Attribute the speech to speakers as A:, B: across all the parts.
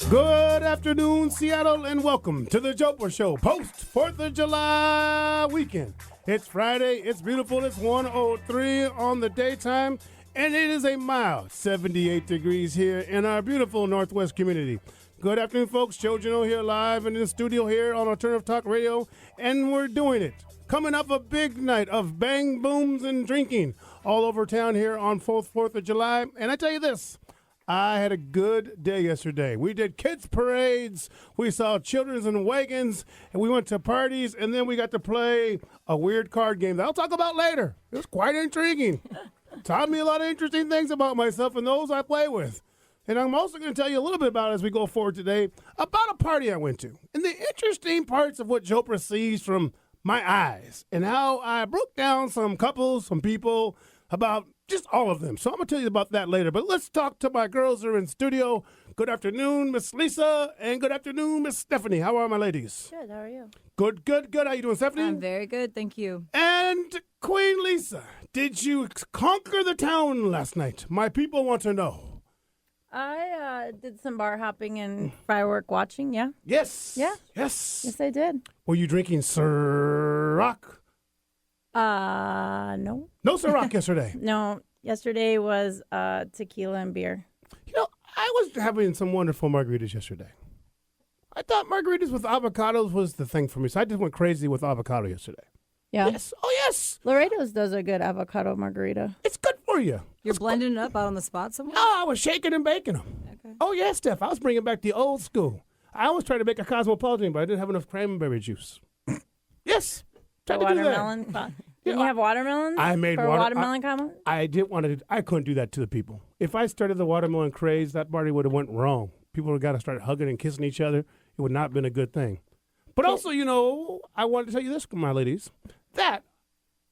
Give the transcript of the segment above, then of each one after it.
A: Good afternoon, Seattle, and welcome to the Jopra Show post 4th of July weekend. It's Friday, it's beautiful, it's 1:03 on the daytime, and it is a mild 78 degrees here in our beautiful Northwest community. Good afternoon, folks. Joe Gino here live in the studio here on Alternative Talk Radio, and we're doing it. Coming up a big night of bang, booms, and drinking all over town here on 4th of July, and I tell you this. I had a good day yesterday. We did kids' parades, we saw children's and wagons, and we went to parties, and then we got to play a weird card game that I'll talk about later. It was quite intriguing. Taught me a lot of interesting things about myself and those I play with. And I'm also going to tell you a little bit about, as we go forward today, about a party I went to, and the interesting parts of what Jopra sees from my eyes, and how I broke down some couples, some people, about just all of them. So I'm going to tell you about that later. But let's talk to my girls who are in studio. Good afternoon, Miss Lisa, and good afternoon, Miss Stephanie. How are my ladies?
B: Good. How are you?
A: Good. How you doing, Stephanie?
B: I'm very good. Thank you.
A: And Queen Lisa, did you conquer the town last night? My people want to know.
B: I did some bar hopping and firework watching, yeah.
A: Yes.
B: Yeah.
A: Yes.
B: Yes, I did.
A: Were you drinking Ciroc?
B: No.
A: No Ciroc yesterday.
B: No. Yesterday was tequila and beer.
A: You know, I was having some wonderful margaritas yesterday. I thought margaritas with avocados was the thing for me, so I just went crazy with avocado yesterday.
B: Yeah.
A: Yes. Oh, yes.
B: Laredo's does a good avocado margarita.
A: It's good for you.
C: You're blending it up out on the spot somewhere?
A: No, I was shaking and baking them.
C: Okay.
A: Oh, yeah, Steph. I was bringing back the old school. I always tried to make a cosmopolitan, but I didn't have enough cranberry juice. Yes. Tried to do that.
B: Watermelon. Didn't you have watermelon?
A: I made
B: for watermelon comment?
A: I didn't want to. I couldn't do that to the people. If I started the watermelon craze, that party would have went wrong. People would have got to start hugging and kissing each other. It would not have been a good thing. But also, you know, I wanted to tell you this, my ladies, that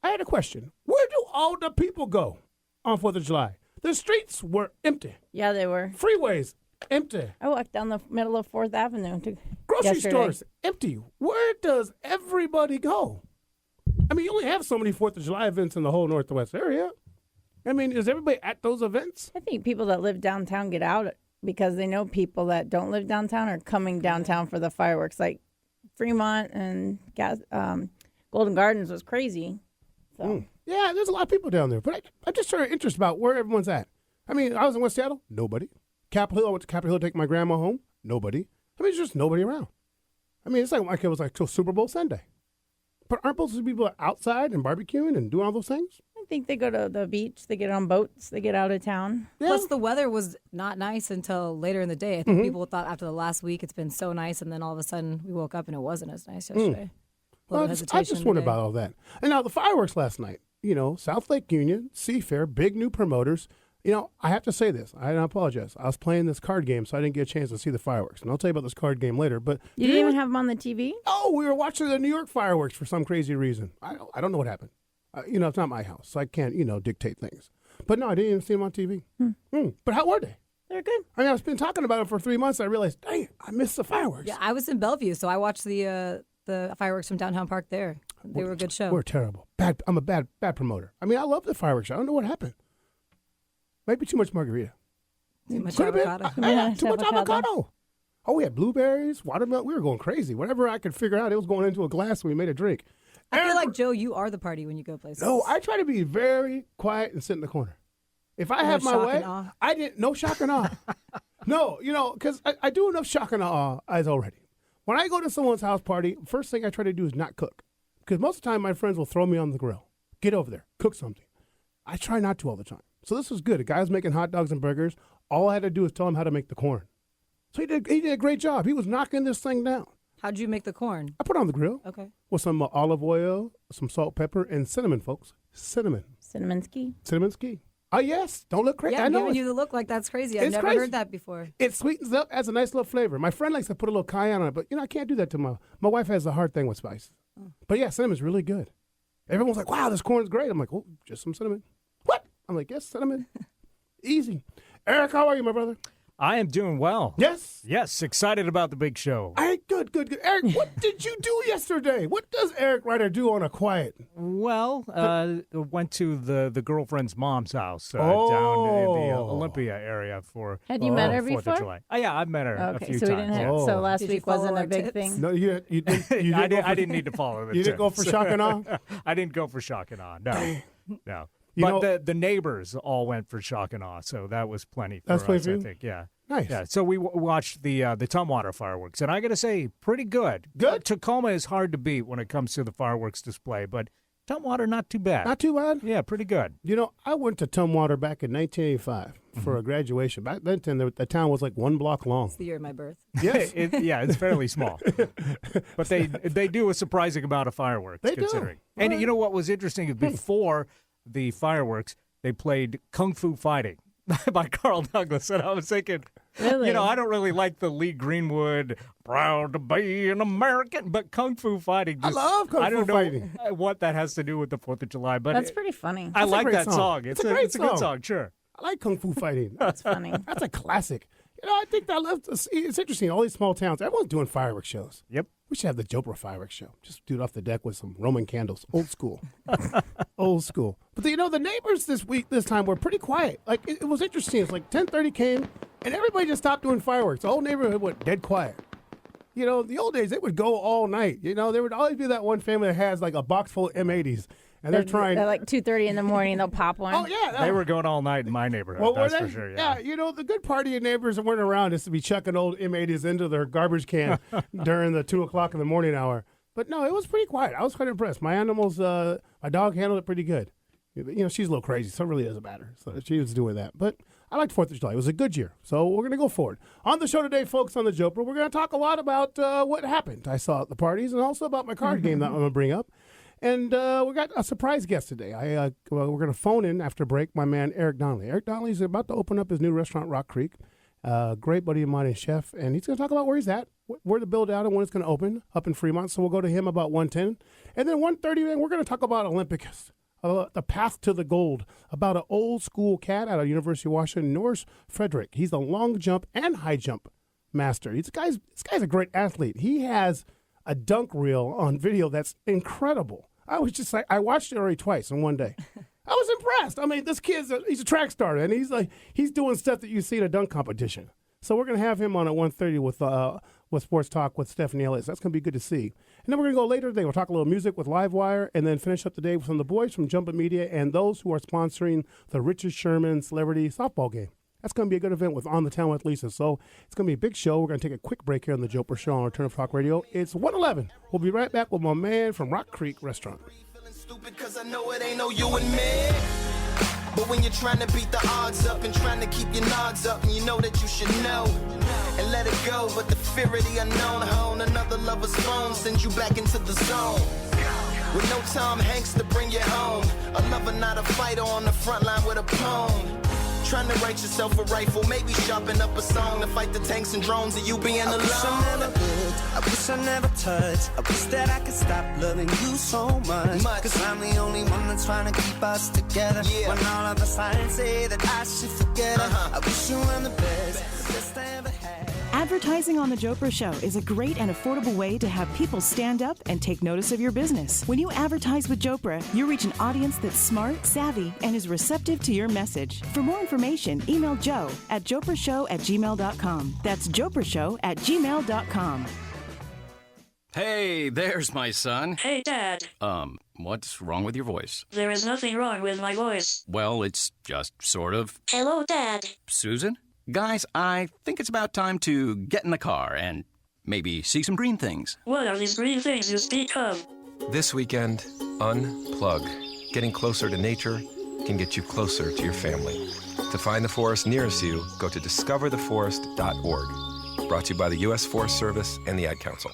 A: I had a question. Where do all the people go on 4th of July? The streets were empty.
B: Yeah, they were.
A: Freeways, empty.
B: I walked down the middle of 4th Avenue to
A: Grocery
B: yesterday.
A: stores, empty. Where does everybody go? I mean, you only have so many 4th of July events in the whole Northwest area. I mean, is everybody at those events?
B: I think people that live downtown get out because they know people that don't live downtown are coming downtown for the fireworks. Like Fremont and Golden Gardens was crazy. So.
A: Yeah, there's a lot of people down there. But I'm just sort of interested about where everyone's at. I mean, I was in West Seattle. Nobody. Capitol Hill. I went to Capitol Hill to take my grandma home. Nobody. I mean, there's just nobody around. I mean, it's like it was like till Super Bowl Sunday. But aren't most of the people outside and barbecuing and doing all those things?
B: I think they go to the beach. They get on boats. They get out of town.
A: Yeah.
C: Plus, the weather was not nice until later in the day. I think people thought after the last week it's been so nice, and then all of a sudden we woke up and it wasn't as nice yesterday.
A: Well, I just wondered about all that. And now the fireworks last night, you know, South Lake Union, Seafair, big new promoters. You know, I have to say this. I apologize. I was playing this card game, so I didn't get a chance to see the fireworks. And I'll tell you about this card game later. But
B: You didn't even have them on the TV?
A: Oh, we were watching the New York fireworks for some crazy reason. I don't know what happened. You know, it's not my house, so I can't, you know, dictate things. But no, I didn't even see them on TV. But how were they?
B: They're good.
A: I mean, I've been talking about them for 3 months. I realized, dang, I missed the fireworks.
C: Yeah, I was in Bellevue, so I watched the fireworks from Downtown Park there. They were a good show.
A: We're terrible. I'm a bad promoter. I mean, I love the fireworks show. I don't know what happened. Maybe too much margarita.
C: Too much
A: Could have been.
C: avocado.
A: Too much avocado. Oh, we had blueberries, watermelon. We were going crazy. Whatever I could figure out, it was going into a glass and we made a drink.
C: I feel like, Joe, you are the party when you go places.
A: No, I try to be very quiet and sit in the corner. If I have my
C: shock
A: way,
C: and awe?
A: I didn't. No shock and awe. No, you know, because I do enough shock and awe as already. When I go to someone's house party, first thing I try to do is not cook. Because most of the time my friends will throw me on the grill. Get over there. Cook something. I try not to all the time. So this was good. A guy was making hot dogs and burgers. All I had to do was tell him how to make the corn. So he did a great job. He was knocking this thing down.
C: How'd you make the corn?
A: I put it on the grill.
C: Okay.
A: With some olive oil, some salt, pepper, and cinnamon, folks. Cinnamon.
B: Cinnamon ski.
A: Cinnamon's key. Oh, yes. Don't look crazy.
C: Yeah,
A: I
C: I'm
A: know
C: giving you the look like that's crazy. I've
A: it's
C: never
A: crazy.
C: heard that before.
A: It sweetens up, adds a nice little flavor. My friend likes to put a little cayenne on it, but, you know, I can't do that to my wife has a hard thing with spice. But, yeah, cinnamon's really good. Everyone's like, wow, this corn's great. I'm like, oh, just some cinnamon. What? I'm like, yes, cinnamon. Easy. Eric, how are you, my brother?
D: I am doing well.
A: Yes?
D: Yes, excited about the big show.
A: All right, good. Eric, what did you do yesterday? What does Eric Ryder do on a quiet?
D: Well, went to the girlfriend's mom's house down in the Olympia area for
B: Had you met her
D: 4th
B: before?
D: of July. Oh, yeah, I've met her a
B: Okay,
D: few
B: so we
D: times.
B: didn't
D: yeah.
B: have.
A: Oh.
B: So last
C: Did you
B: week wasn't
C: follow
B: a
C: our
B: big
C: tips?
B: thing.
A: No, you didn't. You
D: I,
A: didn't, go for,
D: I didn't need to follow the
A: you didn't go for
D: tips.
A: shock and awe?
D: I didn't go for shock and awe. No, no.
A: You
D: But
A: know-
D: the neighbors all went for shock and awe, so that was plenty for
A: That's
D: us,
A: plenty for
D: I
A: you?
D: think. Yeah.
A: Nice.
D: Yeah, so we watched the Tumwater fireworks, and I got to say, pretty good.
A: Good?
D: Tacoma is hard to beat when it comes to the fireworks display, but Tumwater not too bad.
A: Not too bad.
D: Yeah, pretty good.
A: You know, I went to Tumwater back in 1985 for a graduation. Back then, the town was like 1 block long.
C: It's the year of my birth.
A: Yes.
D: It's fairly small, but they do a surprising amount of fireworks.
A: They do.
D: Considering. And you know what was interesting is before the fireworks, they played Kung Fu Fighting by Carl Douglas, and I was thinking,
B: Really?
D: you know, I don't really like the Lee Greenwood "Proud to be an American," but Kung Fu Fighting.
A: I love Kung
D: I
A: Fu
D: don't know
A: Fighting.
D: what that has to do with the 4th of July, but
B: That's pretty funny.
D: I
A: That's a
D: like
A: great
D: that
A: song.
D: song.
A: It's a great
D: it's a good
A: song.
D: song, sure.
A: I like Kung Fu Fighting.
B: That's funny.
A: That's a classic. You know, I think that it's interesting. All these small towns, everyone's doing fireworks shows.
D: Yep.
A: We should have the Jopra fireworks show. Just do it off the deck with some Roman candles. Old school. Old school. But you know, the neighbors this time were pretty quiet. Like it was interesting. It's like 10:30 came and everybody just stopped doing fireworks. The whole neighborhood went dead quiet. You know, the old days it would go all night. You know, there would always be that one family that has like a box full of M80s and they're trying.
B: At like 2:30 in the morning, they'll pop one.
A: Oh yeah,
D: They were going all night in my neighborhood.
A: Well,
D: that's
A: were
D: for
A: they?
D: sure.
A: Yeah, you know, the good party of neighbors that weren't around is to be chucking old M80s into their garbage can during the 2:00 in the morning hour. But no, it was pretty quiet. I was quite impressed. My animals, my dog handled it pretty good. You know, she's a little crazy, so it really doesn't matter. So she was doing that. But I liked 4th of July. It was a good year. So we're going to go forward. On the show today, folks, on the Jopra, we're going to talk a lot about what happened I saw at the parties and also about my card game that I'm going to bring up. And we got a surprise guest today. We're going to phone in after break my man Eric Donnelly. Eric Donnelly is about to open up his new restaurant, Rock Creek. Great buddy of mine and chef. And he's going to talk about where he's at, where the build out and when it's going to open up in Fremont. So we'll go to him about 1:10. And then 1:30, man, we're going to talk about Olympics. The path to the gold, about an old school cat out of University of Washington, Norris Federick. He's a long jump and high jump master. This guy's a great athlete. He has a dunk reel on video that's incredible. I was just like, I watched it already twice in one day. I was impressed. I mean, this kid's he's a track starter, and he's doing stuff that you see in a dunk competition. So we're going to have him on at 1:30 with Sports Talk with Stephanie Ellis. That's going to be good to see. And then we're going to go later today. We'll talk a little music with Livewire and then finish up the day with some of the boys from Jumpit Media and those who are sponsoring the Richard Sherman Celebrity Softball Game. That's going to be a good event with On the Town with Lisa. So it's going to be a big show. We're going to take a quick break here on the Jopra Show on Return of Talk Radio. It's 1:11. We'll be right back with my man from Rock Creek Restaurant.
E: Stupid 'cause I know it ain't no you and me. But when you're trying to beat the odds up and trying to keep your nods up, and you know that you should know and let it go, but the fear of the unknown, hone another lover's phone sends you back into the zone. With no Tom Hanks to bring you home, a lover not a fighter on the front line with a poem. Trying to write yourself a rifle, maybe sharpen up a song to fight the tanks and drones of you being alone.
F: I wish I never looked, I wish I never touched. I wish that I could stop loving you so much. Cause I'm the only one that's trying to keep us together.
E: Yeah.
F: When all of the signs say that I should forget it. I wish you were the best I ever had.
G: Advertising on The Jopra Show is a great and affordable way to have people stand up and take notice of your business. When you advertise with Jopra, you reach an audience that's smart, savvy, and is receptive to your message. For more information, email Joe at joprashow@gmail.com. That's joprashow@gmail.com.
H: Hey, there's my son.
I: Hey, Dad.
H: What's wrong with your voice?
I: There is nothing wrong with my voice.
H: Well, it's just sort of.
I: Hello, Dad.
H: Susan? Guys, I think it's about time to get in the car and maybe see some green things.
I: What are these green things you speak of?
J: This weekend, unplug. Getting closer to nature can get you closer to your family. To find the forest nearest you, go to discovertheforest.org. Brought to you by the U.S. Forest Service and the Ad Council.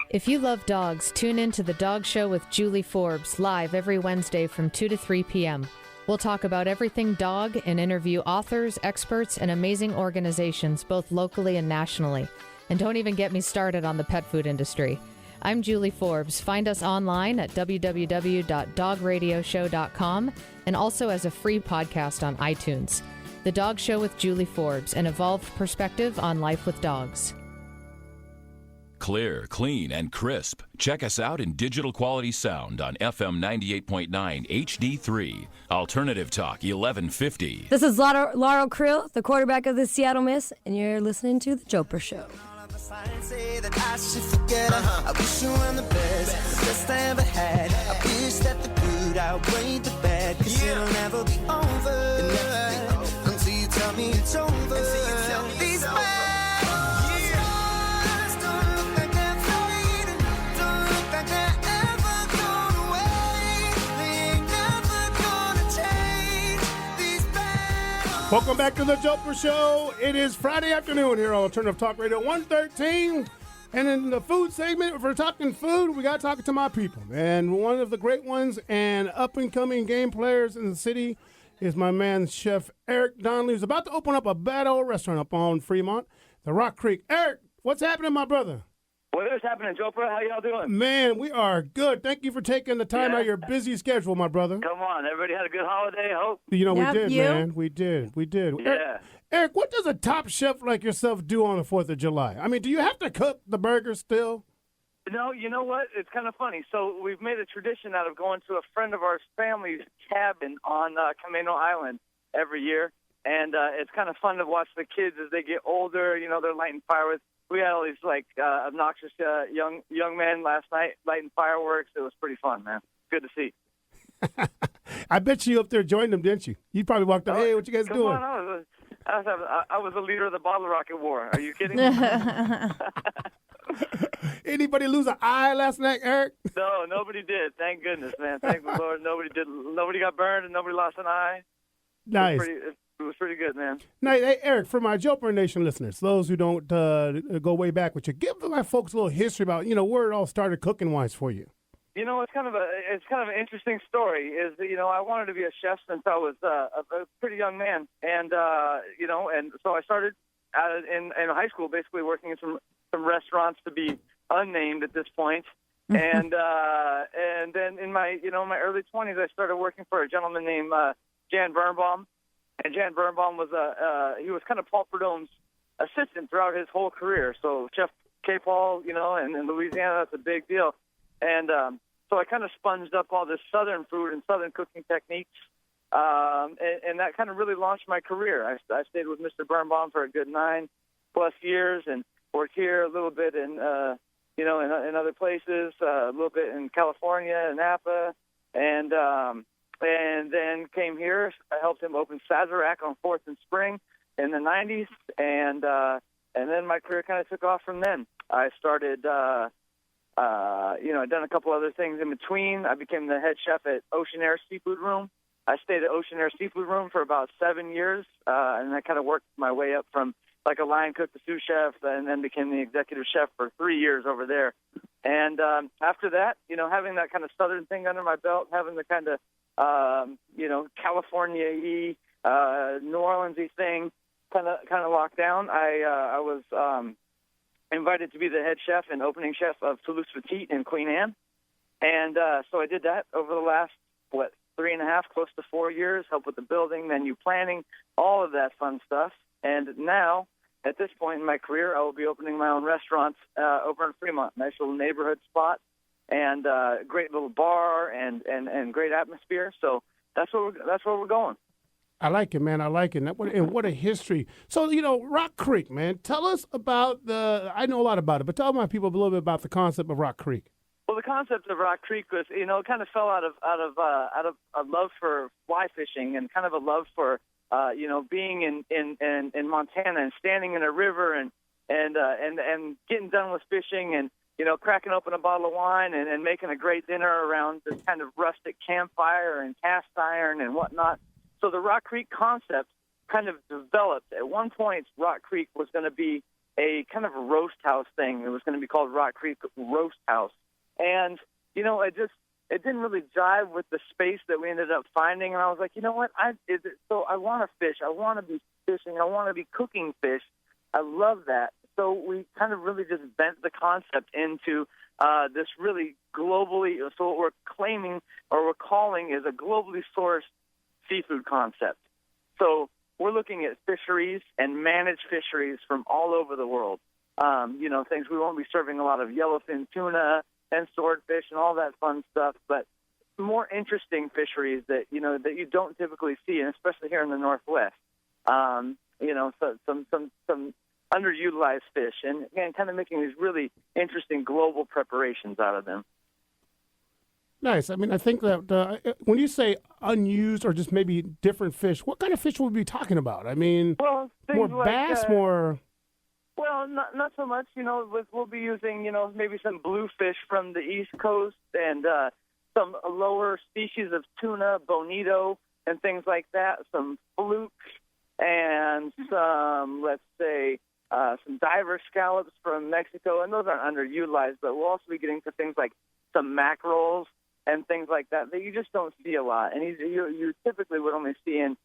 K: If you love dogs, tune in to The Dog Show with Julie Forbes, live every Wednesday from 2 to 3 p.m. We'll talk about everything dog and interview authors, experts, and amazing organizations, both locally and nationally. And don't even get me started on the pet food industry. I'm Julie Forbes. Find us online at www.dogradioshow.com and also as a free podcast on iTunes. The Dog Show with Julie Forbes, an evolved perspective on life with dogs.
L: Clear, clean, and crisp. Check us out in digital quality sound on FM 98.9 HD3. Alternative Talk 1150.
M: This is Laurel Krill, the quarterback of the Seattle Miss, and you're listening to The Jopra Show.
F: Say that I should forget her. I wish you were the best I ever had. I wish that the good outweighed the bad, 'cause it'll never be over until you tell me it's over. These bad scars don't look like they're fading, don't look like they're ever going away. They ain't never gonna change. These bad.
A: Welcome back to the Jopra Show. It is Friday afternoon here on Alternative Talk Radio 113. And in the food segment, if we're talking food, we got talking to my people. And one of the great ones and up-and-coming game players in the city is my man, Chef Eric Donnelly, who's about to open up a bad old restaurant up on Fremont, the Rock Creek. Eric, what's happening, my brother?
N: What is happening, Jopra? How y'all doing?
A: Man, we are good. Thank you for taking the time out of your busy schedule, my brother.
N: Come on, everybody had a good holiday, I hope.
A: You know,
B: Yep,
A: we did,
B: you?
A: man. We did.
N: Yeah.
A: Eric, what does a top chef like yourself do on the 4th of July? I mean, do you have to cook the burgers still?
N: No, you know what? It's kind of funny. So we've made a tradition out of going to a friend of our family's cabin on Camino Island every year. And it's kind of fun to watch the kids as they get older. You know, they're lighting fireworks. We had all these, like, obnoxious young men last night lighting fireworks. It was pretty fun, man. Good to see.
A: I bet you up there joined them, didn't you? You probably walked up, hey, what you guys
N: Come
A: doing?
N: on, I was the leader of the Bottle Rocket War. Are you kidding?
A: Anybody lose an eye last night, Eric?
N: No, nobody did. Thank goodness, man. Thank the Lord. Nobody did. Nobody got burned and nobody lost an eye.
A: Nice.
N: It was pretty good, man.
A: Now, hey, Eric, for my Jopra Nation listeners, those who don't go way back with you, give my folks a little history about, where it all started cooking-wise for you.
N: You know, it's kind of an interesting story. Is I wanted to be a chef since I was a pretty young man, and and so I started in high school, basically working in some restaurants to be unnamed at this point, and then in my early 20s, I started working for a gentleman named Jan Birnbaum, and Jan Birnbaum was he was kind of Paul Prudhomme's assistant throughout his whole career. So Chef K. Paul, and in Louisiana, that's a big deal, and so I kind of sponged up all this Southern food and Southern cooking techniques, and that kind of really launched my career. I stayed with Mr. Birnbaum for a good 9+ years and worked here a little bit in other places, a little bit in California, Napa, and then came here. I helped him open Sazerac on 4th and Spring in the 90s, and then my career kind of took off from then. I started. I'd done a couple other things in between. I became the head chef at Ocean Air Seafood Room. I stayed at Ocean Air Seafood Room for about 7 years, and I kind of worked my way up from like a line cook to sous chef, and then became the executive chef for 3 years over there. And after that, having that kind of Southern thing under my belt, having the kind of, California-y, New Orleans-y thing kind of locked down, I was invited to be the head chef and opening chef of Toulouse Petite in Queen Anne. And so I did that over the last, 3.5, close to 4 years, help with the building, menu planning, all of that fun stuff. And now, at this point in my career, I will be opening my own restaurant over in Fremont, nice little neighborhood spot, and great little bar and great atmosphere. So that's where we're going.
A: I like it, man. I like it. And what a history. So, Rock Creek, man, tell us about I know a lot about it, but tell my people a little bit about the concept of Rock Creek.
N: Well, the concept of Rock Creek was, it kind of fell out of a love for fly fishing and kind of a love for, being in Montana and standing in a river and getting done with fishing and, cracking open a bottle of wine and making a great dinner around this kind of rustic campfire and cast iron and whatnot. So the Rock Creek concept kind of developed. At one point, Rock Creek was going to be a kind of a roast house thing. It was going to be called Rock Creek Roast House. And, it didn't really jive with the space that we ended up finding. And I was like, you know what? I want to fish. I want to be fishing. I want to be cooking fish. I love that. So we kind of really just bent the concept into this really globally, so what we're claiming or we're calling is a globally sourced seafood concept. So we're looking at fisheries and managed fisheries from all over the world. things. We won't be serving a lot of yellowfin tuna and swordfish and all that fun stuff, but more interesting fisheries that you don't typically see, and especially here in the Northwest. So some underutilized fish, and again, kind of making these really interesting global preparations out of them.
A: Nice. I mean, I think that when you say unused or just maybe different fish, what kind of fish would we be talking about? I mean, more
N: like,
A: bass, more.
N: Well, not so much. We'll be using maybe some bluefish from the East Coast and some lower species of tuna, bonito, and things like that. Some fluke and some, let's say, some diver scallops from Mexico, and those aren't underutilized. But we'll also be getting to things like some mackerels and things like that you just don't see a lot, and you typically would only see in,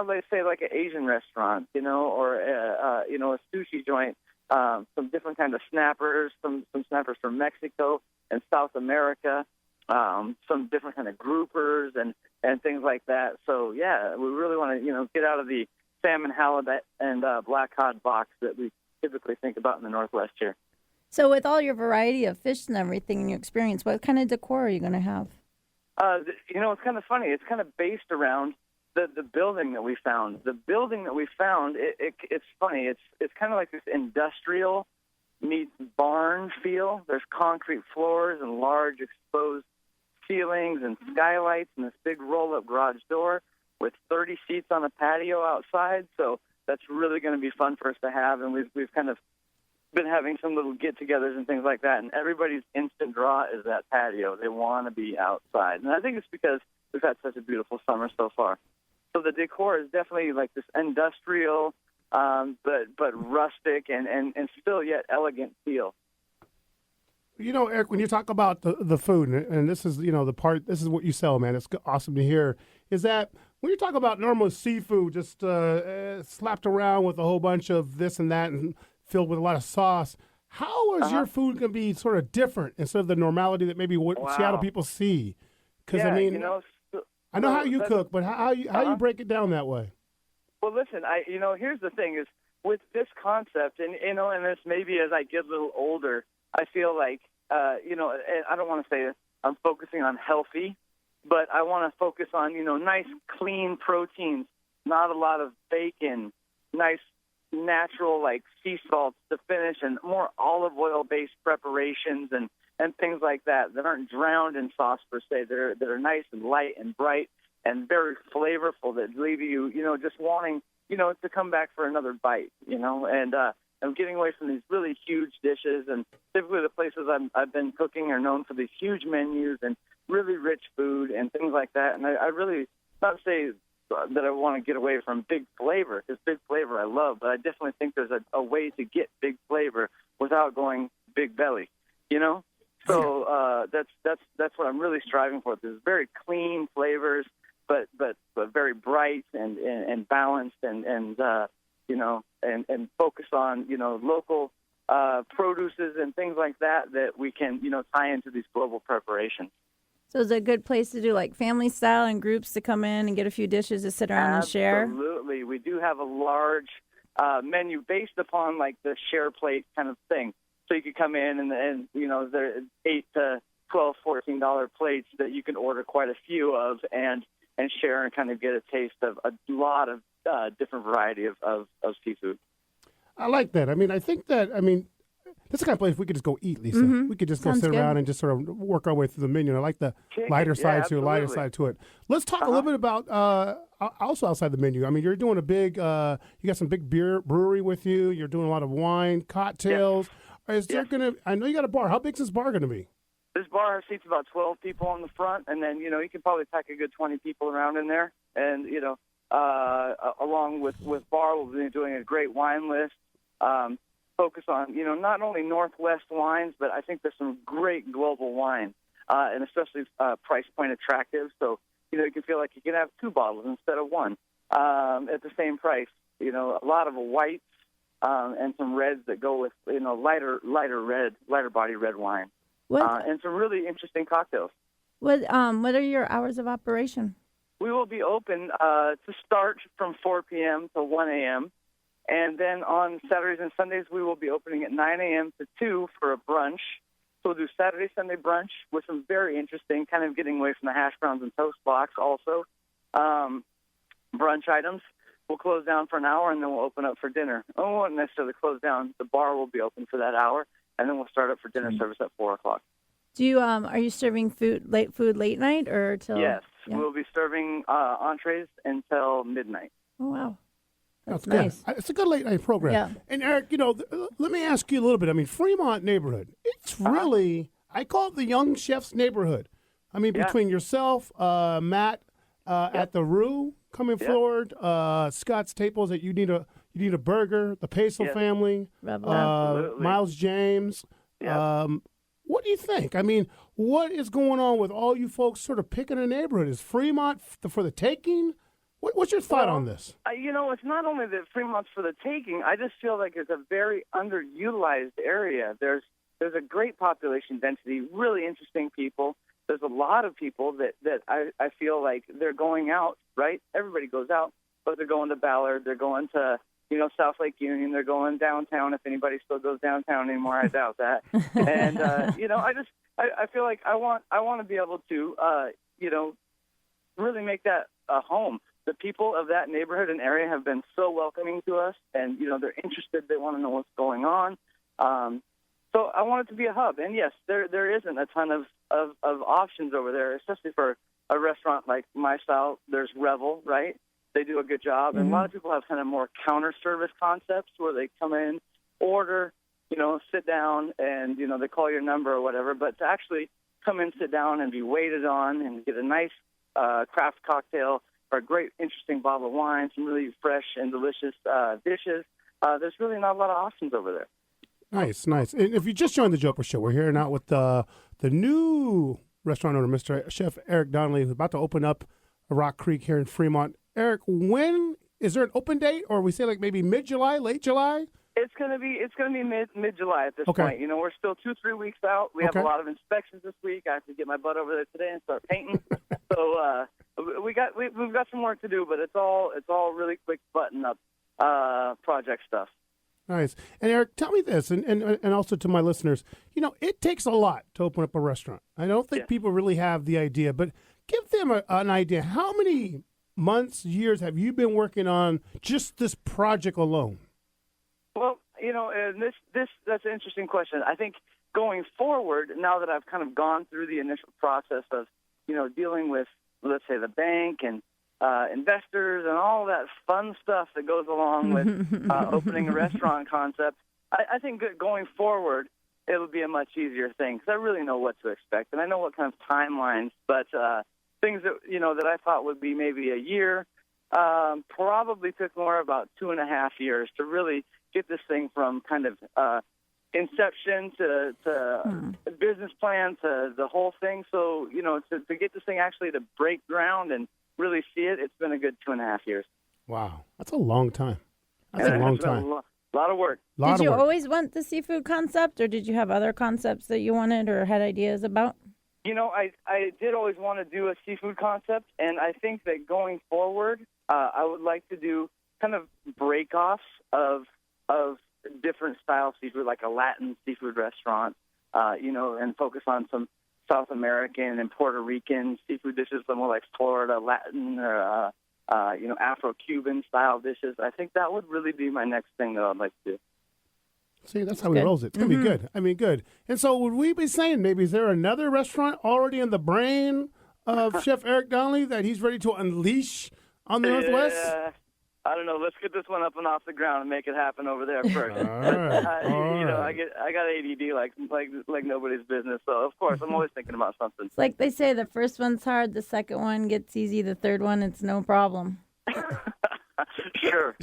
N: let's say, like an Asian restaurant, or a sushi joint. Some different kind of snappers, some snappers from Mexico and South America, some different kind of groupers and things like that. So yeah, we really want to get out of the salmon, halibut, and black cod box that we typically think about in the Northwest here.
B: So with all your variety of fish and everything in your experience, what kind of decor are you going to have?
N: It's kind of funny. It's kind of based around the building that we found. The building that we found, it's funny. It's kind of like this industrial meets barn feel. There's concrete floors and large exposed ceilings and skylights and this big roll-up garage door with 30 seats on a patio outside. So that's really going to be fun for us to have, and we've kind of been having some little get-togethers and things like that, and everybody's instant draw is that patio. They want to be outside, and I think it's because we've had such a beautiful summer so far. So the decor is definitely like this industrial, but rustic and still yet elegant feel.
A: Eric, when you talk about the food, and this is this is what you sell, man. It's awesome to hear. Is that when you talk about normal seafood, just slapped around with a whole bunch of this and that, and filled with a lot of sauce, how is your food going to be sort of different instead of the normality that maybe Seattle people see? Because I know how you cook, but how you break it down that way?
N: Well, listen, here's the thing is with this concept, and this maybe as I get a little older, I feel like I don't want to say I'm focusing on healthy, but I want to focus on nice clean proteins, not a lot of bacon, nice natural like sea salts to finish, and more olive oil based preparations and things like that aren't drowned in sauce per se. That are nice and light and bright and very flavorful that leave you just wanting to come back for another bite. And I'm getting away from these really huge dishes, and typically the places I've been cooking are known for these huge menus and really rich food and things like that. And I really, not to say that I want to get away from big flavor, because big flavor I love, but I definitely think there's a way to get big flavor without going big belly, So that's what I'm really striving for. There's very clean flavors, but very bright and balanced and focus on local produces and things like that we can tie into these global preparations.
B: So is it a good place to do like family style and groups to come in and get a few dishes to sit around and share?
N: Absolutely. We do have a large menu based upon like the share plate kind of thing. So you could come in and there are $8 to $12, $14 plates that you can order quite a few of and share and kind of get a taste of a lot of different variety of seafood.
A: I like that. I think that that's the kind of place we could just go eat, Lisa.
B: Mm-hmm.
A: We could just go sit around and just sort of work our way through the menu. I like the lighter side to it. Let's talk a little bit about also outside the menu. You're doing a big, you got some big beer brewery with you. You're doing a lot of wine, cocktails. Is there I know you got a bar. How big is this bar going to be?
N: This bar seats about 12 people on the front, and then, you can probably pack a good 20 people around in there. And, along with bar, we'll be doing a great wine list. Focus on, not only Northwest wines, but I think there's some great global wine, and especially price point attractive. So, you can feel like you can have 2 bottles instead of 1 at the same price. A lot of whites and some reds that go with, lighter body red wine. And some really interesting cocktails.
B: What are your hours of operation?
N: We will be open to start from 4 p.m. to 1 a.m., And then on Saturdays and Sundays, we will be opening at 9 a.m. to 2 for a brunch. So we'll do Saturday, Sunday brunch with some very interesting, kind of getting away from the hash browns and toast box also. Brunch items. We'll close down for an hour, and then we'll open up for dinner. We won't necessarily close down. The bar will be open for that hour, and then we'll start up for dinner service at 4 o'clock.
B: Do you are you serving late night or till?
N: Yes, we'll be serving entrees until midnight.
B: Oh wow,
A: that's
B: nice.
A: Good. It's a good late night program.
B: Yeah.
A: And Eric, let me ask you a little bit. I mean, Fremont neighborhood. It's really I call it the young chef's neighborhood. I mean, between yourself, Matt at the Rue coming forward, Scott's Staples at you need a burger, the Peso family, Miles James. What do you think? I mean, what is going on with all you folks sort of picking a neighborhood? Is Fremont for the taking? What's your thought on this?
N: It's not only that Fremont's for the taking. I just feel like it's a very underutilized area. There's a great population density, really interesting people. There's a lot of people that I feel like they're going out, right? Everybody goes out, but they're going to Ballard. They're going to, South Lake Union. They're going downtown. If anybody still goes downtown anymore, I doubt that. And, I feel like I want to be able to, really make that a home. The people of that neighborhood and area have been so welcoming to us, and, they're interested. They want to know what's going on. So I want it to be a hub. And, yes, there isn't a ton of options over there, especially for a restaurant like my style. There's Revel, right? They do a good job. And a lot of people have kind of more counter service concepts where they come in, order, sit down, and, they call your number or whatever. But to actually come in, sit down, and be waited on and get a nice craft cocktail or a great, interesting bottle of wine, some really fresh and delicious dishes, there's really not a lot of options over there.
A: Nice. And if you just joined the Jopra Show, we're here now with the new restaurant owner, Mr. Chef Eric Donnelly, who's about to open up a Rock Creek here in Fremont. Eric, when is there an open date, or we say like maybe mid-July, late July?
N: It's gonna be mid-July at this point. We're still 2-3 weeks out. We have a lot of inspections this week. I have to get my butt over there today and start painting. So we've got some work to do, but it's all really quick button up project stuff.
A: Nice. And Eric, tell me this, and also to my listeners, it takes a lot to open up a restaurant. I don't think people really have the idea, but give them an idea. How many months, years have you been working on just this project alone?
N: Well, that's an interesting question. I think going forward, now that I've kind of gone through the initial process of, dealing with, let's say, the bank and investors and all that fun stuff that goes along with opening a restaurant concept, I think going forward, it'll be a much easier thing because I really know what to expect and I know what kind of timelines. But things that I thought would be maybe a year probably took more about 2.5 years to really get this thing from kind of inception to business plan to the whole thing. So, to get this thing actually to break ground and really see it, it's been a good 2.5 years.
A: Wow. That's a long time. That's a long time.
N: A lot of work.
B: Did you always want the seafood concept, or did you have other concepts that you wanted or had ideas about?
N: I did always want to do a seafood concept, and I think that going forward, I would like to do kind of break-offs of different style seafood, like a Latin seafood restaurant, and focus on some South American and Puerto Rican seafood dishes, more like Florida Latin or Afro-Cuban style dishes. I think that would really be my next thing that I'd like to do.
A: See, that's how he rolls it. It's going to be good. I mean, good. And so would we be saying maybe is there another restaurant already in the brain of Chef Eric Donnelly that he's ready to unleash on the Northwest?
N: I don't know. Let's get this one up and off the ground and make it happen over there first.
A: All right.
N: I got ADD like nobody's business. So of course I'm always thinking about something.
B: It's like they say, the first one's hard, the second one gets easy, the third one it's no problem.
N: Sure.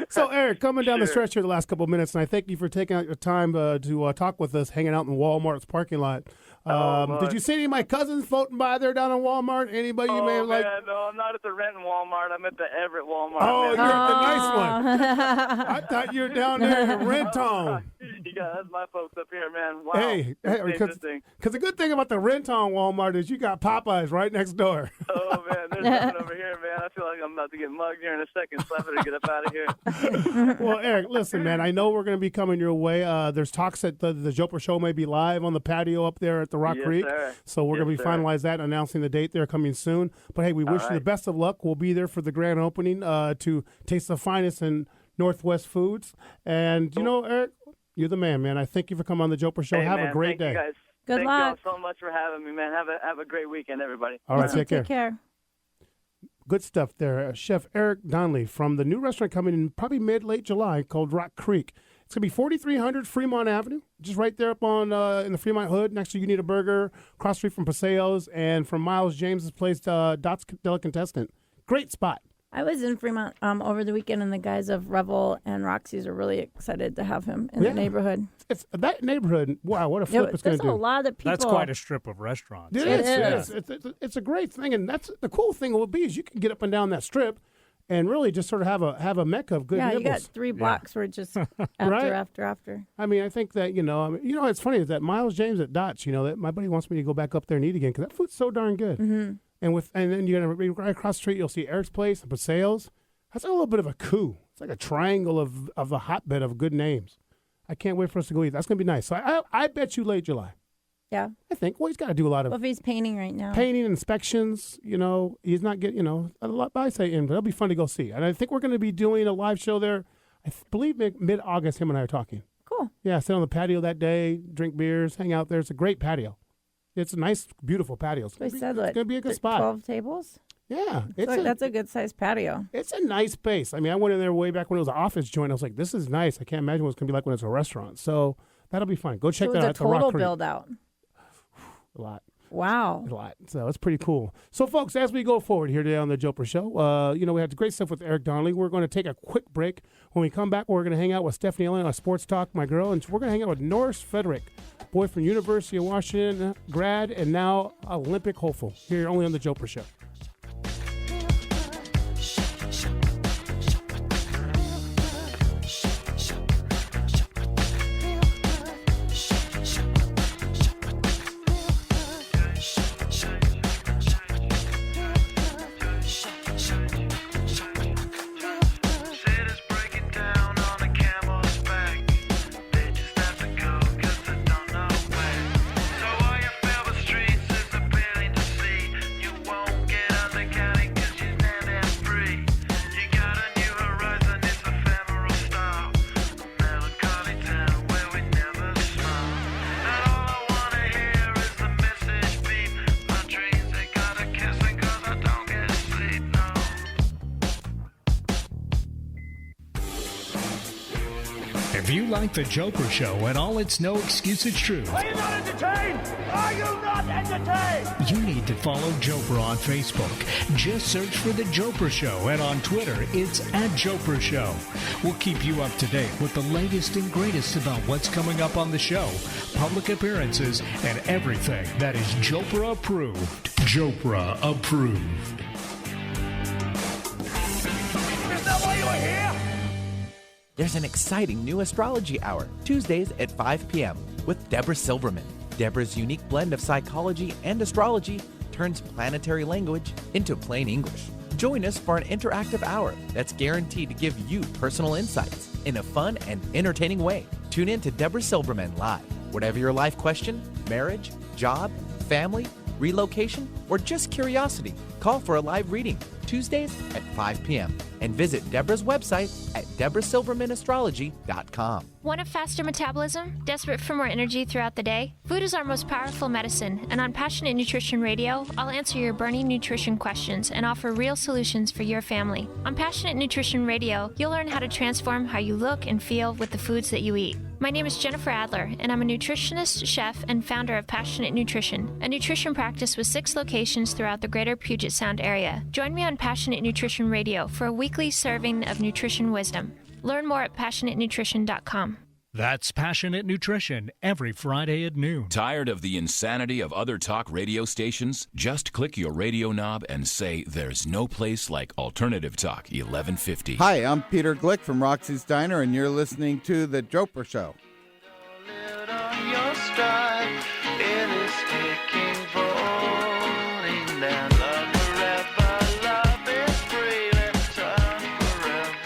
A: So Eric, coming down the stretch here the last couple of minutes, and I thank you for taking out your time to talk with us, hanging out in Walmart's parking lot. Did you see any of my cousins floating by there down in Walmart? Anybody you may have liked?
N: No, I'm not at the Renton Walmart. I'm at the Everett Walmart.
A: Oh, you're at the nice one. I thought you were down there in Renton.
N: Yeah, that's my folks up here, man. Wow.
A: Hey, because the good thing about the Renton Walmart is you got Popeyes right next door.
N: Oh, man, there's nothing over here, man. I feel like I'm about to get mugged here in a second, so I better get up out of here.
A: Well, Eric, listen, man, I know we're going to be coming your way. There's talks that the Jopra show may be live on the patio up there at the Rock
N: Yes,
A: Creek.
N: sir.
A: So we're going to be finalize that, announcing the date there coming soon. But, hey, we wish you the best of luck. We'll be there for the grand opening to taste the finest in Northwest foods. And, you know, Eric, you're the man. I thank you for coming on the Jopra show.
N: Hey,
A: Have
N: man,
A: a great day.
N: You guys.
B: Good
N: Thank
B: luck.
N: y'all so much for having me, man. Have a great weekend, everybody.
A: All right, take care.
B: Take care.
A: Good stuff there. Chef Eric Donnelly from the new restaurant coming in probably late July called Rock Creek. It's going to be 4300 Fremont Avenue, just right there up on in the Fremont Hood, next to You Need a Burger, cross street from Paseos, and from Miles James's place, Dot's Delicatessen. Great spot.
B: I was in Fremont over the weekend, and the guys of Revel and Roxy's are really excited to have him in the neighborhood.
A: It's that neighborhood. Wow, what a flip it's going to do.
B: There's a lot of people.
D: That's quite a strip of restaurants.
A: It is. It's a great thing, and that's the cool thing will be is you can get up and down that strip, and really just sort of have a mecca of good nibbles.
B: You got 3 blocks where just after.
A: I mean, I think that it's funny is that Miles James at Dot's. That my buddy wants me to go back up there and eat again because that food's so darn good.
B: Mm-hmm.
A: And then you're gonna be right across the street. You'll see Eric's place and Paseos. That's a little bit of a coup. It's like a triangle of a hotbed of good names. I can't wait for us to go eat. That's gonna be nice. So I bet you late July.
B: Yeah.
A: I think. Well, he's got to do a lot of.
B: Well, if he's painting right now.
A: Painting inspections. He's not getting. A lot. I say, but it'll be fun to go see. And I think we're going to be doing a live show there. I believe mid-August. Him and I are talking.
B: Cool.
A: Yeah, sit on the patio that day, drink beers, hang out there. It's a great patio. It's a nice, beautiful patio. It's going to be a good spot.
B: 12 tables?
A: Yeah.
B: That's a good-sized patio.
A: It's a nice space. I mean, I went in there way back when it was an office joint. I was like, this is nice. I can't imagine what it's going to be like when it's a restaurant. So that'll be fun. Go check that out at the Rock Creek.
B: It was a total build-out.
A: A lot.
B: Wow.
A: A lot. So it's pretty cool. So, folks, as we go forward here today on the Jopra Show, we had great stuff with Eric Donnelly. We're going to take a quick break. When we come back, we're going to hang out with Stephanie Ellen on Sports Talk, my girl, and we're going to hang out with Norris Federick, boy from University of Washington grad and now Olympic hopeful, here only on the Jopra Show.
O: If you like The Jopra Show and all its no excuses truth,
P: are you not entertained? Are you not entertained?
O: You need to follow Jopra on Facebook. Just search for The Jopra Show, and on Twitter, it's @Jopra Show. We'll keep you up to date with the latest and greatest about what's coming up on the show, public appearances, and everything that is Jopra approved. Jopra approved.
P: Is that why you are here?
Q: There's an exciting new astrology hour, Tuesdays at 5 p.m. with Deborah Silverman. Deborah's unique blend of psychology and astrology turns planetary language into plain English. Join us for an interactive hour that's guaranteed to give you personal insights in a fun and entertaining way. Tune in to Deborah Silverman live. Whatever your life question, marriage, job, family, relocation, or just curiosity, call for a live reading Tuesdays at 5 p.m. and visit Deborah's website at deborahsilvermanastrology.com.
R: Want a faster metabolism? Desperate for more energy throughout the day? Food is our most powerful medicine, and on Passionate Nutrition Radio, I'll answer your burning nutrition questions and offer real solutions for your family. On Passionate Nutrition Radio, you'll learn how to transform how you look and feel with the foods that you eat. My name is Jennifer Adler, and I'm a nutritionist, chef, and founder of Passionate Nutrition, a nutrition practice with 6 locations throughout the greater Puget Sound area. Join me on Passionate Nutrition Radio for a weekly serving of nutrition wisdom. Learn more at PassionateNutrition.com.
O: That's Passionate Nutrition every Friday at noon.
L: Tired of the insanity of other talk radio stations? Just click your radio knob and say there's no place like Alternative Talk 1150.
S: Hi, I'm Peter Glick from Roxy's Diner, and you're listening to The Jopra Show.
F: start. It is taking rolling down. Love forever, love is free. Let's turn forever.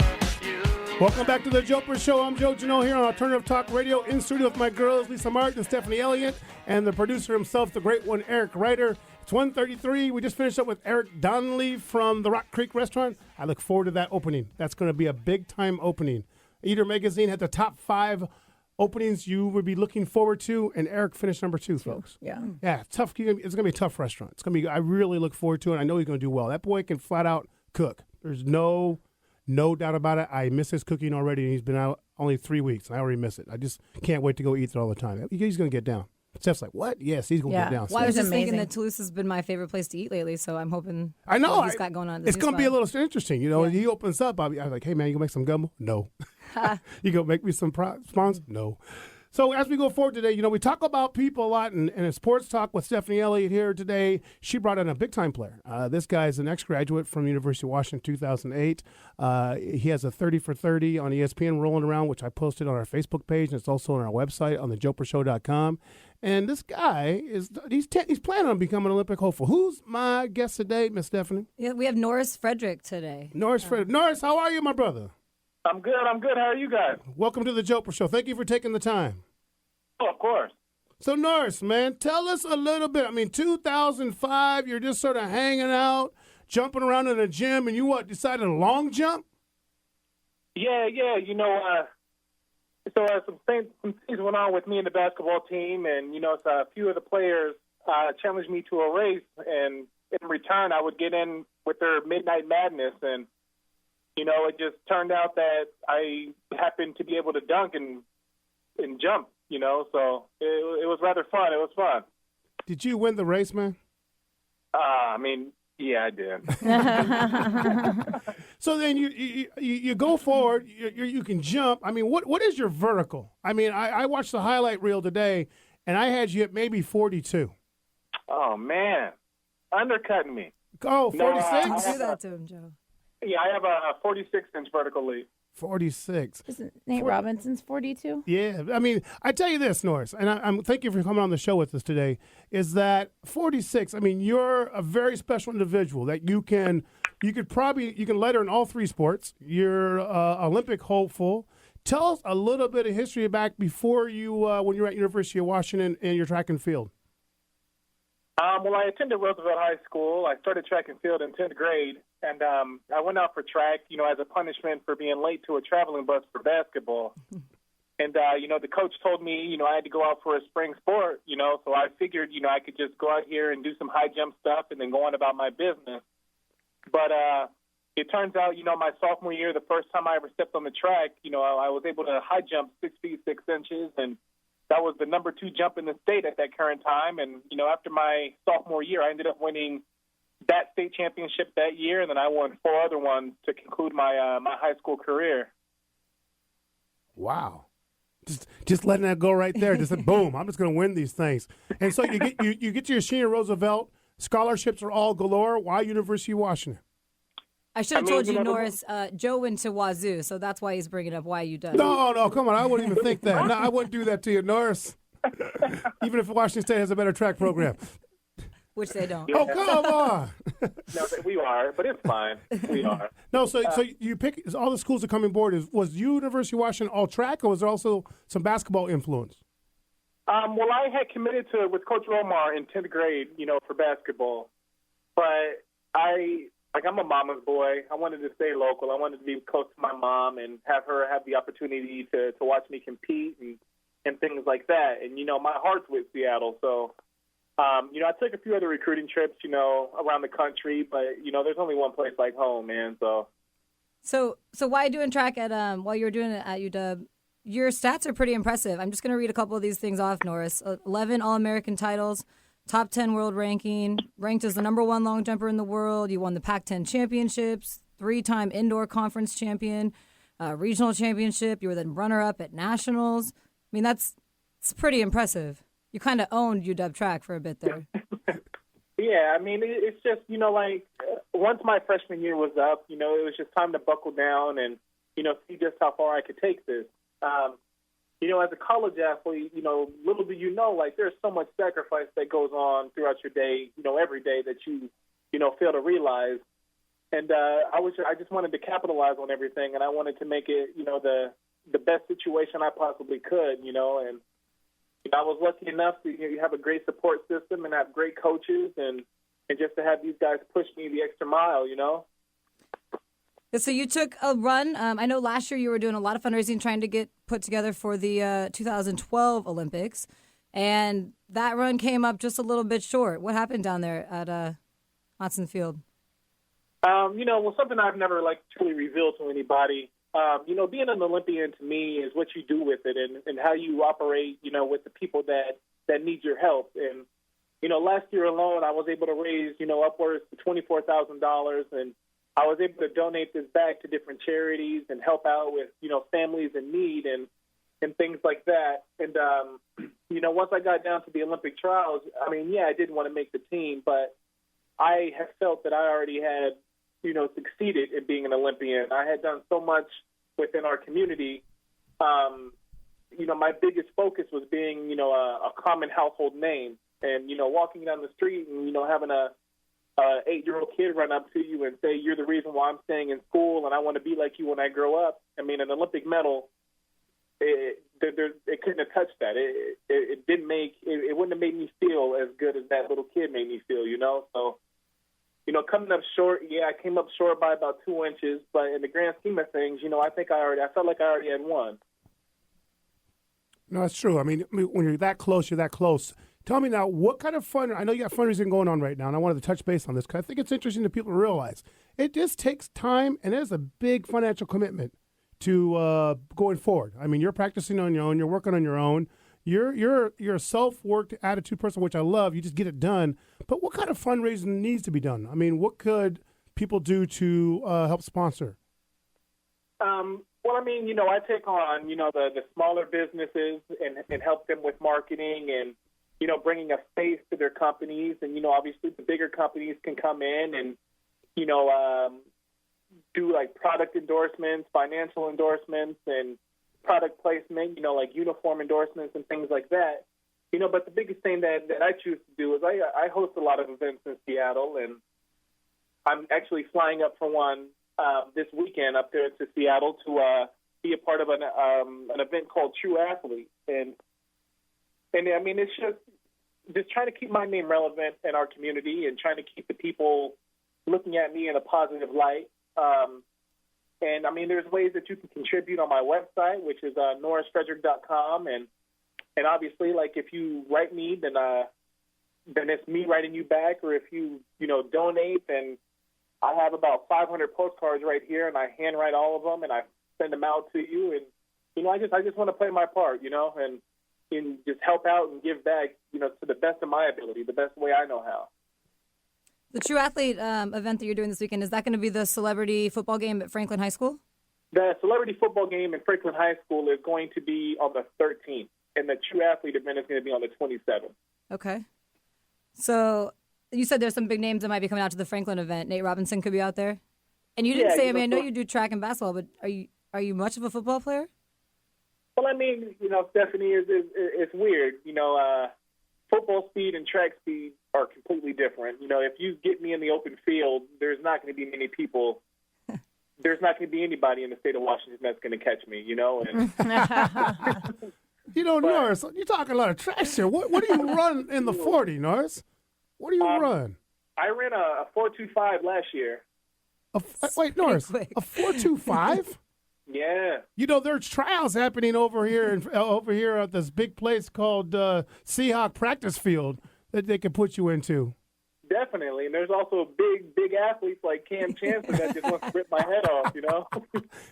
F: You.
A: Welcome back to the Jopra Show. I'm Joe Janot here on Alternative Talk Radio in studio with my girls, Lisa Martin and Stephanie Elliott, and the producer himself, the great one, Eric Ryder. It's 1:33. We just finished up with Eric Donnelly from the Rock Creek Restaurant. I look forward to that opening. That's going to be a big-time opening. Eater Magazine had the top 5 openings you would be looking forward to, and Eric finished number 2, folks.
B: Yeah.
A: Yeah, tough. It's going to be a tough restaurant. It's going to be. I really look forward to it. I know he's going to do well. That boy can flat out cook. There's no doubt about it. I miss his cooking already, and he's been out only 3 weeks, and I already miss it. I just can't wait to go eat there all the time. He's going to get down. Steph's like, what? Yes, he's going to get down.
C: Well, I was just
B: amazing.
C: thinking that Toulouse has been my favorite place to eat lately, so I'm hoping
A: I know
C: what he's got going on.
A: It's going to be a little interesting. You know, he opens up. I'm like, hey, man, you going to make some gumbo? No. You going to make me some prawns? No. So as we go forward today, you know, we talk about people a lot, and in sports talk with Stephanie Elliott here today, she brought in a big-time player. This guy is an ex-graduate from University of Washington, 2008. He has a 30 for 30 on ESPN rolling around, which I posted on our Facebook page, and it's also on our website on thejoprashow.com. And this guy, he's planning on becoming an Olympic hopeful. Who's my guest today, Miss Stephanie?
C: Yeah, we have Norris Federick today.
A: Norris, how are you, my brother?
S: I'm good. How are you guys?
A: Welcome to the Jopra Show. Thank you for taking the time.
S: Oh, of course.
A: So, Norris, man, tell us a little bit. I mean, 2005, you're just sort of hanging out, jumping around in a gym, and you decided to long jump?
S: Yeah. You know, some things went on with me and the basketball team, and, you know, so a few of the players challenged me to a race, and in return, I would get in with their Midnight Madness, and, you know, it just turned out that I happened to be able to dunk and jump, you know, so it was rather fun. It was fun.
A: Did you win the race, man?
S: Yeah, I did.
A: So then you go forward, you can jump. I mean, what is your vertical? I mean, I watched the highlight reel today, and I had you at maybe 42.
S: Oh, man. Undercutting me.
A: Oh, 46?
C: Don't do that to him, Joe.
S: Yeah, I have a 46-inch vertical leap.
A: 46.
B: Isn't Nate Robinson's 42?
A: Yeah. I mean, I tell you this, Norris, and I'm thank you for coming on the show with us today, is that 46, I mean, you're a very special individual that you can letter in all 3 sports. You're Olympic hopeful. Tell us a little bit of history back before you, when you were at University of Washington in your track and field.
S: Well, I attended Roosevelt High School. I started track and field in 10th grade, and I went out for track, you know, as a punishment for being late to a traveling bus for basketball. And, you know, the coach told me, you know, I had to go out for a spring sport, you know, so I figured, you know, I could just go out here and do some high jump stuff and then go on about my business. But it turns out, you know, my sophomore year, the first time I ever stepped on the track, you know, I was able to high jump 6 feet 6 inches, and that was the number 2 jump in the state at that current time. And, you know, after my sophomore year, I ended up winning that state championship that year, and then I won 4 other ones to conclude my my high school career.
A: Wow. Just letting that go right there. Just boom, I'm just going to win these things. And so you get to your senior Roosevelt. Scholarships are all galore. Why University of Washington?
C: I should have told you, Norris, Joe went to Wazoo, so that's why he's bringing up why you done.
A: No, come on. I wouldn't even think that. No, I wouldn't do that to you, Norris. Even if Washington State has a better track program.
C: Which they don't.
A: Oh, come on.
S: No, we are, but it's fine. We are.
A: No, so you pick all the schools that come on board. Was University of Washington all track, or was there also some basketball influence?
S: Well, I had committed to with Coach Romar in 10th grade, you know, for basketball. But I'm a mama's boy. I wanted to stay local. I wanted to be close to my mom and have her have the opportunity to watch me compete and things like that. And, you know, my heart's with Seattle. So, you know, I took a few other recruiting trips, you know, around the country. But, you know, there's only one place like home, man.
C: So why doing track at while you were doing it at UW? Your stats are pretty impressive. I'm just going to read a couple of these things off, Norris. 11 All-American titles, top 10 world ranking, ranked as the number 1 long jumper in the world. You won the Pac-10 championships, 3-time indoor conference champion, regional championship. You were then runner-up at nationals. I mean, it's pretty impressive. You kind of owned UW track for a bit there.
S: Yeah, I mean, it's just, you know, like once my freshman year was up, you know, it was just time to buckle down and, you know, see just how far I could take this. as a college athlete, little do you know, like there's so much sacrifice that goes on throughout your day, every day that you fail to realize. And I just wanted to capitalize on everything, and I wanted to make it, the best situation I possibly could, and I was lucky enough to have a great support system and have great coaches and just to have these guys push me the extra mile,
C: So you took a run. I know last year you were doing a lot of fundraising trying to get put together for the 2012 Olympics, and that run came up just a little bit short. What happened down there at Hudson Field?
S: Something I've never truly revealed to anybody. Being an Olympian to me is what you do with it and how you operate, with the people that need your help. And, last year alone, I was able to raise, upwards to $24,000, and I was able to donate this back to different charities and help out with, families in need and things like that. And, once I got down to the Olympic trials, I didn't want to make the team, but I have felt that I already had, succeeded in being an Olympian. I had done so much within our community. My biggest focus was being, a common household name and, walking down the street and, having a 8-year-old kid run up to you and say, you're the reason why I'm staying in school and I want to be like you when I grow up. An Olympic medal, it couldn't have touched that. It wouldn't have made me feel as good as that little kid made me feel, So, coming up short, I came up short by about 2 inches, but in the grand scheme of things, I felt like I already had won.
A: No, that's true. When you're that close, you're that close. Tell me now, what kind of fun? I know you got fundraising going on right now, and I wanted to touch base on this because I think it's interesting that people realize it just takes time, and there's a big financial commitment to going forward. You're practicing on your own, you're working on your own. You're a self-worked attitude person, which I love. You just get it done. But what kind of fundraising needs to be done? What could people do to help sponsor?
S: I take on, the smaller businesses and help them with marketing and, bringing a face to their companies. And, obviously the bigger companies can come in and, do product endorsements, financial endorsements, and product placement, like uniform endorsements and things like that. But the biggest thing that I choose to do is I host a lot of events in Seattle, and I'm actually flying up for one this weekend up there to Seattle to be a part of an event called True Athlete. And it's just trying to keep my name relevant in our community and trying to keep the people looking at me in a positive light. There's ways that you can contribute on my website, which is norrisfrederick.com. And obviously, if you write me, then it's me writing you back. Or if you, donate, then I have about 500 postcards right here, and I handwrite all of them, and I send them out to you. And, I just want to play my part, and just help out and give back, to the best of my ability, the best way I know how.
C: The True Athlete event that you're doing this weekend, is that going to be the celebrity football game at Franklin High School?
S: The celebrity football game in Franklin High School is going to be on the 13th, and the True Athlete event is going to be on the 27th.
C: Okay. So you said there's some big names that might be coming out to the Franklin event. Nate Robinson could be out there. And you didn't say, I know you do track and basketball, but are you much of a football player?
S: Well, Stephanie, it's weird. Football speed and track speed are completely different. If you get me in the open field, there's not going to be many people. There's not going to be anybody in the state of Washington that's going to catch me, And,
A: Norris, you're talking a lot of trash here. What do you run in the 40, Norris? What do you run?
S: I ran a 4.25 last year.
A: Wait, Norris, a 4.25?
S: Yeah.
A: There's trials happening over here at this big place called Seahawk Practice Field that they can put you into.
S: Definitely. And there's also big athletes like Cam Chancellor that just wants to rip my head off,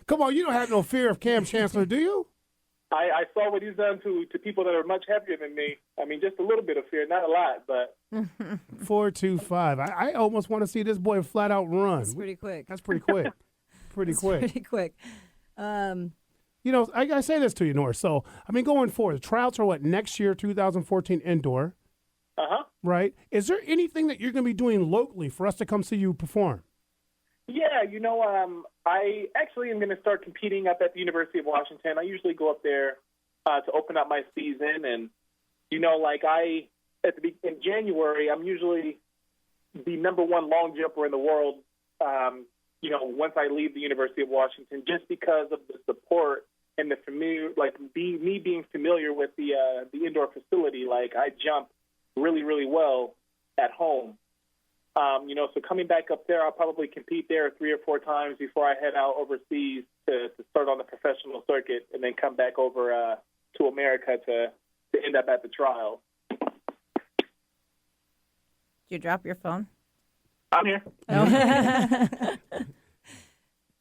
A: Come on, you don't have no fear of Cam Chancellor, do you?
S: I saw what he's done to people that are much heavier than me. Just a little bit of fear, not a lot, but
A: 4.25. I almost want to see this boy flat out run.
C: That's pretty quick.
A: That's pretty quick. Pretty quick. I gotta say this to you, Norris. So, going forward, the tryouts are what, next year, 2014 indoor. Right? Is there anything that you're going to be doing locally for us to come see you perform?
S: Yeah, I actually am going to start competing up at the University of Washington. I usually go up there to open up my season. And, you know, like in January, I'm usually the number one long jumper in the world, you know, once I leave the University of Washington, just because of the support and the familiar, like me being familiar with the indoor facility. Like, I jump really, really well at home. You know, so coming back up there, I'll probably compete there 3 or 4 times before I head out overseas to start on the professional circuit, and then come back over to America to end up at the trials.
B: Did you drop your phone?
S: I'm here.
C: Oh.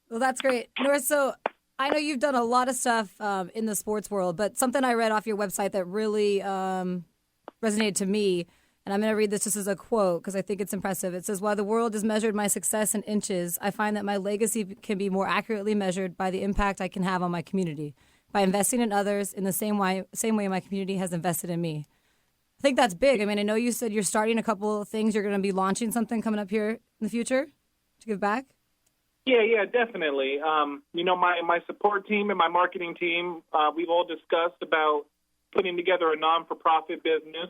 C: Well, that's great. Norris, so I know you've done a lot of stuff in the sports world, but something I read off your website that really resonated to me, and I'm going to read this just as a quote because I think it's impressive. It says, "While the world has measured my success in inches, I find that my legacy can be more accurately measured by the impact I can have on my community, by investing in others in the same way my community has invested in me." I think that's big. I mean, I know you said you're starting a couple of things. You're going to be launching something coming up here in the future to give back?
S: Yeah, definitely. You know, my support team and my marketing team, we've all discussed about putting together a non-for-profit business.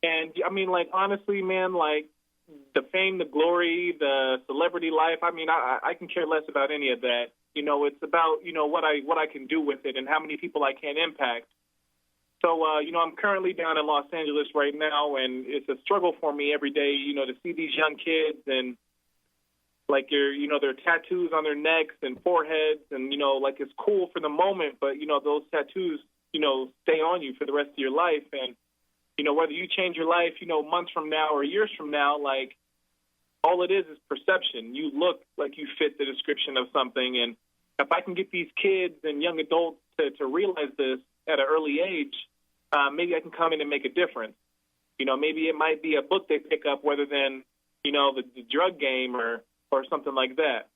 S: And, I mean, like, honestly, man, like, the fame, the glory, the celebrity life, I mean, I can care less about any of that. You know, it's about, you know, what I can do with it and how many people I can impact. So, you know, I'm currently down in Los Angeles right now, and it's a struggle for me every day, you know, to see these young kids and, like, you know, their tattoos on their necks and foreheads, and, you know, like, it's cool for the moment, but, you know, those tattoos, you know, stay on you for the rest of your life. And, you know, whether you change your life, you know, months from now or years from now, like, all it is perception. You look like you fit the description of something. And if I can get these kids and young adults to realize this at an early age, maybe I can come in and make a difference. You know, maybe it might be a book they pick up rather than, you know, the drug game or something like that.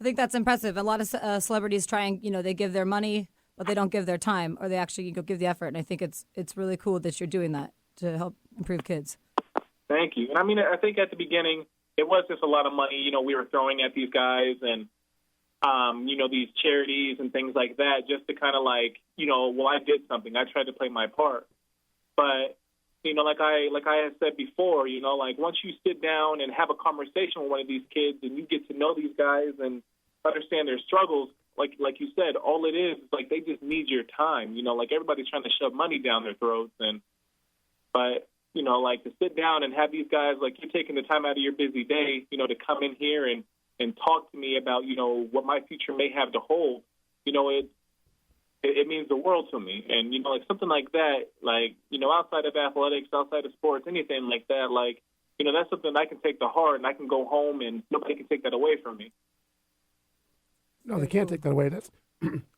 C: I think that's impressive. A lot of celebrities try and, you know, they give their money, but they don't give their time, or they actually give the effort. And I think it's really cool that you're doing that to help improve kids.
S: Thank you. And I mean, I think at the beginning, it was just a lot of money, you know, we were throwing at these guys and, you know, these charities and things like that, just to kind of like, you know, well, I did something. I tried to play my part. But, you know, like I had said before, you know, like once you sit down and have a conversation with one of these kids and you get to know these guys and understand their struggles, like you said, all it is like they just need your time. You know, like everybody's trying to shove money down their throats. But, you know, like to sit down and have these guys, like you're taking the time out of your busy day, you know, to come in here and talk to me about, you know, what my future may have to hold, you know, it means the world to me. And, you know, like something like that, like, you know, outside of athletics, outside of sports, anything like that, like, you know, that's something I can take to heart and I can go home and nobody can take that away from me.
A: No, they can't take that away.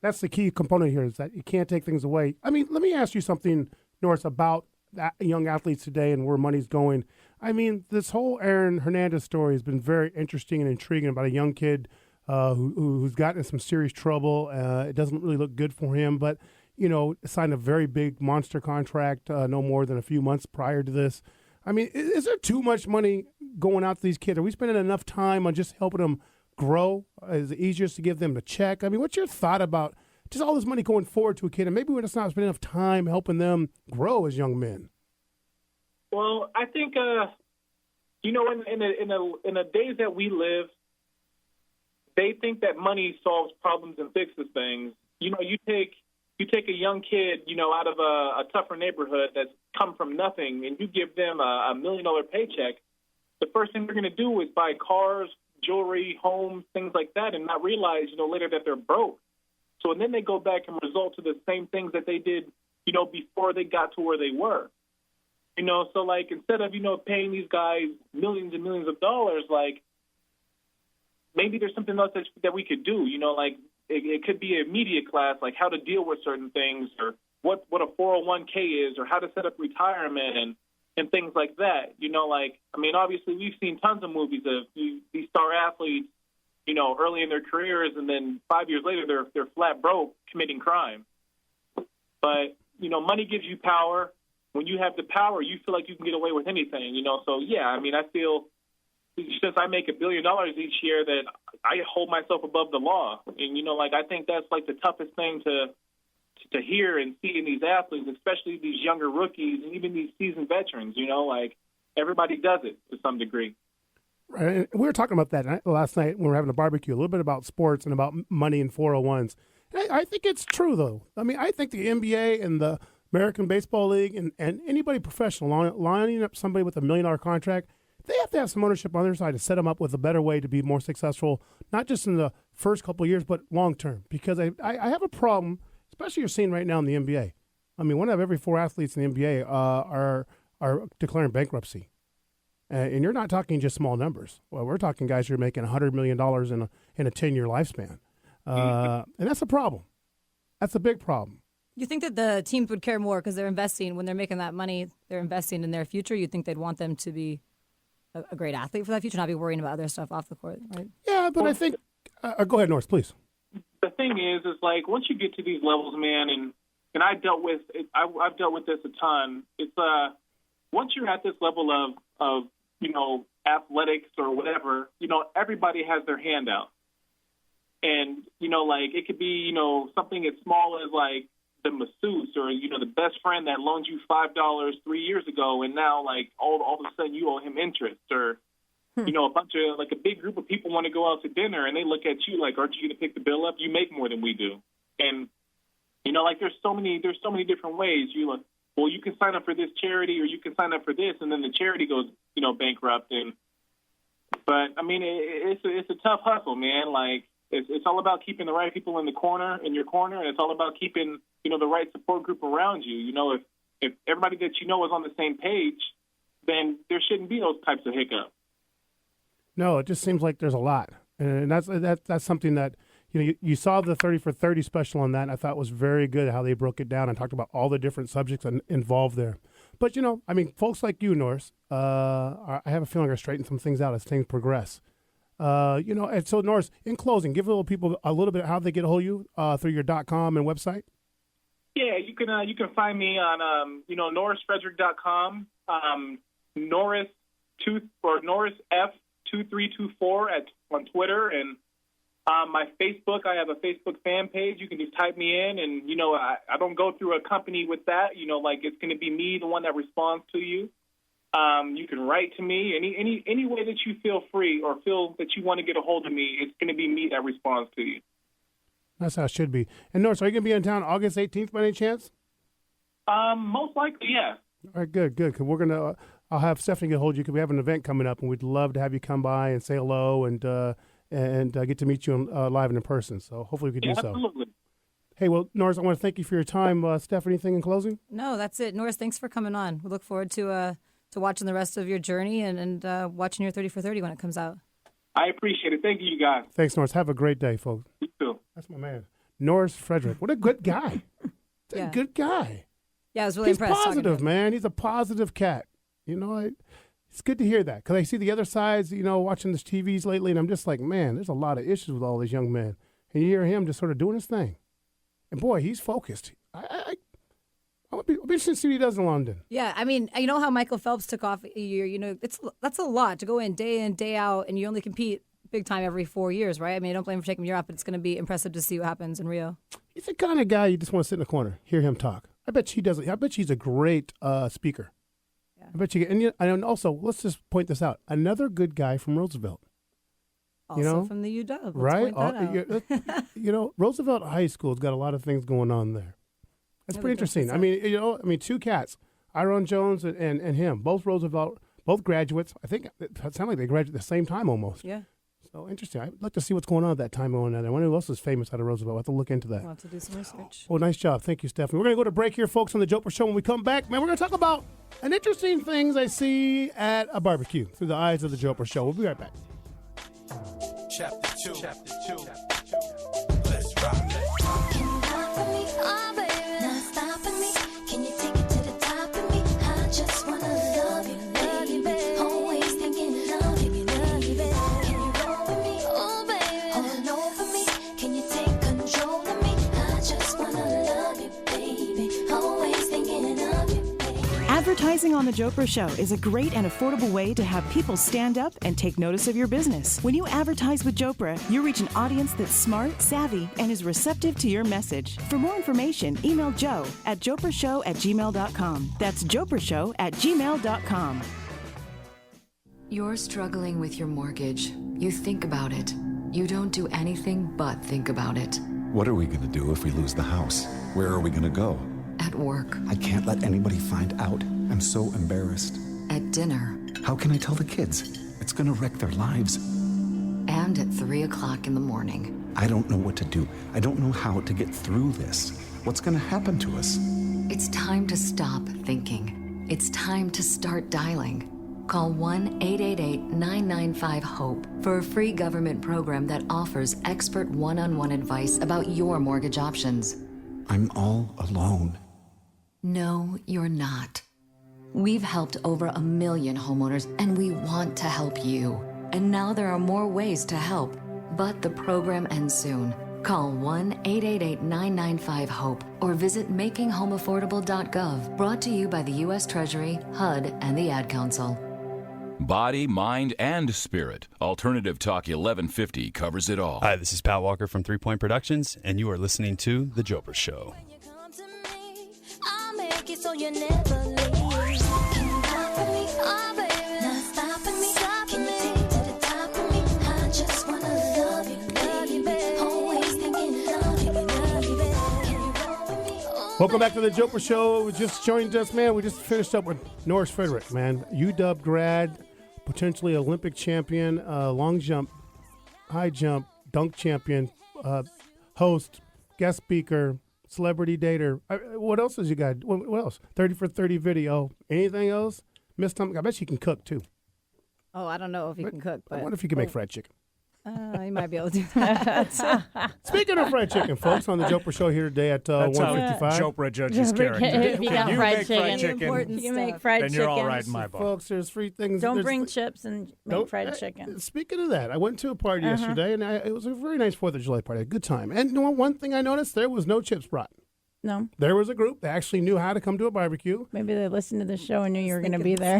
A: That's the key component here is that you can't take things away. I mean, let me ask you something, Norris, about that young athletes today and where money's going. I mean, this whole Aaron Hernandez story has been very interesting and intriguing about a young kid who's gotten in some serious trouble. It doesn't really look good for him, but, you know, signed a very big monster contract no more than a few months prior to this. I mean, is there too much money going out to these kids? Are we spending enough time on just helping them grow? Is it easier to give them a check? I mean, what's your thought about just all this money going forward to a kid, and maybe we're just not spending enough time helping them grow as young men?
S: Well, I think, you know, in the days that we live, they think that money solves problems and fixes things. You know, you take a young kid, you know, out of a tougher neighborhood that's come from nothing, and you give them a $1 million paycheck. The first thing they're going to do is buy cars, jewelry, homes, things like that, and not realize, you know, later that they're broke. So and then they go back and result to the same things that they did, you know, before they got to where they were. You know, so like instead of, you know, paying these guys millions and millions of dollars, like maybe there's something else that we could do. You know, like it could be a media class, like how to deal with certain things, or what a 401k is, or how to set up retirement and things like that. You know, like, I mean, obviously we've seen tons of movies of these star athletes, you know, early in their careers, and then 5 years later they're flat broke committing crime. But, you know, money gives you power. When you have the power, you feel like you can get away with anything, you know. So, yeah, I mean, I feel since I make $1 billion each year that I hold myself above the law. And, you know, like I think that's like the toughest thing to to hear and see in these athletes, especially these younger rookies and even these seasoned veterans. Like everybody does it to some degree.
A: Right. And we were talking about that last night when we were having a barbecue, a little bit about sports and about money and 401s. And I think it's true, though. I mean, I think the NBA and the American Baseball League and anybody professional lining up somebody with $1 million contract, they have to have some ownership on their side to set them up with a better way to be more successful, not just in the first couple of years, but long term. Because I have a problem, especially you're seeing right now in the NBA. I mean, 1 out of every 4 athletes in the NBA are declaring bankruptcy. And you're not talking just small numbers. Well, we're talking guys who are making $100 million in a 10-year lifespan. And that's a problem. That's a big problem.
C: You think that the teams would care more because they're investing, when they're making that money, they're investing in their future? You think they'd want them to be a great athlete for that future, not be worrying about other stuff off the court, right?
A: Yeah, but I think go ahead, Norris, please.
S: The thing is like once you get to these levels, man, and I've dealt with this a ton. It's once you're at this level of athletics or whatever, everybody has their hand out. And, like it could be, something as small as like the masseuse or, the best friend that loaned you $5 3 years ago. And now like all of a sudden you owe him interest or, a bunch of like a big group of people want to go out to dinner and they look at you like, aren't you going to pick the bill up? You make more than we do. And, like there's so many different ways well, you can sign up for this charity or you can sign up for this. And then the charity goes, bankrupt. But I mean, it's a tough hustle, man. Like, it's all about keeping the right people in your corner, and it's all about keeping, the right support group around you. If everybody that is on the same page, then there shouldn't be those types of hiccups.
A: No, it just seems like there's a lot, and that's something that you saw the 30 for 30 special on that, and I thought was very good how they broke it down and talked about all the different subjects involved there. But I mean, folks like you, Norris, I have a feeling are straightening some things out as things progress. And so Norris, in closing, give people a little bit how they get a hold of you through your .com and website.
S: Yeah, you can find me on NorrisFrederick.com, Norris F2324 on Twitter, and my Facebook. I have a Facebook fan page. You can just type me in, and I don't go through a company with that. Like it's going to be me, the one that responds to you. You can write to me any way that you feel free or feel that you want to get a hold of me. It's going to be me that responds to you.
A: That's how it should be. And Norris, are you going to be in town August 18th by any chance?
S: Most likely, yeah.
A: All right, good. Because I'll have Stephanie get a hold of you because we have an event coming up, and we'd love to have you come by and say hello and get to meet you live and in person. So hopefully we can do so.
S: Absolutely.
A: Hey, well, Norris, I want to thank you for your time. Steph, anything in closing?
C: No, that's it. Norris, thanks for coming on. We look forward to watching the rest of your journey and watching your 30 for 30 when it comes out.
S: I appreciate it. Thank you, guys.
A: Thanks, Norris. Have a great day, folks.
S: You too.
A: That's my man. Norris Federick. What a good guy. A good guy.
C: Yeah, I was really impressed.
A: He's positive, man. He's a positive cat. It's good to hear that because I see the other sides, watching this TVs lately, and I'm just like, man, there's a lot of issues with all these young men. And you hear him just sort of doing his thing. And, boy, he's focused. I'll be interested to see what he does in London.
C: Yeah, I mean, you know how Michael Phelps took off a year? That's a lot to go in, day out, and you only compete big time every 4 years, right? I mean, I don't blame him for taking a year off, but it's going to be impressive to see what happens in Rio.
A: He's the kind of guy you just want to sit in the corner, hear him talk. I bet she does. I bet she's a great speaker. Yeah. I bet you get, and also, let's just point this out. Another good guy from Roosevelt.
C: Also from the UW.
A: Right? Roosevelt High School's got a lot of things going on there. That's pretty interesting. I mean, two cats, Iron Jones and him, both Roosevelt, both graduates. I think it sounded like they graduated at the same time almost.
C: Yeah.
A: So interesting. I'd like to see what's going on at that time going on. I wonder who else is famous out of Roosevelt. I'll have to look into that.
C: We'll have to do some research.
A: Well, nice job. Thank you, Stephanie. We're going to go to break here, folks, on the Jopra Show. When we come back, man, we're going to talk about an interesting things I see at a barbecue through the eyes of the Jopra Show. We'll be right back.
F: Chapter 2. Let's rock.
G: Advertising on The Jopra Show is a great and affordable way to have people stand up and take notice of your business. When you advertise with Jopra, you reach an audience that's smart, savvy, and is receptive to your message. For more information, email Joe at joprashow@gmail.com. That's joprashow@gmail.com.
T: You're struggling with your mortgage. You think about it. You don't do anything but think about it.
U: What are we going to do if we lose the house? Where are we going to go?
T: At work.
U: I can't let anybody find out. I'm so embarrassed.
T: At dinner.
U: How can I tell the kids? It's going to wreck their lives.
T: And at 3 o'clock in the morning.
U: I don't know what to do. I don't know how to get through this. What's going to happen to us?
T: It's time to stop thinking. It's time to start dialing. Call 1-888-995-HOPE for a free government program that offers expert one-on-one advice about your mortgage options.
U: I'm all alone.
T: No, you're not. We've helped over 1 million homeowners, and we want to help you. And now there are more ways to help, but the program ends soon. Call 1-888-995-HOPE or visit makinghomeaffordable.gov. Brought to you by the U.S. Treasury, HUD, and the Ad Council.
L: Body, mind, and spirit. Alternative Talk 1150 covers it all.
V: Hi, this is Pat Walker from 3 Point Productions, and you are listening to The Jopra Show.
F: I'll make it so you never leave. Can you ride for me? Oh, baby, not stopping me. Can you take it to the top of me? I just wanna love you, baby. Always thinking of you, baby. Can you roll with me?
A: Welcome back to the Jopra Show. We just joined us, man. We just finished up with Norris Federick, man. UW grad, potentially Olympic champion, long jump, high jump, dunk champion, host, guest speaker, celebrity dater. What else has you got? What else? 30 for 30 video. Anything else? Miss Thompson, I bet she can cook, too.
B: Oh, I don't know if he can cook, but
A: I wonder if he can make fried chicken.
C: You might be able to do that.
A: Speaking of fried chicken, folks, on the Jopra Show here today at 1:55.
D: Jopra judges character.
B: If you got
D: Can you
B: fried
D: make
B: chicken,
D: fried chicken?
B: you can make fried
D: then
B: chicken.
D: you're all right in my book.
A: Folks, there's free things.
B: Don't
A: there's-
B: bring chips and make fried chicken.
A: Speaking of that, I went to a party yesterday, and it was a very nice 4th of July party. A good time. And one thing I noticed, there was no chips brought.
B: No.
A: There was a group that actually knew how to come to a barbecue.
B: Maybe they listened to the show and knew you were going to be there.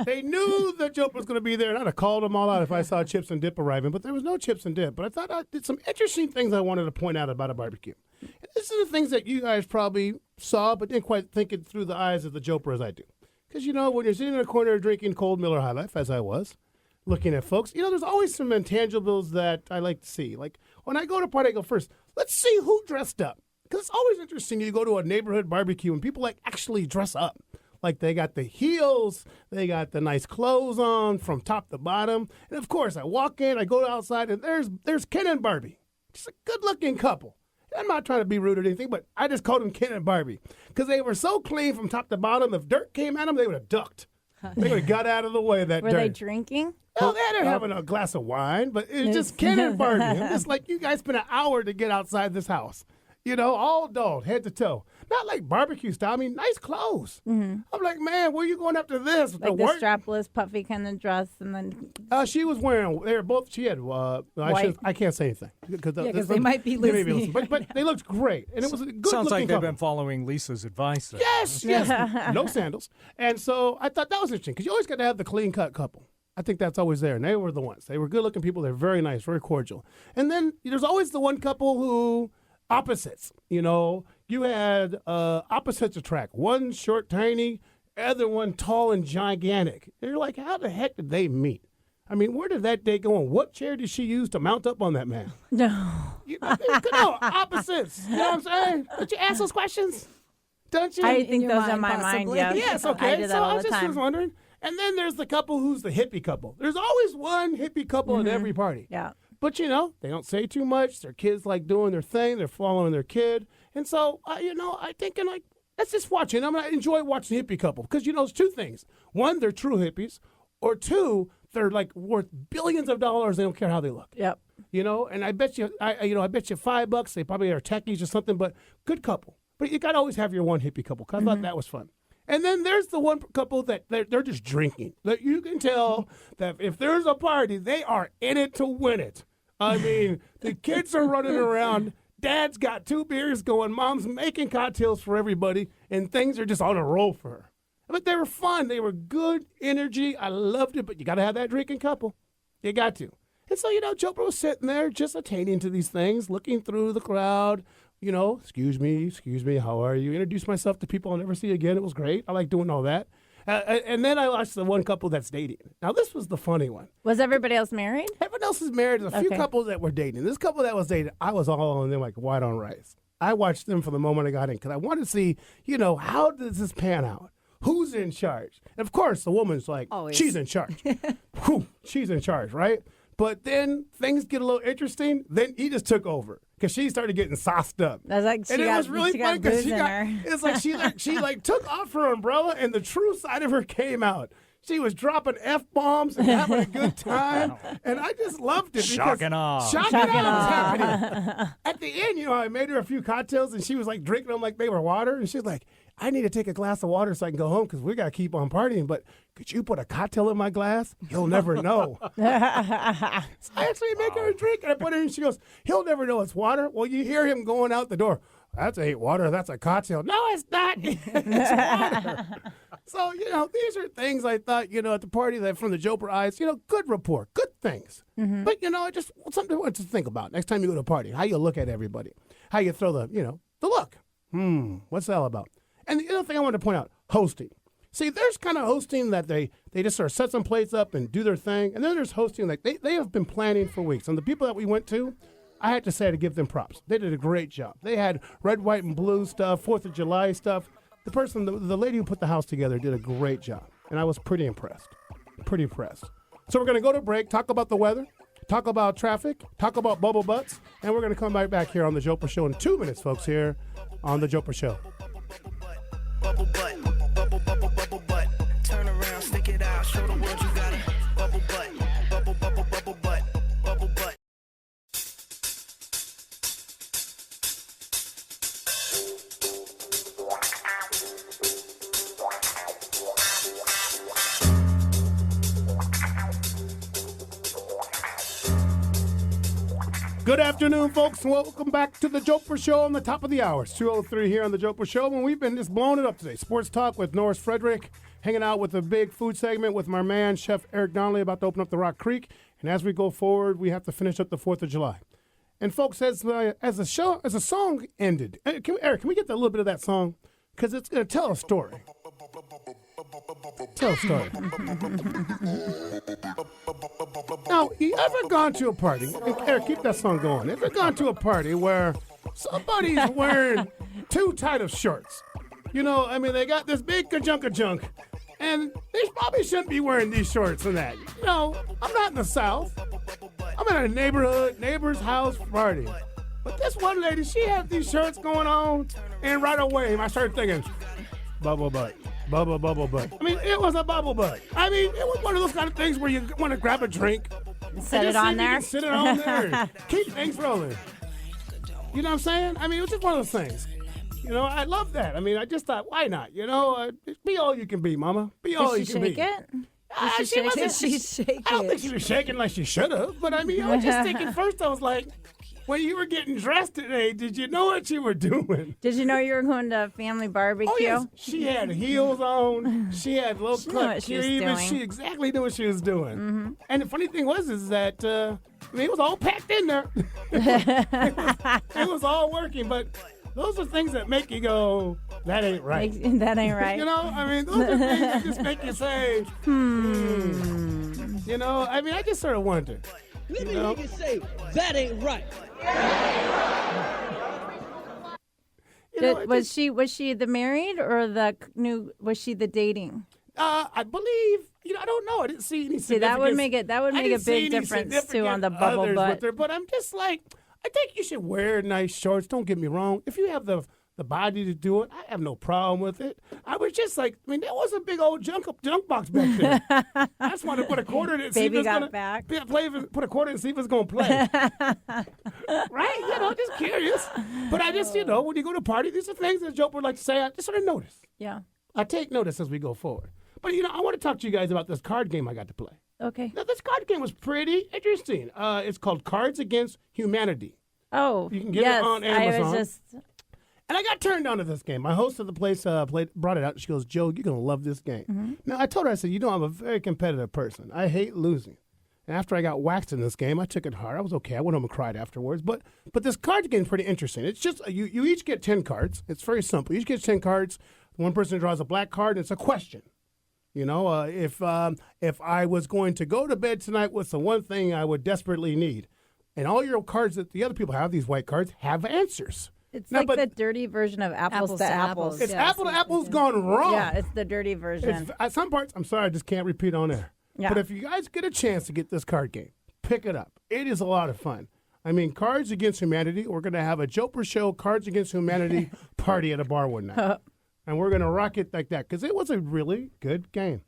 A: They knew that Jope was going to be there, and I'd have called them all out if I saw chips and dip arriving, but there was no chips and dip. But I thought I did some interesting things I wanted to point out about a barbecue. And this is the things that you guys probably saw, but didn't quite think it through the eyes of the Joper as I do. Because, you know, when you're sitting in a corner drinking cold Miller High Life, as I was, looking at folks, you know, there's always some intangibles that I like to see. Like, when I go to a party, I go first, let's see who dressed up. Because it's always interesting. You go to a neighborhood barbecue and people like actually dress up. Like they got the heels, they got the nice clothes on from top to bottom. And of course, I walk in, I go outside, and there's Ken and Barbie. Just a good-looking couple. I'm not trying to be rude or anything, but I just called them Ken and Barbie. Because they were so clean from top to bottom, if dirt came at them, they would have ducked. They would have got out of the way of that
B: Were
A: dirt.
B: they drinking?
A: No, they're having a glass of wine, but it's just Ken and Barbie. I'm just like, you guys spent an hour to get outside this house. You know, all dolled, head to toe. Not like barbecue style. I mean, nice clothes. Mm-hmm. I'm like, man, where are you going after this?
B: Like the strapless, puffy kind of dress, and then
A: she was wearing. They were both. She had. I can't say anything
C: because they might be listening.
A: But they looked great, and it was a good.
D: Sounds like they've
A: couple.
D: been following Lisa's advice. There.
A: Yes, no sandals. And so I thought that was interesting because you always got to have the clean cut couple. I think that's always there, and they were the ones. They were good looking people. They're very nice, very cordial. And then there's always the one couple who. Opposites, you know, you had opposites attract. One short, tiny, other one tall and gigantic. And you're like, how the heck did they meet? I mean, where did that date go on? What chair did she use to mount up on that man?
B: No.
A: Opposites. You know what I'm saying? Don't you ask those questions? Don't you?
B: I think those are in my mind, yeah.
A: Yes, okay.
B: I do that all the time.
A: I was wondering. And then there's the couple who's the hippie couple. There's always one hippie couple at every party.
B: Yeah.
A: But, you know, they don't say too much. Their kids like doing their thing. They're following their kid. And so, I'm thinking, like, let's just watch it. I'm going to enjoy watching the hippie couple. Because, you know, it's two things. One, they're true hippies. Or two, they're, like, worth billions of dollars. They don't care how they look.
B: Yep.
A: You know, and I bet you, I bet you $5. They probably are techies or something. But good couple. But you got to always have your one hippie couple. Because I thought that was fun. And then there's the one couple that they're just drinking. That you can tell that if there's a party, they are in it to win it. I mean, the kids are running around Dad's got 2 beers going. Mom's making cocktails for everybody, and things are just on a roll for her. But they were fun. They were good energy. I loved it, but you got to have that drinking couple. You got to. And so, Jopra was sitting there just attaining to these things, looking through the crowd, excuse me, how are you? Introduce myself to people I'll never see again. It was great. I like doing all that. And then I watched the one couple that's dating. Now, this was the funny one.
B: Was everybody else married?
A: Everyone else is married. There's a few couples that were dating. This couple that was dating, I was all on them like white on rice. I watched them from the moment I got in because I wanted to see, how does this pan out? Who's in charge? And of course, the woman's like, she's in charge. Whew, she's in charge, right? But then things get a little interesting. Then he just took over because she started getting sauced up.
B: That's like
A: and it was really fun because it's like she took off her umbrella and the true side of her came out. She was dropping F-bombs and having a good time. And I just loved it.
D: Shocking off.
A: Shocking off was happening. At the end, I made her a few cocktails and she was like drinking them like they were water. And she's like, I need to take a glass of water so I can go home because we got to keep on partying. But could you put a cocktail in my glass? You'll never know. So I actually make her a drink and I put it in and she goes, he'll never know it's water. Well, you hear him going out the door. That ain't water. That's a cocktail. No, it's not. It's water. So, these are things I thought, at the party that from the Jopra eyes, good rapport, good things. Mm-hmm. But, just something I want to think about next time you go to a party, how you look at everybody, how you throw the look. What's that all about? And the other thing I wanted to point out, hosting. See, there's kind of hosting that they just sort of set some plates up and do their thing. And then there's hosting like they have been planning for weeks. And the people that we went to, I had to say to give them props. They did a great job. They had red, white, and blue stuff, 4th of July stuff. The lady who put the house together did a great job. And I was pretty impressed. So we're going to go to break, talk about the weather, talk about traffic, talk about bubble butts. And we're going to come right back here on The Jopra Show in 2 minutes, folks, here on The Jopra Show.
F: Bubble butt, bubble, bubble, bubble butt. Turn around, stick it out, show the world you got a bubble butt, bubble, bubble, bubble butt, bubble butt.
A: Good afternoon, folks. Welcome back to the Jopra Show on the top of the hour. It's 2:03 here on the Jopra Show, and we've been just blowing it up today. Sports talk with Norris Federick, hanging out with a big food segment with my man, Chef Eric Donnelly, about to open up the Rock Creek. And as we go forward, we have to finish up the 4th of July. And folks, as the song ended, Eric, can we get a little bit of that song? Because it's going to tell a story. Tell a story. Now, you ever gone to a party? Eric, keep that song going. Ever gone to a party where somebody's wearing too tight of shorts? They got this big ka-junk, and they probably shouldn't be wearing these shorts and that. I'm not in the South. I'm in a neighbor's house party. But this one lady, she had these shirts going on, and right away, I started thinking, bubble butt. Bubble butt. It was a bubble butt. It was one of those kind of things where you want to grab a drink.
B: Set it on there.
A: Sit it on there. Keep things rolling. You know what I'm saying? It was just one of those things. I love that. I just thought, why not? Be all you can be, mama. Be all you can be.
B: Did she shake it?
A: I don't think she was shaking like she should have. But I was just thinking first, I was like, when you were getting dressed today, did you know what you were doing?
B: Did you know you were going to a family barbecue?
A: Oh, yes. She had heels on. She had low cut cleavage. She exactly knew what she was doing. Mm-hmm. And the funny thing is that it was all packed in there. it was all working, but those are things that make you go, that ain't right.
B: That ain't right.
A: Those are things that just make you say, I just sort of wonder.
E: Let me hear you say, that ain't right.
B: Was she the married or was she the dating?
A: I believe, I don't know. I didn't see any significance.
B: See, that would make a big difference too on the bubble butt.
A: But I'm just like, I think you should wear nice shorts. Don't get me wrong. If you have the body to do it, I have no problem with it. I was just like, there was a big old junk box back there. I just wanted to put a quarter in it and see if it's going to put a quarter in and see if it's going to play. Right? Just curious. But I just, when you go to a party, these are things that Jopra would like to say. I just sort of notice.
B: Yeah.
A: I take notice as we go forward. But, I want to talk to you guys about this card game I got to play.
B: Okay.
A: Now, this card game was pretty interesting. It's called Cards Against Humanity.
B: Oh,
A: You can get
B: yes,
A: it on Amazon.
B: I was just.
A: And I got turned on to this game. My host of the place brought it out. She goes, Joe, you're going to love this game.
B: Mm-hmm.
A: Now, I told her, I said, I'm a very competitive person. I hate losing. And after I got waxed in this game, I took it hard. I was okay. I went home and cried afterwards. But this card game is pretty interesting. It's just, you each get 10 cards. It's very simple. You each get 10 cards. One person draws a black card, and it's a question. If I was going to go to bed tonight, what's the one thing I would desperately need? And all your cards that the other people have, these white cards, have answers.
B: It's like the dirty version of apples to apples.
A: It's apple to apples gone wrong.
B: Yeah, it's the dirty version.
A: At some parts, I'm sorry, I just can't repeat on air.
B: Yeah.
A: But if you guys get a chance to get this card game, pick it up. It is a lot of fun. I mean, Cards Against Humanity, we're going to have a Jopra Show Cards Against Humanity party at a bar one night. And we're going to rock it like that because it was a really good game.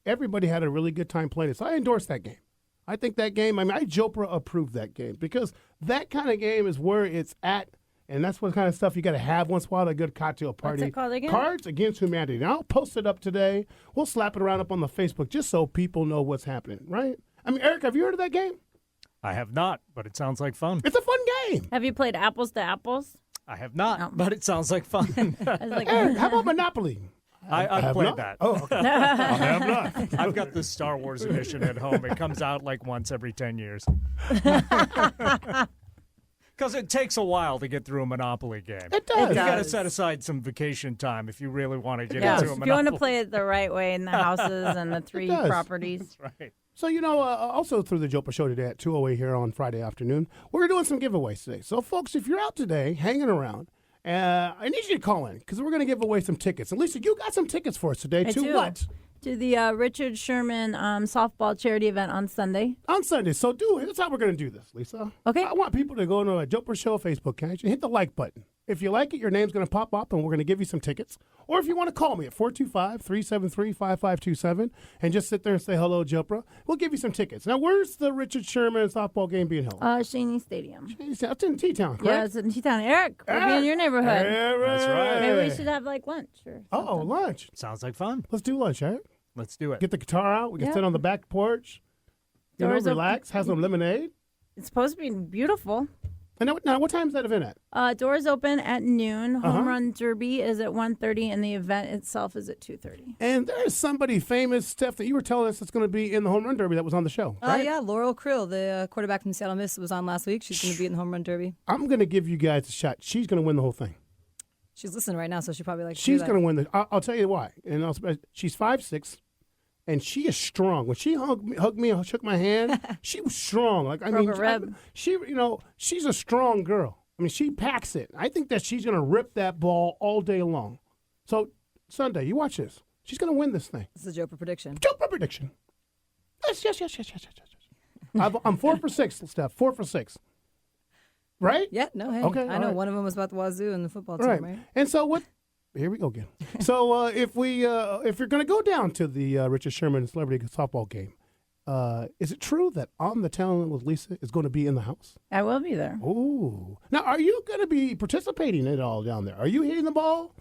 A: Everybody had a really good time playing it. So I endorse that game. I think that game, I Jopra approved that game because that kind of game is where it's at. And that's what kind of stuff you got to have once in a while at a good cocktail party.
B: What's it called again?
A: Cards Against Humanity. Now, I'll post it up today. We'll slap it around up on the Facebook just so people know what's happening, right? I mean, Eric, have you heard of that game?
D: I have not, but it sounds like fun.
A: It's a fun game.
B: Have you played apples to apples?
D: I have not, but it sounds like fun.
A: Eric, how about Monopoly?
D: I've played that.
A: Oh, okay. I have not.
D: I've got the Star Wars edition at home. It comes out like once every 10 years. Because it takes a while to get through a Monopoly game.
A: It does.
D: You got to set aside some vacation time if you really want to get into a Monopoly.
B: If you want to play it the right way in the houses and the 3 properties.
D: That's right.
A: So, also through the Jopra Show today at 2:08 here on Friday afternoon, we're doing some giveaways today. So, folks, if you're out today hanging around, I need you to call in because we're going to give away some tickets. And, Lisa, you got some tickets for us today.
B: I
A: to
B: do.
A: What?
B: To the Richard Sherman softball charity event on Sunday.
A: On Sunday. So, that's how we're going to do this, Lisa.
B: Okay.
A: I want people to go to a Jopra Show Facebook page and hit the like button. If you like it, your name's going to pop up, and we're going to give you some tickets. Or if you want to call me at 425-373-5527 and just sit there and say, hello, Jopra, we'll give you some tickets. Now, where's the Richard Sherman softball game being held?
B: Shaney Stadium.
A: That's in T-Town, correct?
B: Yeah, it's in T-Town. Eric, we'll be in your neighborhood.
A: Eric.
D: That's right.
B: Maybe we should have, lunch or something.
A: Oh, lunch.
D: Sounds like fun.
A: Let's do lunch, Eric.
D: Let's do it.
A: Get the guitar out. We can sit on the back porch. Relax. Have some lemonade.
B: It's supposed to be beautiful.
A: And now, what time is that event at?
B: Doors open at noon. Home Run Derby is at 1:30, and the event itself is at 2:30.
A: And there's somebody famous, Steph, that you were telling us that's going to be in the Home Run Derby that was on the show, right?
C: Yeah, Laurel Krill, the quarterback from Seattle Miss, was on last week. She's going to be in the Home Run Derby.
A: I'm going to give you guys a shot. She's going to win the whole thing.
C: She's listening right now, so she probably likes
A: She's going to win. I'll tell you why. And she's 5'6", and she is strong. When she hugged me and shook my hand, she was strong. She's a strong girl. I mean, she packs it. I think that she's going to rip that ball all day long. So, Sunday, you watch this. She's going to win this thing.
C: This is a Jopra prediction.
A: Jopra prediction. Yes. I'm 4 for 6, Steph. 4 for 6. Right?
C: Yeah, no, hey.
A: Okay,
C: I know
A: right.
C: one of them was about the Wazoo and the football team, right?
A: And so what? Here we go again. So if you're going to go down to the Richard Sherman Celebrity Softball game, is it true that On the Town with Lisa is going to be in the house?
B: I will be there.
A: Ooh. Now, are you going to be participating at all down there? Are you hitting the ball?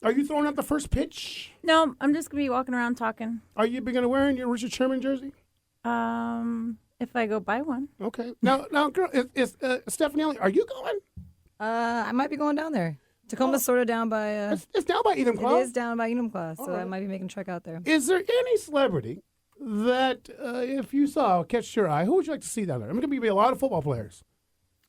A: Are you throwing out the first pitch?
B: No, I'm just going to be walking around talking.
A: Are you going to wear your Richard Sherman jersey?
B: If I go buy one.
A: Okay. Now, girl, is Stephanie, are you going?
C: I might be going down there. Tacoma's sort of down by...
A: it's down by Enumclaw?
C: It is down by Enumclaw, so I might be making a trek out there.
A: Is there any celebrity that, if you saw, catch your eye, who would you like to see down there? I mean, going to be a lot of football players.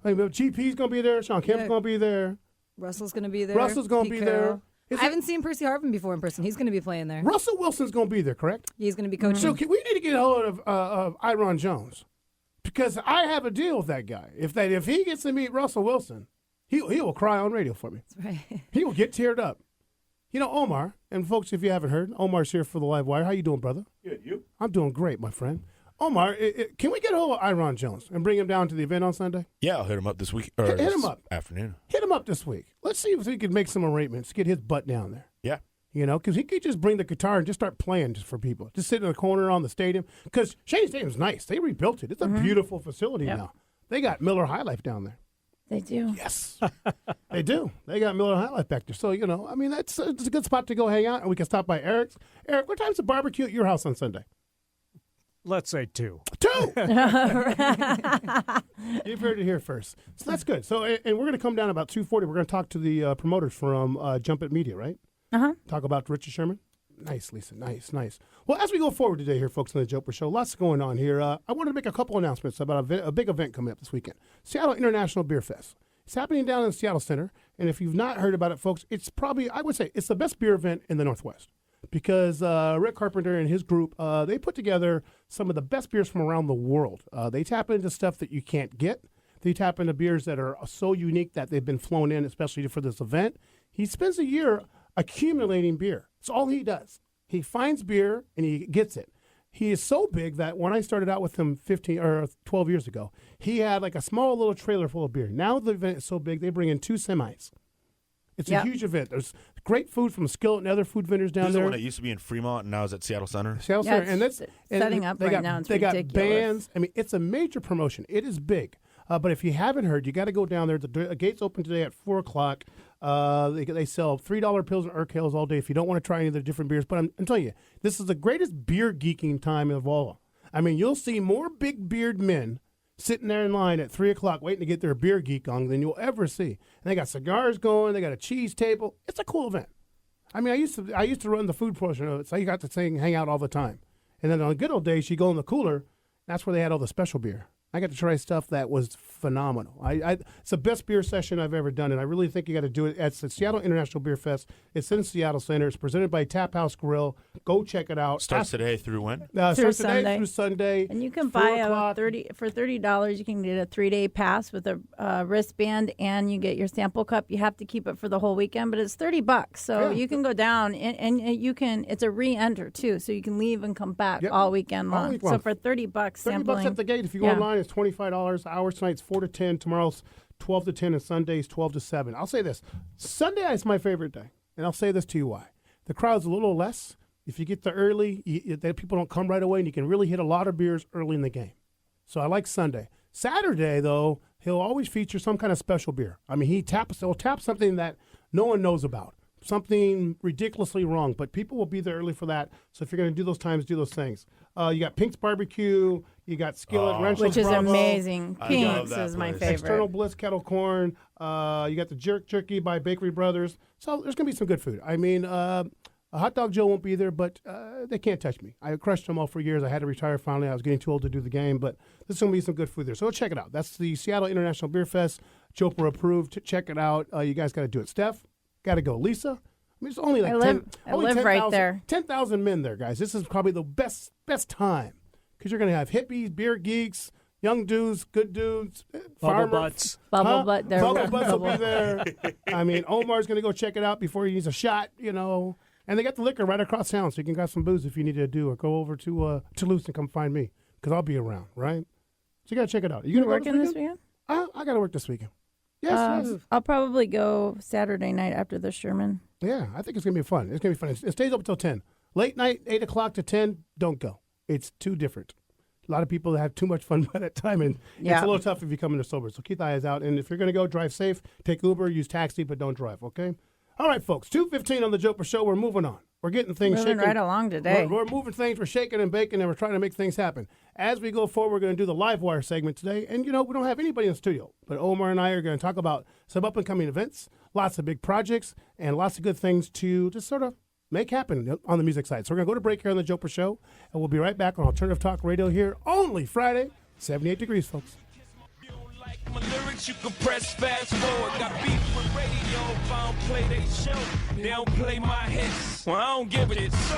A: GP's going to be there. Sean Kemp's going to be there.
C: Russell's going to be there.
A: Russell's going to be there.
C: I haven't seen Percy Harvin before in person. He's going to be playing there.
A: Russell Wilson's going to be there, correct?
C: He's going to be coaching.
A: So we need to get a hold of Iron Jones because I have a deal with that guy. If he gets to meet Russell Wilson, he will cry on radio for me.
C: That's right.
A: He will get teared up. You know, Omar, and folks, if you haven't heard, Omar's here for the Live Wire. How you doing, brother?
H: Good, you?
A: I'm doing great, my friend. Omar, can we get a hold of Iron Jones and bring him down to the event on Sunday?
H: Yeah, I'll hit him up this week.
A: Hit him up.
H: Afternoon.
A: Hit him up this week. Let's see if we can make some arrangements to get his butt down there.
H: Yeah.
A: You know, because he could just bring the guitar and just start playing just for people. Just sit in a corner on the stadium. Because Shane Stadium's nice. They rebuilt it. It's a beautiful facility now. They got Miller High Life down there.
B: They do.
A: Yes. They do. They got Miller High Life back there. So, I mean, it's a good spot to go hang out. And we can stop by Eric's. Eric, what time's the barbecue at your house on Sunday?
D: Let's say 2.
A: 2! You've heard it here first. So that's good. So, and we're going to come down about 2:40. We're going to talk to the promoters from Jumpit Media, right?
B: Uh-huh.
A: Talk about Richard Sherman. Nice, Lisa. Nice. Well, as we go forward today here, folks, on the Jopra Show, lots going on here. I wanted to make a couple announcements about a big event coming up this weekend. Seattle International Beer Fest. It's happening down in the Seattle Center, and if you've not heard about it, folks, it's probably, I would say, it's the best beer event in the Northwest because Rick Carpenter and his group, they put together some of the best beers from around the world. They tap into stuff that you can't get. They tap into beers that are so unique that they've been flown in, especially for this event. He spends a year accumulating beer. It's all he does. He finds beer, and he gets it. He is so big that when I started out with him 15 or 12 years ago, he had like a small little trailer full of beer. Now the event is so big, they bring in 2 semis. It's a huge event. There's great food from Skillet and other food vendors down there.
H: This is the one that used to be in Fremont and now is at Seattle Center.
A: Seattle Center. And that's
B: setting up right now. It's
A: they
B: ridiculous.
A: got bands. I mean, it's a major promotion. It is big. But if you haven't heard, you got to go down there. The gates open today at 4 o'clock. They sell $3 pills and Urquell all day if you don't want to try any of the different beers. But I'm telling you, this is the greatest beer geeking time of all. I mean, you'll see more big beard men sitting there in line at 3 o'clock waiting to get their beer geek on than you'll ever see. And they got cigars going. They got a cheese table. It's a cool event. I mean, I used to run the food portion of it, so you got to hang out all the time. And then on the good old days, you go in the cooler. That's where they had all the special beer. I got to try stuff that was phenomenal. It's the best beer session I've ever done, and I really think you got to do it. It's the Seattle International Beer Fest. It's in Seattle Center. It's presented by Tap House Grill. Go check it out.
H: Starts today through when?
A: Starts today through Sunday.
B: And you can buy for $30. You can get a 3-day pass with a wristband, and you get your sample cup. You have to keep it for the whole weekend, but it's $30. So you can go down, and you can. It's a re-enter too, so you can leave and come back all weekend long.
A: week long.
B: So for $30, sampling.
A: $30 at the gate. If you go online, it's $25. Hours tonight's 4 to 10. Tomorrow's 12 to 10, and Sunday's 12 to 7. I'll say this: Sunday is my favorite day, and I'll say this to you why. The crowd's a little less. If you get there early, people don't come right away, and you can really hit a lot of beers early in the game. So I like Sunday. Saturday, though, he'll always feature some kind of special beer. I mean, he'll tap something that no one knows about, something ridiculously wrong, but people will be there early for that. So if you're going to do those times, do those things. You got Pink's Barbecue. You got Skillet, Rancho's
B: which is
A: Bravo.
B: amazing. Pink's is my favorite.
A: External Bliss Kettle Corn. You got the Jerk Jerky by Bakery Brothers. So there's going to be some good food. I mean, Hot Dog Joe won't be there, but they can't touch me. I crushed them all for years. I had to retire finally. I was getting too old to do the game, but there's going to be some good food there. So check it out. That's the Seattle International Beer Fest. Jopra approved. Check it out. You guys got to do it. Steph, got to go. Lisa, I mean, it's only like
B: I live right there.
A: 10,000 men there, guys. This is probably the best time because you're going to have hippies, beer geeks, young dudes, good dudes,
D: Bubble Butts.
B: Bubble Butt there.
A: Bubble Butts will be there. I mean, Omar's going to go check it out before he needs a shot, you know. And they got the liquor right across town, so you can grab some booze if you need to do, or go over to Toulouse and come find me because I'll be around, right? So you got to check it out. Are you going to
B: working this weekend?
A: I got to work this weekend. Yes.
B: I'll probably go Saturday night after the Sherman.
A: Yeah, I think it's going to be fun. It's going to be fun. It stays up until 10. Late night, 8 o'clock to 10, don't go. It's too different. A lot of people have too much fun by that time, and it's a little tough if you come in sober. So keep the eyes out. And if you're going to go, drive safe. Take Uber, use taxi, but don't drive, okay? All right, folks, 2:15 on the Jopra Show. We're moving on. We're getting things shaking.
B: Moving right along today.
A: We're moving things. We're shaking and baking, and we're trying to make things happen. As we go forward, we're going to do the live wire segment today. And, you know, we don't have anybody in the studio, but Omar and I are going to talk about some up-and-coming events, lots of big projects, and lots of good things to just sort of make happen on the music side. So we're going to go to break here on the Jopra Show, and we'll be right back on Alternative Talk Radio here only Friday, 78 degrees, folks.
I: My lyrics you can press fast forward. Got beef with radio if I don't play they show. They don't play my hits. Well, I don't give it. So,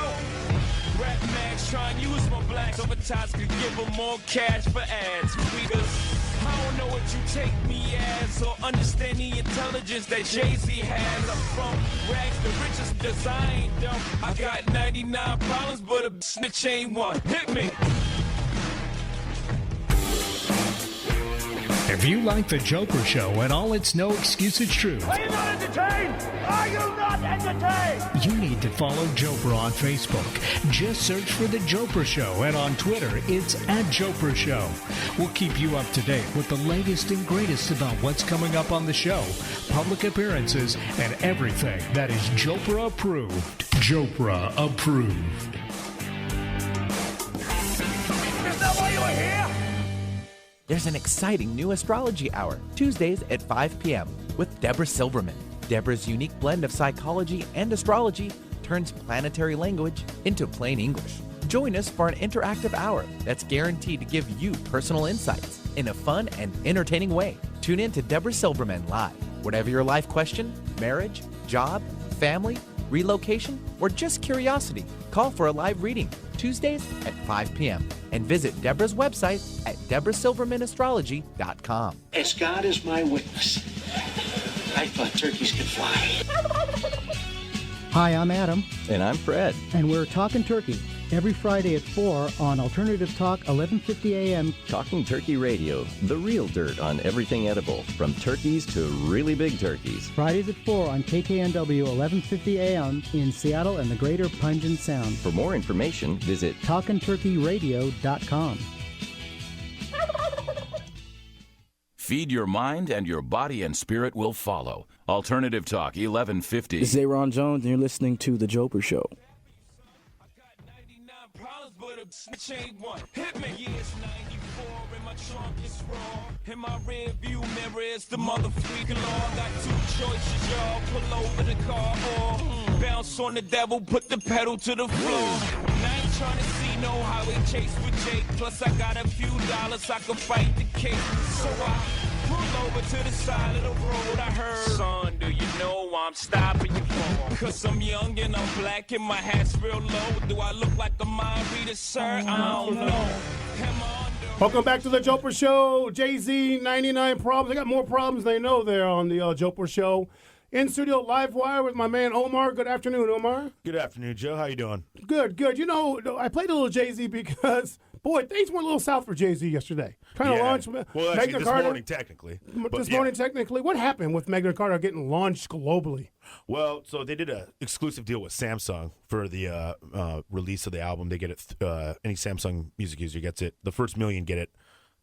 I: rap mags try and use my blacks. Advertise could give them more cash for ads. Because I don't know what you take me as or understand the intelligence that Jay-Z has. I'm from rags to riches because I ain't dumb. I got 99 problems, but a snitch ain't one. Hit me.
O: If you like The Jopra Show and all its no excuses truth,
P: Are you not entertained? Are you not entertained?
O: you need to follow Jopra on Facebook. Just search for The Jopra Show, and on Twitter, it's @Jopra Show. We'll keep you up to date with the latest and greatest about what's coming up on the show, public appearances, and everything that is Jopra approved. Jopra approved.
Q: There's an exciting new astrology hour, Tuesdays at 5 p.m. with Deborah Silverman. Deborah's unique blend of psychology and astrology turns planetary language into plain English. Join us for an interactive hour that's guaranteed to give you personal insights in a fun and entertaining way. Tune in to Deborah Silverman live. Whatever your life question, marriage, job, family, relocation, or just curiosity, call for a live reading Tuesdays at 5 p.m. and visit Deborah's website at deborahsilvermanastrology.com.
J: As God is my witness, I thought turkeys could fly.
K: Hi, I'm Adam.
W: And I'm Fred.
K: And we're Talkin' Turkey every Friday at 4 on Alternative Talk, 11:50 a.m.
W: Talking Turkey Radio, the real dirt on everything edible, from turkeys to really big turkeys.
K: Fridays at 4 on KKNW, 11:50 a.m. in Seattle and the Greater Punjab Sound.
W: For more information, visit
K: TalkinTurkeyRadio.com.
L: Feed your mind and your body and spirit will follow. Alternative Talk, 1150.
X: This is Aaron Jones, and you're listening to The Jopra Show.
I: Chain one, hit me. Yeah, it's 94 and my trunk is raw. In my rear view mirror is the motherfucking law. Got two choices, y'all. Pull over the car or bounce on the devil, put the pedal to the floor. Now I ain't trying to see no highway chase with Jake. Plus I got a few dollars, I can fight the case. So I pull over to the side of the road. I heard, son, do you know why I'm stopping you for? Cause I'm young and I'm black and my hat's real low. Do I look like a mind reader, sir? I don't know.
A: Welcome back to the Jopra Show. Jay-Z, 99 Problems. I got more problems than they know there on the Jopra Show. In studio live wire with my man Omar. Good afternoon, Omar.
H: Good afternoon, Joe. How you doing?
A: Good, good. You know, I played a little Jay-Z because, boy, things went a little south for Jay-Z yesterday. Trying to launch Magna Carta.
H: Morning, technically.
A: This morning, technically. What happened with Magna Carta getting launched globally?
H: Well, so they did an exclusive deal with Samsung for the release of the album. They get it, any Samsung music user gets it. The first million get it,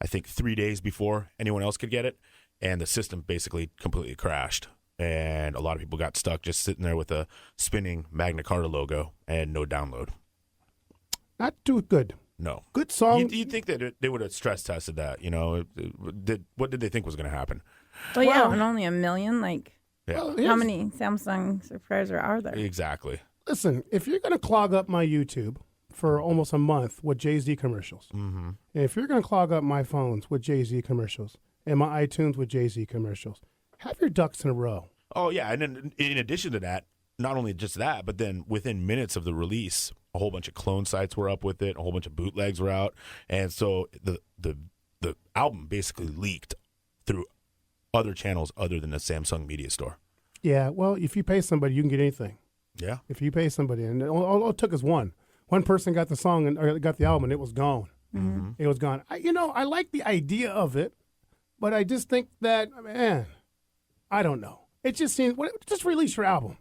H: I think, 3 days before anyone else could get it. And the system basically completely crashed. And a lot of people got stuck just sitting there with a spinning Magna Carta logo and no download.
A: Not too good.
H: No.
A: Good song.
H: You'd think that they would have stress tested that, you know. What did they think was going to happen?
B: Well, yeah, and only a million, like,
H: yeah.
B: How many Samsung subscribers are there?
H: Exactly.
A: Listen, if you're going to clog up my YouTube for almost a month with Jay-Z commercials, and if you're going to clog up my phones with Jay-Z commercials and my iTunes with Jay-Z commercials, have your ducks in a row.
H: Oh, yeah. And then in addition to that, not only just that, but then within minutes of the release, a whole bunch of clone sites were up with it, a whole bunch of bootlegs were out. And so the album basically leaked through other channels other than the Samsung Media Store.
A: Yeah, well, if you pay somebody, you can get anything.
H: Yeah.
A: If you pay somebody, and all it took is one person got the song or got the album, and it was gone.
B: Mm-hmm.
A: It was gone. I like the idea of it, but I just think that, man, I don't know. It just seems, just release your album.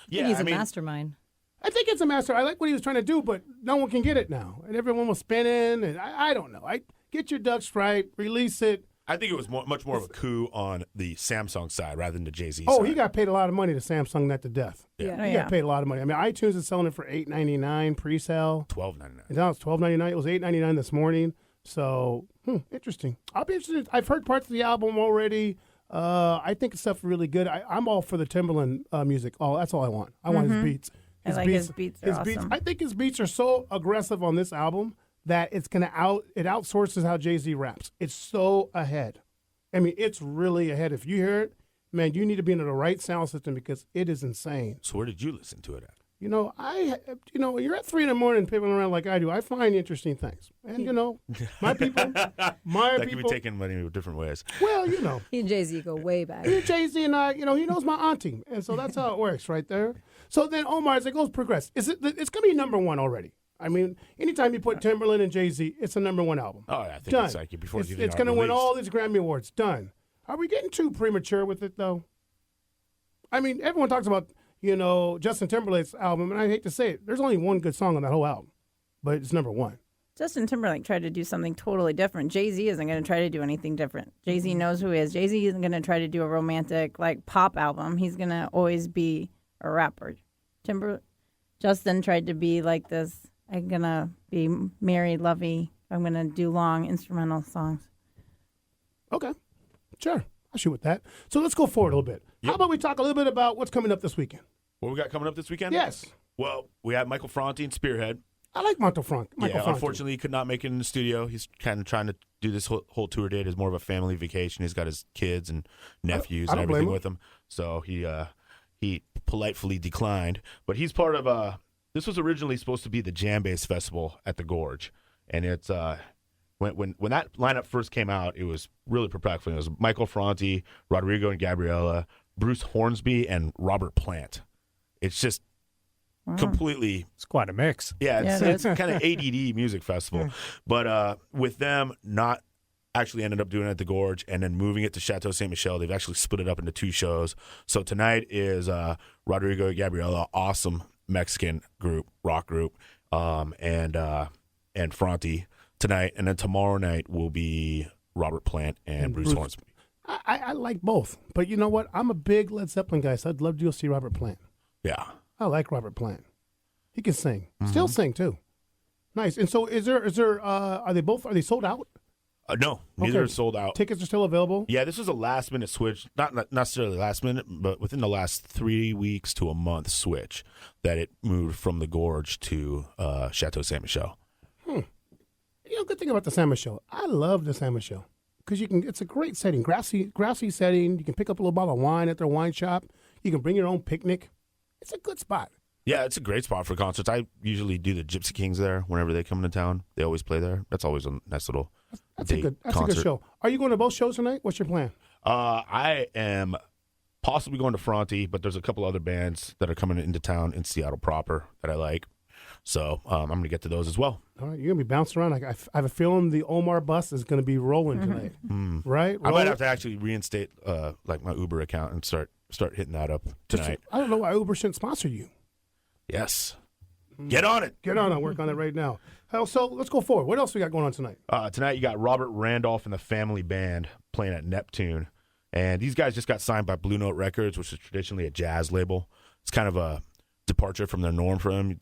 C: Yeah, he's a mastermind.
A: I think it's a master. I like what he was trying to do, but no one can get it now, and everyone was spinning, and I don't know. Get your ducks right, release it.
H: I think it was much more of a coup on the Samsung side rather than the Jay-Z
A: Oh,
H: side.
A: he got paid a lot of money to Samsung that to death.
H: Yeah.
A: He got paid a lot of money. I mean, iTunes is selling it for $8.99 pre-sale.
H: $12.99.
A: And now it's $12.99. It was $8.99 this morning. So, interesting. I'll be interested. I've heard parts of the album already. I think the stuff really good. I'm all for the Timbaland music. That's all I want. I want his beats.
B: His beats are awesome.
A: I think his beats are so aggressive on this album that it outsources how Jay-Z raps. It's so ahead. I mean, it's really ahead. If you hear it, man, you need to be in the right sound system because it is insane.
H: So where did you listen to it at?
A: You're at 3 a.m, pivoting around like I do. I find interesting things, and my people,
H: that can be taken many different ways.
A: Well,
C: he and Jay-Z go way back.
A: Jay-Z and I, he knows my auntie, and so that's how it works right there. So then, Omar, as it goes progress, it's going to be number one already. I mean, anytime you put Timberland and Jay-Z, it's a number one album.
H: Oh, yeah, I think
A: Done.
H: it's like before it's
A: going to win all these Grammy Awards. Done. Are we getting too premature with it, though? I mean, everyone talks about, Justin Timberlake's album, and I hate to say it, there's only one good song on that whole album, but it's number one.
B: Justin Timberlake tried to do something totally different. Jay-Z isn't going to try to do anything different. Jay-Z knows who he is. Jay-Z isn't going to try to do a romantic, pop album. He's going to always be a rapper. Justin tried to be like this, I'm going to be married, lovey. I'm going to do long instrumental songs.
A: Okay. Sure. I'll shoot with that. So let's go forward a little bit. How about we talk a little bit about what's coming up this weekend?
H: What we got coming up this weekend?
A: Yes.
H: Well, we have Michael Franti and Spearhead.
A: I like Michael Franti.
H: Unfortunately, he could not make it in the studio. He's kind of trying to do this whole tour date as more of a family vacation. He's got his kids and nephews and everything with him. So he politely declined. But he's part of this was originally supposed to be the Jam Bass Festival at the Gorge. And it's when that lineup first came out, it was really perplexing. It was Michael Franti, Rodrigo and Gabriella, Bruce Hornsby, and Robert Plant. It's just completely.
D: It's quite a mix.
H: Yeah, it's kind of ADD music festival. But with them not actually ended up doing it at the Gorge and then moving it to Chateau Ste. Michelle, they've actually split it up into 2 shows. So tonight is Rodrigo and Gabriella, awesome Mexican rock group, and Franti tonight. And then tomorrow night will be Robert Plant and Bruce Hornsby.
A: I like both. But you know what? I'm a big Led Zeppelin guy, so I'd love to go see Robert Plant.
H: Yeah.
A: I like Robert Plant. He can sing. Still sing, too. Nice. And so is there are they sold out?
H: No, neither are sold out.
A: Tickets are still available?
H: Yeah, this was a last-minute switch. Not necessarily last minute, but within the last 3 weeks to a month switch that it moved from the Gorge to Chateau Ste. Michelle.
A: Good thing about the San Michelle. I love the San Michelle because it's a great setting, grassy setting. You can pick up a little bottle of wine at their wine shop. You can bring your own picnic. It's a good spot.
H: Yeah, it's a great spot for concerts. I usually do the Gypsy Kings there whenever they come into town. They always play there. That's always a nice little
A: That's a good show. Are you going to both shows tonight? What's your plan?
H: I am possibly going to Franti, but there's a couple other bands that are coming into town in Seattle proper that I like. So I'm going to get to those as well.
A: All right, you're going to be bouncing around. I have a feeling the Omar bus is going to be rolling tonight, right?
H: I might have to actually reinstate my Uber account and start hitting that up tonight.
A: I don't know why Uber shouldn't sponsor you.
H: Yes. Get on it.
A: Get on it. Work on it right now. So let's go forward. What else we got going on tonight?
H: Tonight you got Robert Randolph and the Family Band playing at Neptune. And these guys just got signed by Blue Note Records, which is traditionally a jazz label. It's kind of a departure from their norm for him.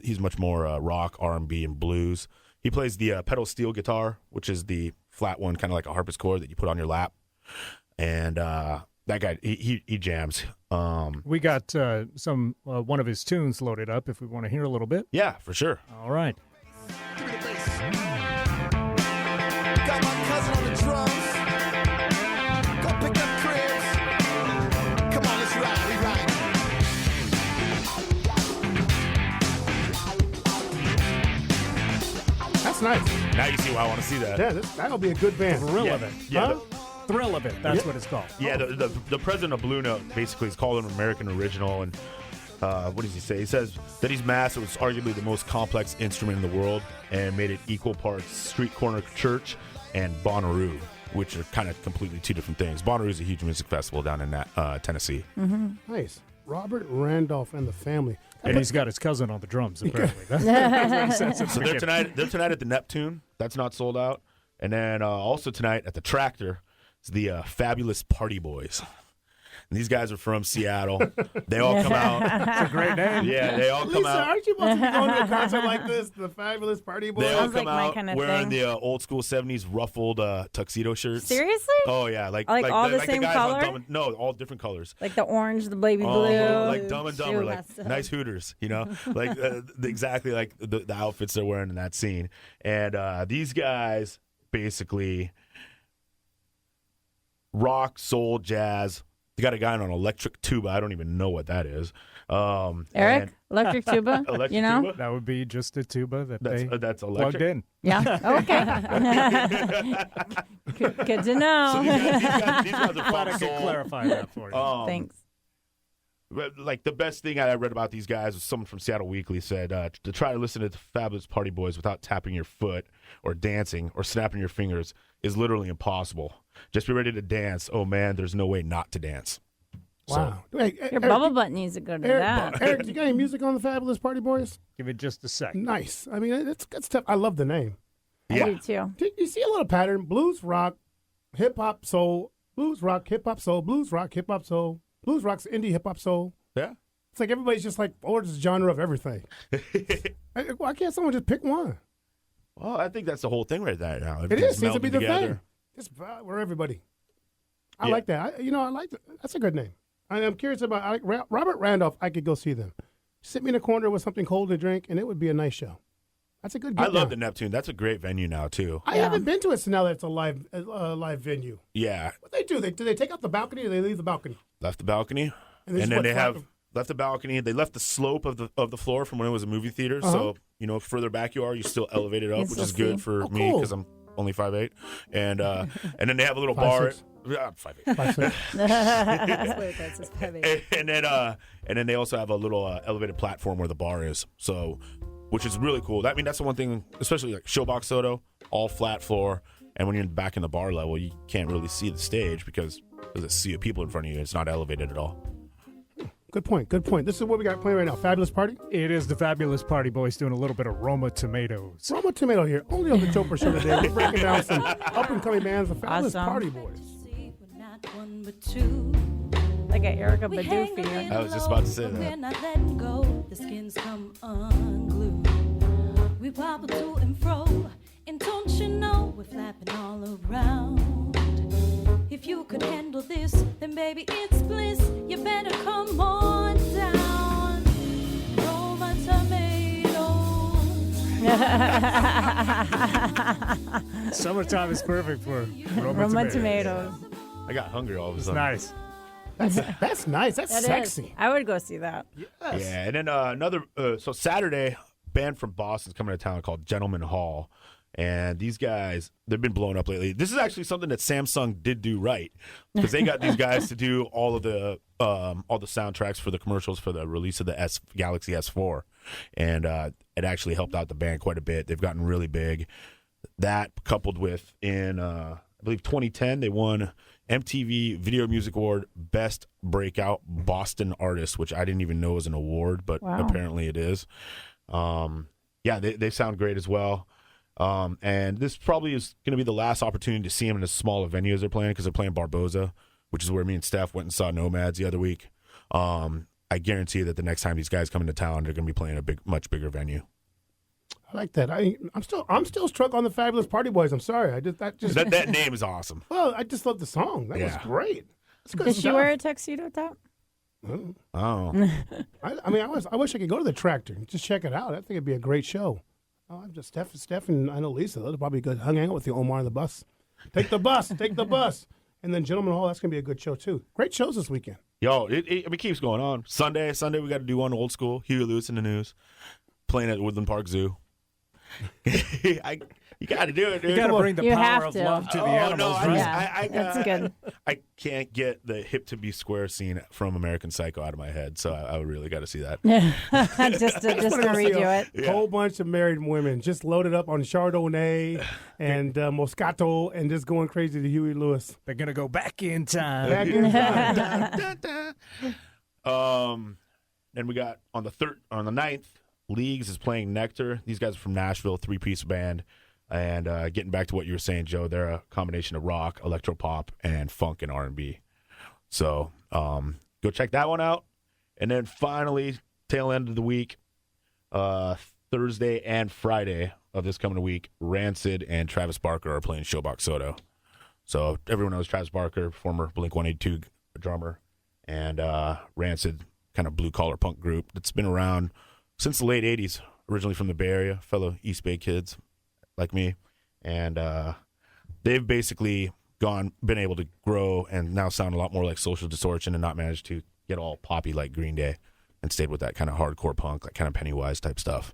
H: He's much more rock, R&B, and blues. He plays the pedal steel guitar, which is the flat one, kind of like a harpsichord that you put on your lap. And that guy, he jams.
D: We got one of his tunes loaded up if we want to hear a little bit.
H: Yeah, for sure.
D: All right.
F: Got my cousin on the drums. Go pick up cribs. Come on, let's ride, we ride.
A: That's nice.
H: Now you see why I want to see that.
A: Yeah, that'll be a good band.
D: Thrill of it.
H: Yeah.
D: Thrill of it. That's what it's called.
H: Yeah, the president of Blue Note basically is called an American original, and what does he say? He says that he's massive. It's arguably the most complex instrument in the world, and made it equal parts street corner church and Bonnaroo, which are kind of completely 2 different things. Bonnaroo is a huge music festival down in Tennessee.
A: Nice. Robert Randolph and the Family.
D: And he's got his cousin on the drums, apparently.
H: So they're tonight at the Neptune. That's not sold out. And then also tonight at the Tractor is the Fabulous Party Boys. And these guys are from Seattle. They all come out.
D: That's a great name.
H: Yeah, they all come out.
A: Aren't you supposed to be going to a concert like this? The Fabulous Party Boys?
H: They all come
B: like my
H: out
B: kind of
H: wearing
B: thing.
H: the old school 70s ruffled tuxedo shirts.
B: Seriously?
H: Oh, yeah. Like
B: all the same
H: guys on
B: color?
H: No, all different colors.
B: Like the orange, the baby blue.
H: Like Dumb and Dumber, like nice Hooters, like exactly like the outfits they're wearing in that scene. And these guys basically rock, soul, jazz. They got a guy on an electric tuba. I don't even know what that is.
B: Eric, electric tuba.
H: Electric
B: tuba?
D: That would be just a tuba
H: that's
D: plugged in.
B: Yeah. Okay. Good to know.
H: So these guys are
D: Glad I
H: fun
D: could
H: soul.
D: clarify that for you.
B: Thanks.
H: Like the best thing I read about these guys was someone from Seattle Weekly said to try to listen to the Fabulous Party Boys without tapping your foot or dancing or snapping your fingers is literally impossible. Just be ready to dance. Oh man, there's no way not to dance.
A: Wow.
H: So,
A: Hey,
B: Your bubble butt needs to go to that.
A: Eric, you got any music on the Fabulous Party Boys?
D: Give it just a sec.
A: Nice. I mean, it's tough. I love the name.
B: I do too.
A: You see a little pattern: blues, rock, hip hop, soul, blues, rock, hip hop, soul, blues, rock, hip hop, soul, blues, rock's indie, hip hop, soul.
H: Yeah.
A: It's like everybody's just like, oh, it's a genre of everything. Why can't someone just pick one?
H: Well, I think that's the whole thing right there now.
A: It is. Seems to be the
H: together.
A: thing. Just for everybody. I like that. I like that. That's a good name. I'm curious about Robert Randolph. I could go see them. Sit me in a corner with something cold to drink, and it would be a nice show. That's a good.
H: I love the Neptune. That's a great venue now too.
A: I haven't been to it, so now that it's a live venue.
H: Yeah.
A: What they do? Do they take out the balcony, or they leave the balcony?
H: Left the balcony, and then they have left the balcony. They left the slope of the floor from when it was a movie theater. So further back you are, you still elevate it up, which is good for me because I'm only 5'8", and then they have a little bar.
A: 5'6".
H: And then they also have a little elevated platform where the bar is. So, which is really cool. I mean, that's the one thing, especially like Showbox Soto, all flat floor. And when you're back in the bar level, you can't really see the stage because there's a sea of people in front of you. It's not elevated at all.
A: Good point. This is what we got playing right now. Fabulous Party?
D: It is the Fabulous Party Boys doing a little bit of Roma Tomatoes.
A: Roma Tomato here. Only on the Jopra Show today. We're breaking down some up-and-coming bands, the Fabulous Party Boys.
B: Like an Erykah Badu feeling.
H: I was just about to say that.
F: We're not letting go. The skins come unglued. We wobble to and fro. And don't you know we're flapping all around. If you could handle this, then baby it's bliss. You better come on down. Roma tomatoes.
D: Summertime is perfect for
B: Roma tomatoes.
H: I got hungry all of a sudden.
D: Nice.
A: That's nice. That's sexy.
B: Is. I would go see that.
A: Yes.
H: Yeah, and then another. So Saturday, band from Boston's coming to town called Gentleman Hall. And these guys, they've been blown up lately. This is actually something that Samsung did do right because they got these guys to do all the soundtracks for the commercials for the release of the Galaxy S4, and it actually helped out the band quite a bit. They've gotten really big. That coupled with in I believe 2010 they won MTV Video Music Award Best Breakout Boston Artist, which I didn't even know was an award, but apparently it is. They sound great as well. And this probably is going to be the last opportunity to see them in as small a venue as they're playing because they're playing Barboza, which is where me and Steph went and saw Nomads the other week. I guarantee that the next time these guys come into town, they're going to be playing a much bigger venue.
A: I like that. I'm still struck on the Fabulous Party Boys. I'm sorry.
H: That name is awesome.
A: Well, I just love the song. That was great. That's good
B: Did
A: stuff.
B: she wear a tuxedo top?
H: Oh.
A: I wish I could go to the Tractor and just check it out. I think it'd be a great show. I'm just Steph, and I know Lisa. They'll probably go hang out with you, Omar, on the bus. Take the bus. And then Gentleman Hall, that's going to be a good show, too. Great shows this weekend.
H: Yo, it keeps going on. Sunday, we got to do one old school. Huey Lewis in the News. Playing at Woodland Park Zoo. You got to do it, dude.
D: You got to bring the power of love to the animals, right?
B: That's good.
H: I can't get the hip to be square scene from American Psycho out of my head, so I really got to see that.
B: just to redo it.
A: A whole bunch of married women just loaded up on Chardonnay and Moscato and just going crazy to Huey Lewis.
D: They're going to go back in time.
H: Then we got on the 9th, Leagues is playing Nectar. These guys are from Nashville, 3-piece band. And getting back to what you were saying, Joe, they're a combination of rock, electropop, and funk and R&B. So go check that one out. And then finally, tail end of the week, Thursday and Friday of this coming week, Rancid and Travis Barker are playing Showbox Soto. So everyone knows Travis Barker, former Blink-182 drummer, and Rancid, kind of blue-collar punk group that's been around since the late 80s, originally from the Bay Area, fellow East Bay kids like me, and they've basically been able to grow and now sound a lot more like Social Distortion and not managed to get all poppy like Green Day and stayed with that kind of hardcore punk, like kind of Pennywise type stuff.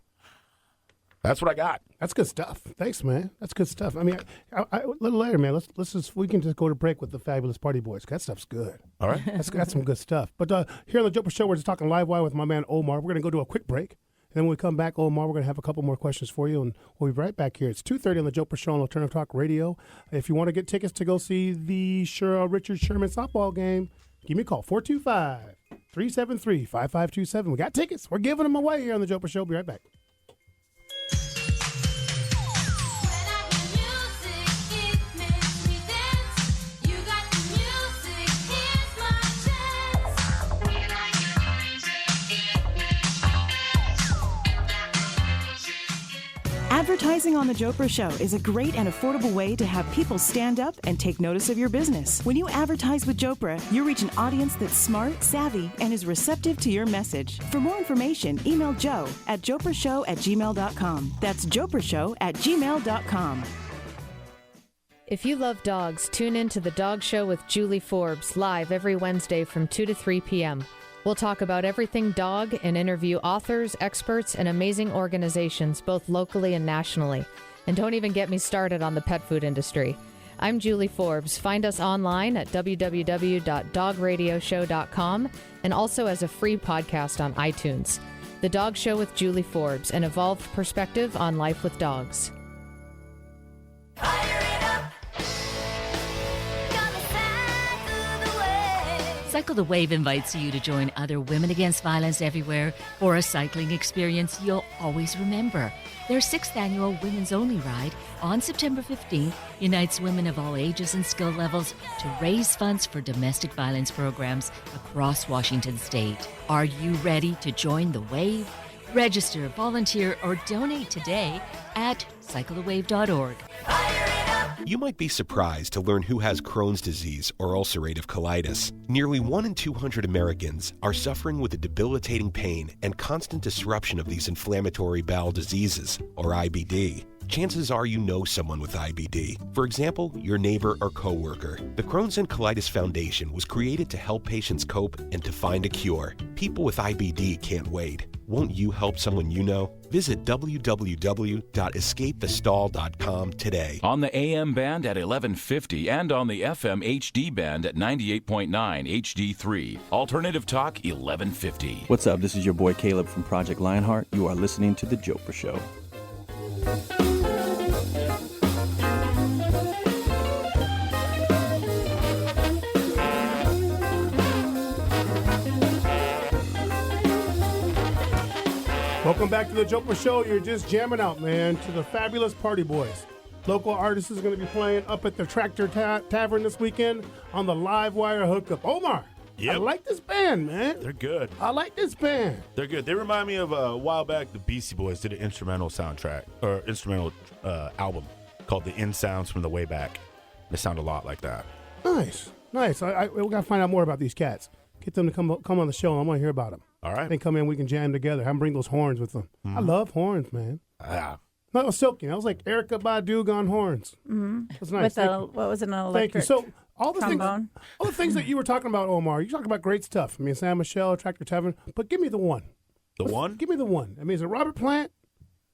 H: That's what I got.
A: That's good stuff. Thanks, man. That's good stuff. I mean, a little later, man. We can just go to break with the Fabulous Party Boys. That stuff's good.
H: All right,
A: that's some good stuff. But here on the Jopra Show, we're just talking live wire with my man Omar. We're gonna go do a quick break. And then when we come back, Omar, we're going to have a couple more questions for you, and we'll be right back here. It's 2:30 on the Jopra Show on Alternative Talk Radio. If you want to get tickets to go see the Richard Sherman softball game, give me a call, 425-373-5527. We got tickets. We're giving them away here on the Jopra Show. Be right back.
G: Advertising on The Jopra Show is a great and affordable way to have people stand up and take notice of your business. When you advertise with Jopra, you reach an audience that's smart, savvy, and is receptive to your message. For more information, email Joe at joprashow@gmail.com. That's joprashow@gmail.com.
M: If you love dogs, tune in to The Dog Show with Julie Forbes, live every Wednesday from 2 to 3 p.m. We'll talk about everything dog and interview authors, experts, and amazing organizations, both locally and nationally. And don't even get me started on the pet food industry. I'm Julie Forbes. Find us online at www.dogradioshow.com and also as a free podcast on iTunes. The Dog Show with Julie Forbes, an evolved perspective on life with dogs.
N: Cycle the Wave invites you to join other Women Against Violence Everywhere for a cycling experience you'll always remember. Their 6th annual Women's Only Ride on September 15th unites women of all ages and skill levels to raise funds for domestic violence programs across Washington state. Are you ready to join the wave? Register, volunteer, or donate today at cyclethewave.org.
R: You might be surprised to learn who has Crohn's disease or ulcerative colitis. Nearly 1 in 200 Americans are suffering with a debilitating pain and constant disruption of these inflammatory bowel diseases, or IBD. Chances are you know someone with IBD. For example, your neighbor or coworker. The Crohn's and Colitis Foundation was created to help patients cope and to find a cure. People with IBD can't wait. Won't you help someone you know? Visit www.escapethestall.com today.
L: On the AM band at 1150 and on the FM HD band at 98.9 HD3. Alternative Talk 1150.
X: What's up? This is your boy Caleb from Project Lionheart. You are listening to The Jopra Show.
A: Welcome back to the Jopra Show. You're just jamming out, man, to the fabulous Party Boys. Local artists is going to be playing up at the Tractor Tavern this weekend on the Live Wire hookup. Omar,
H: Yep.
A: I like this band, man.
H: They're good.
A: I like this band.
H: They're good. They remind me of a while back, the Beastie Boys did an instrumental soundtrack or instrumental album called The In Sounds from the Way Back. They sound a lot like that.
A: Nice. We got to find out more about these cats. Get them to come on the show. I want to hear about them.
H: All right.
A: They come in, we can jam together. Have them bring those horns with them.
H: Mm-hmm.
A: I love horns, man.
H: Yeah.
A: That was silky. That was like Erykah Badu on horns.
B: Mm-hmm.
A: That's nice.
B: What was an electric
A: Thank you. So all the things that you were talking about, Omar, you talking about great stuff. I mean, San Michelle, Tractor Tavern, but give me the one.
H: One?
A: Give me the one. I mean, is it Robert Plant?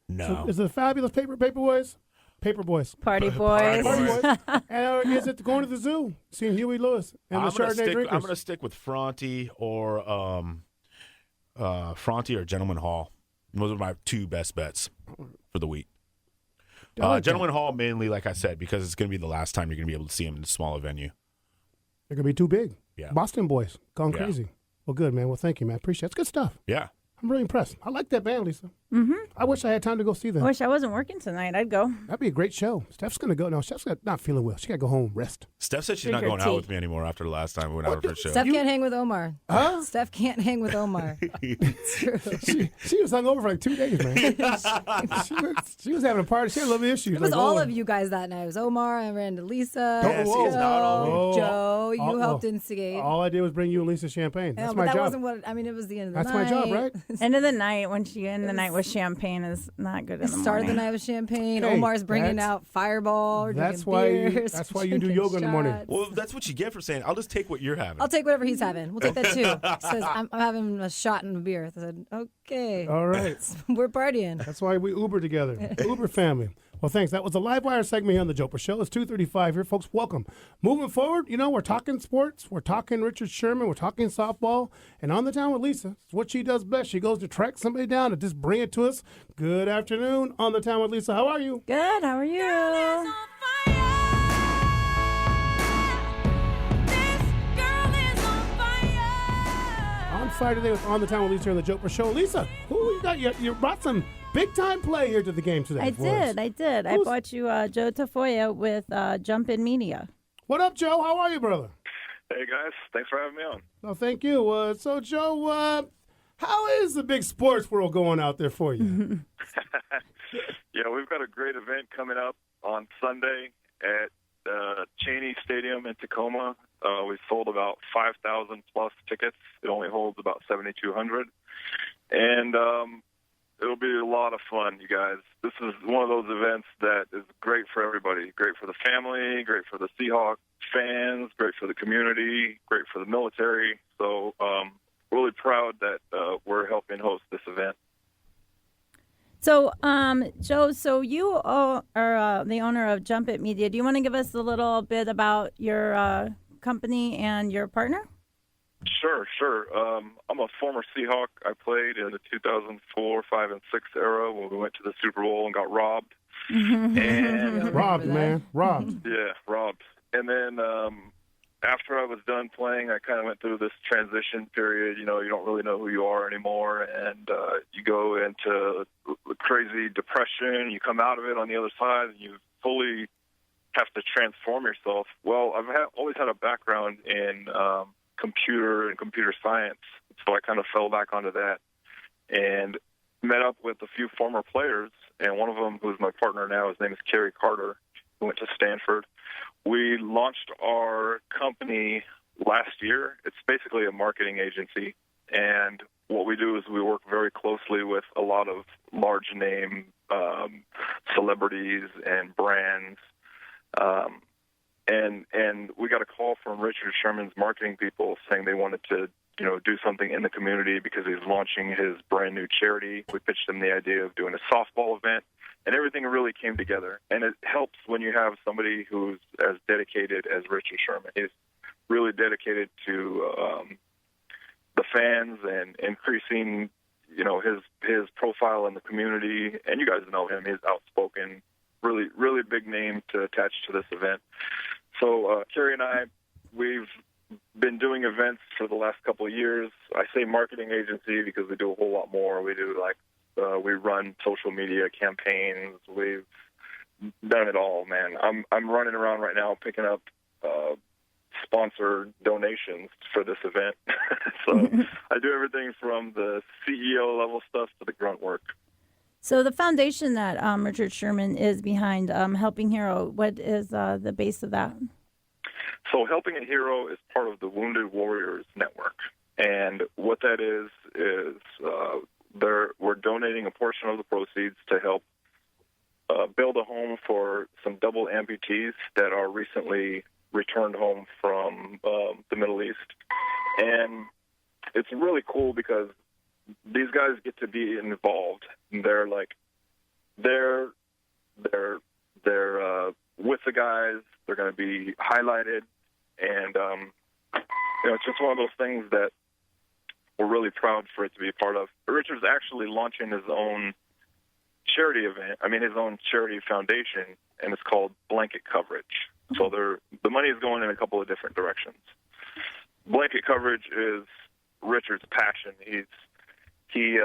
H: No.
A: Is it the fabulous Paper Boys? Paper Boys.
B: Party Boys.
A: And is it going to the zoo? Seeing Huey Lewis and the Chardonnay drinkers?
H: I'm going to stick with Fronty or Gentleman Hall. Those are my two best bets for the week. Gentleman Hall mainly, like I said, because it's going to be the last time you're going to be able to see them in a smaller venue.
A: They're going to be too big.
H: Yeah.
A: Boston Boys. Gone crazy. Well, good, man. Well, thank you, man. Appreciate it. It's good stuff.
H: Yeah.
A: I'm really impressed. I like that band, Lisa.
B: Mm-hmm.
A: I wish I had time to go see them.
B: I wish I wasn't working tonight. I'd go.
A: That'd be a great show. Steph's going to go. No, Steph's not feeling well. She got to go home, rest.
H: Steph said she's not going out with me anymore after the last time we went out for a show.
C: Steph can't hang with Omar.
A: Huh?
C: Steph can't hang with Omar. It's true.
A: She was hungover for like 2 days, man. she was having a party. She had a little issues.
C: It was all of you guys that night. It was Omar, I ran to Lisa, Joe. You helped instigate.
A: All I did was bring you and Lisa champagne. That's my
C: but that
A: job.
C: wasn't what, I mean, it was the end of the
A: That's
C: night.
A: my job, right?
B: End of the night, when she end the night with champagne is not good in the
C: Start of the
B: morning.
C: night with champagne.
A: Hey,
C: Omar's bringing out Fireball. We're drinking beers,
A: That's why you do yoga in the morning.
H: Well, that's what you get for saying, I'll just take what you're having.
C: I'll take whatever he's having. We'll take that too. He says, I'm having a shot and a beer. I said, okay.
A: All right.
C: We're partying.
A: That's why we Uber together. Uber family. Well, thanks. That was the Live Wire segment here on the Jopra Show. It's 2:35 here, folks. Welcome. Moving forward, we're talking sports. We're talking Richard Sherman. We're talking softball. And on the town with Lisa, it's what she does best. She goes to track somebody down and just bring it to us. Good afternoon on the town with Lisa. How are you?
B: Good. How are you?
A: On fire today with On the Town with Lisa on the Jopra Show. Lisa, who you got? You brought some big-time play here to the game today.
B: I did. I bought you Joe Tafoya with Jumpit Media.
A: What up, Joe? How are you, brother?
S: Hey, guys. Thanks for having me on.
A: Well, thank you. So, Joe, how is the big sports world going out there for you?
S: Yeah, we've got a great event coming up on Sunday at Cheney Stadium in Tacoma. We've sold about 5,000 plus tickets. It only holds about 7,200. And it'll be a lot of fun, you guys. This is one of those events that is great for everybody. Great for the family, great for the Seahawks fans, great for the community, great for the military. So really proud that we're helping host this event.
B: So, Joe, so you are the owner of Jumpit Media. Do you want to give us a little bit about your company and your partner?
S: Sure. I'm a former Seahawk. I played in the 2004, 5, and 6 era when we went to the Super Bowl and got robbed.
A: Robbed, man. Robbed.
S: Yeah, robbed. And then after I was done playing, I kind of went through this transition period. You know, you don't really know who you are anymore, and you go into crazy depression. You come out of it on the other side, and you fully have to transform yourself. Well, I've always had a background in computer and computer science, so I kind of fell back onto that and met up with a few former players, and one of them, who's my partner now, his name is Kerry Carter, who went to Stanford. We launched our company last year. It's basically a marketing agency, and what we do is we work very closely with a lot of large-name celebrities and brands. And we got a call from Richard Sherman's marketing people saying they wanted to, do something in the community because he's launching his brand new charity. We pitched him the idea of doing a softball event, and everything really came together. And it helps when you have somebody who's as dedicated as Richard Sherman. He's really dedicated to the fans and increasing, his profile in the community. And you guys know him. He's outspoken, really, really big name to attach to this event. So Kerry and I, we've been doing events for the last couple of years. I say marketing agency because we do a whole lot more. We do we run social media campaigns. We've done it all, man. I'm running around right now picking up sponsor donations for this event. So I do everything from the CEO level stuff to the grunt work.
B: So the foundation that Richard Sherman is behind, Helping Hero, what is the base of that?
S: So Helping a Hero is part of the Wounded Warriors Network. And what that is we're donating a portion of the proceeds to help build a home for some double amputees that are recently returned home from the Middle East. And it's really cool because these guys get to be involved. They're with the guys. They're going to be highlighted, and it's just one of those things that we're really proud for it to be a part of. Richard's actually launching his own charity event. His own charity foundation, and it's called Blanket Coverage. So the money is going in a couple of different directions. Blanket Coverage is Richard's passion. He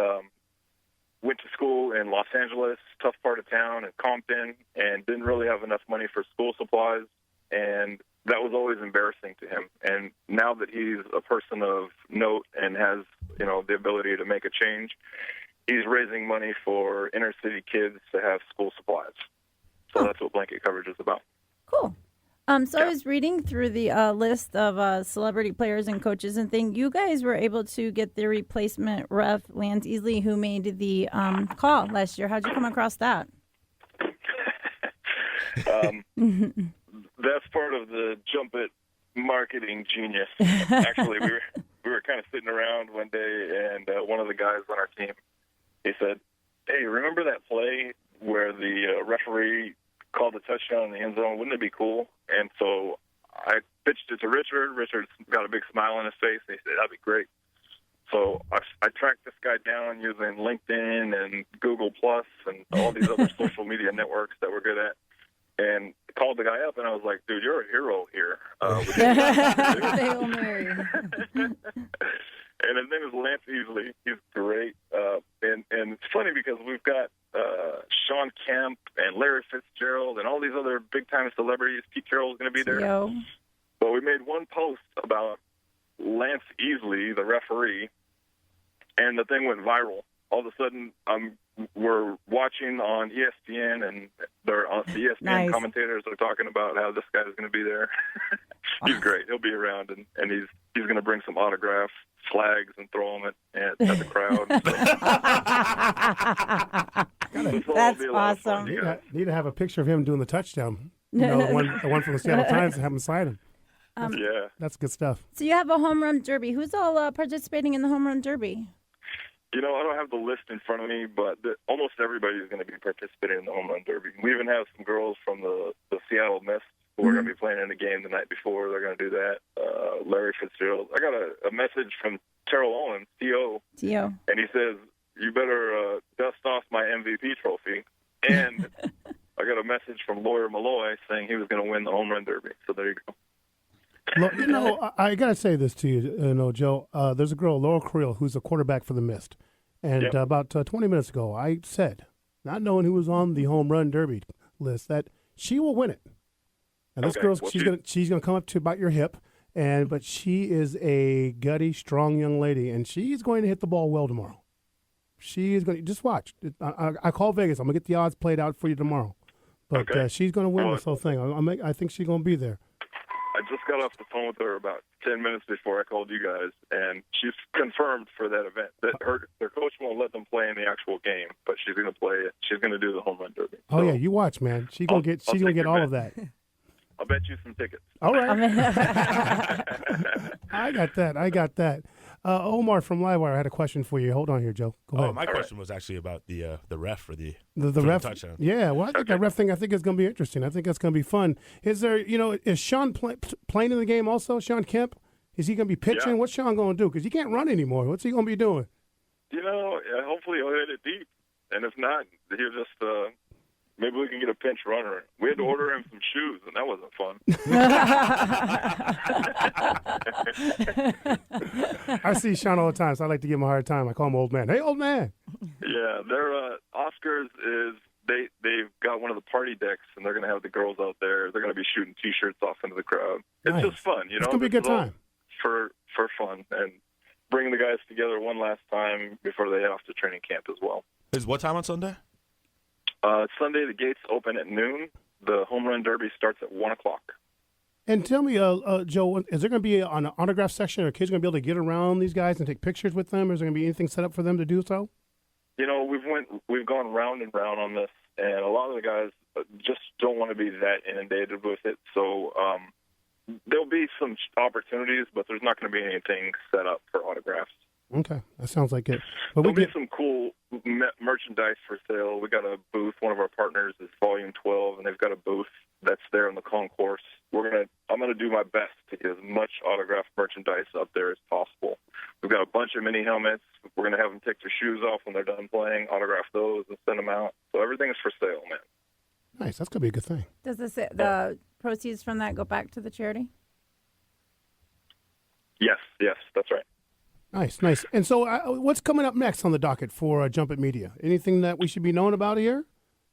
S: went to school in Los Angeles, tough part of town, in Compton, and didn't really have enough money for school supplies, and that was always embarrassing to him. And now that he's a person of note and has, the ability to make a change, he's raising money for inner city kids to have school supplies. So that's what Blanket Coverage is about.
B: Cool. So I was reading through the list of celebrity players and coaches and things. You guys were able to get the replacement ref, Lance Easley, who made the call last year. How'd you come across that?
S: That's part of the Jumpit marketing genius. Actually, we were kind of sitting around one day, and one of the guys on our team, he said, "Hey, remember that play where the referee called a touchdown in the end zone? Wouldn't it be cool?" And so I pitched it to Richard. Richard's got a big smile on his face, and he said, "That'd be great." So I tracked this guy down using LinkedIn and Google Plus and all these other social media networks that we're good at, and called the guy up, and I was like, "Dude, you're a hero here."
C: Hail Mary.
S: And his name is Lance Easley. He's great. And it's funny because we've got Sean Kemp and Larry Fitzgerald and all these other big-time celebrities. Pete Carroll's going to be there.
B: Yo.
S: But we made one post about Lance Easley, the referee, and the thing went viral. all of a sudden we're watching on ESPN, and the ESPN commentators are talking about how this guy is going to be there. He's great. He'll be around, and he's going to bring some autograph flags and throw them at the crowd.
B: That's awesome.
A: Need to have a picture of him doing the touchdown. The one from the Seattle Times, and have him sign him.
S: Yeah,
A: that's good stuff.
B: So you have a home run derby. Who's all participating in the home run derby?
S: I don't have the list in front of me, but almost everybody is going to be participating in the home run derby. We even have some girls from the Seattle Mist who are going to be playing in the game the night before. They're going to do that. Larry Fitzgerald. I got a message from Terrell Owens, T.O., and he says, you better dust off my MVP trophy. And I got a message from Lawyer Malloy saying he was going to win the home run derby. So there you go.
A: I got to say this to you, Joe. There's a girl, Laura Creel, who's a quarterback for the Mist. And about 20 minutes ago, I said, not knowing who was on the home run derby list, that she will win it. And this girl, she's gonna come up to about your hip, but she is a gutty, strong young lady, and she's going to hit the ball well tomorrow. She is going to just watch. I call Vegas. I'm gonna get the odds played out for you tomorrow, but she's going to win this whole thing. I think she's going to be there.
S: I just got off the phone with her about 10 minutes before I called you guys, and she's confirmed for that event that their coach won't let them play in the actual game, but she's going to play it. She's going to do the home run derby.
A: Oh yeah, you watch, man. She's gonna get all of that.
S: I'll bet you some tickets.
A: All right. I got that. Omar from Livewire had a question for you. Hold on here, Joe. Go ahead.
H: My question was actually about the ref for the
A: ref
H: touchdown.
A: Yeah, well, I think that ref thing, I think is going to be interesting. I think that's going to be fun. Is there, is Sean playing in the game also? Sean Kemp? Is he going to be pitching?
S: Yeah.
A: What's Sean going to do? Because he can't run anymore. What's he going to be doing?
S: Hopefully he'll hit it deep, and if not, he'll just maybe we can get a pinch runner. We had to order him some shoes, and that wasn't
A: fun. I see Sean all the time, so I like to give him a hard time. I call him old man. Hey, old man.
S: Yeah, their Oscars is they've got one of the party decks, and they're going to have the girls out there. They're going to be shooting T-shirts off into the crowd. It's just fun,
A: It's going to be a good time.
S: For fun, and bringing the guys together one last time before they head off to training camp as well.
H: Is what time on Sunday?
S: Sunday, the gates open at noon. The home run derby starts at 1 o'clock.
A: And tell me, Joe, is there going to be an autograph section? Are kids going to be able to get around these guys and take pictures with them? Is there going to be anything set up for them to do so?
S: We've gone round and round on this, and a lot of the guys just don't want to be that inundated with it. So there'll be some opportunities, but there's not going to be anything set up for autographs.
A: Okay, that sounds like it. But
S: There'll be some cool merchandise for sale. We got a booth. One of our partners is Volume 12, and they've got a booth that's there in the concourse. I'm gonna do my best to get as much autographed merchandise up there as possible. We've got a bunch of mini helmets. We're gonna have them take their shoes off when they're done playing, autograph those, and send them out. So everything's for sale, man.
A: Nice. That's gonna be a good thing.
B: Does the proceeds from that go back to the charity?
S: Yes, that's right.
A: Nice. And so what's coming up next on the docket for Jumpit Media? Anything that we should be knowing about here?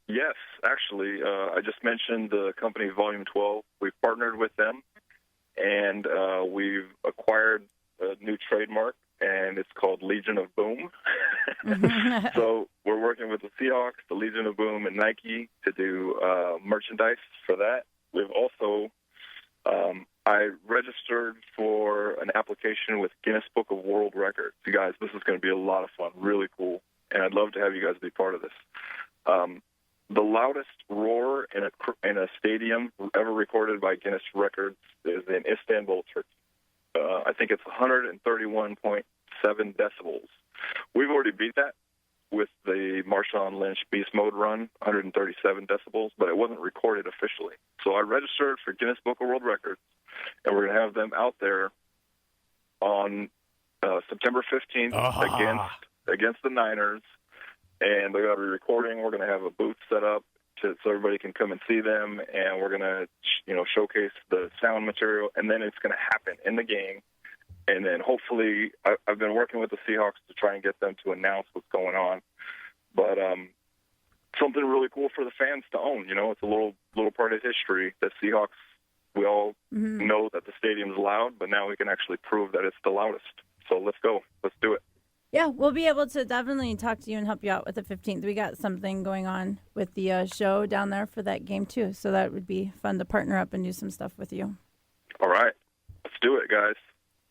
S: Yes, actually. I just mentioned the company Volume 12. We've partnered with them, and we've acquired a new trademark, and it's called Legion of Boom. So we're working with the Seahawks, the Legion of Boom, and Nike to do merchandise for that. We've also I registered for an application with Guinness Book of World Records. You guys, this is going to be a lot of fun, really cool, and I'd love to have you guys be part of this. The loudest roar in a stadium ever recorded by Guinness Records is in Istanbul, Turkey. I think it's 131.7 decibels. We've already beat that with the Marshawn Lynch Beast Mode run, 137 decibels, but it wasn't recorded officially. So I registered for Guinness Book of World Records, and we're going to have them out there on September 15th against the Niners, and they're going to be recording. We're going to have a booth set up so everybody can come and see them, and we're going to showcase the sound material, and then it's going to happen in the game. And then hopefully, I've been working with the Seahawks to try and get them to announce what's going on. But something really cool for the fans to own. It's a little part of history that Seahawks, we all know that the stadium's loud, but now we can actually prove that it's the loudest. So let's go. Let's do it.
B: Yeah, we'll be able to definitely talk to you and help you out with the 15th. We got something going on with the show down there for that game, too. So that would be fun to partner up and do some stuff with you.
S: All right. Let's do it, guys.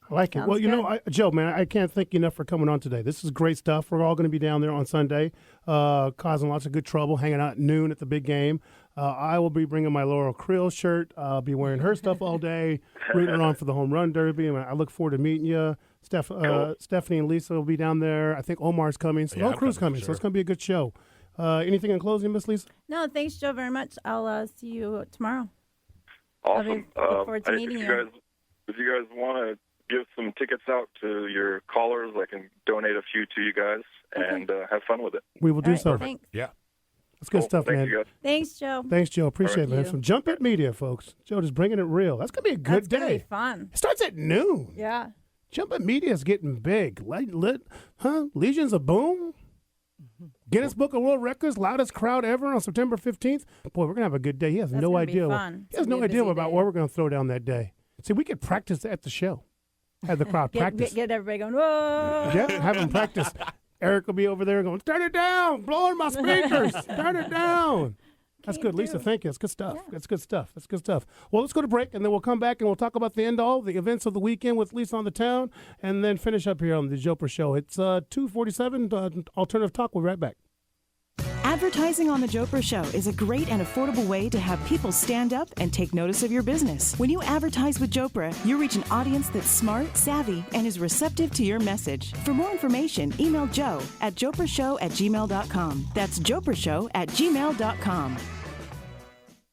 A: I like it.
B: Sounds
A: Well, you
B: good.
A: know, Joe, man, I can't thank you enough for coming on today. This is great stuff. We're all going to be down there on Sunday, causing lots of good trouble, hanging out at noon at the big game. I will be bringing my Laurel Creel shirt. I'll be wearing her stuff all day, rooting her on for the home run derby. And I look forward to meeting you. Stephanie and Lisa will be down there. I think Omar's coming. So the whole crew's coming. So it's going to be a good show. Anything in closing, Miss Lisa?
B: No, thanks, Joe, very much. I'll see you tomorrow.
S: Awesome.
B: Look forward to meeting you.
S: If you guys want to give some tickets out to your callers, I can donate a few to you guys and have fun with it.
A: We will do so.
B: Thanks.
H: Yeah.
A: That's good stuff,
S: Thanks,
A: man.
S: you guys.
B: Thanks, Joe.
A: Thanks, Joe. Appreciate it, man.
B: Thank
A: From Jumpit Media, folks. Joe just bringing it real. That's going to be a good
B: That's
A: day.
B: going to be fun.
A: It starts at noon.
B: Yeah.
A: Jumpit Media is getting big. Legions of Boom. Guinness Book of World Records, loudest crowd ever on September 15th. Boy, we're going to have a good day. He has
B: That's
A: no
B: gonna be
A: idea.
B: fun.
A: He has
B: It's
A: no
B: gonna be a
A: idea
B: busy
A: about
B: day.
A: what we're going to throw down that day. See, we could practice at the show. Have the crowd practice.
B: Get everybody going, whoa.
A: Yeah, have them practice. Eric will be over there going, turn it down, blowing my speakers. Turn it down. That's good, Lisa. Thank you. That's good stuff. That's good stuff. That's good stuff. Well, let's go to break, and then we'll come back and we'll talk about the end all, the events of the weekend with Lisa on the town, and then finish up here on the Jopra Show. It's 2:47. Alternative Talk. We'll be right back.
G: Advertising on The Jopra Show is a great and affordable way to have people stand up and take notice of your business. When you advertise with Jopra, you reach an audience that's smart, savvy, and is receptive to your message. For more information, email Joe at joprashow@gmail.com. That's joprashow@gmail.com.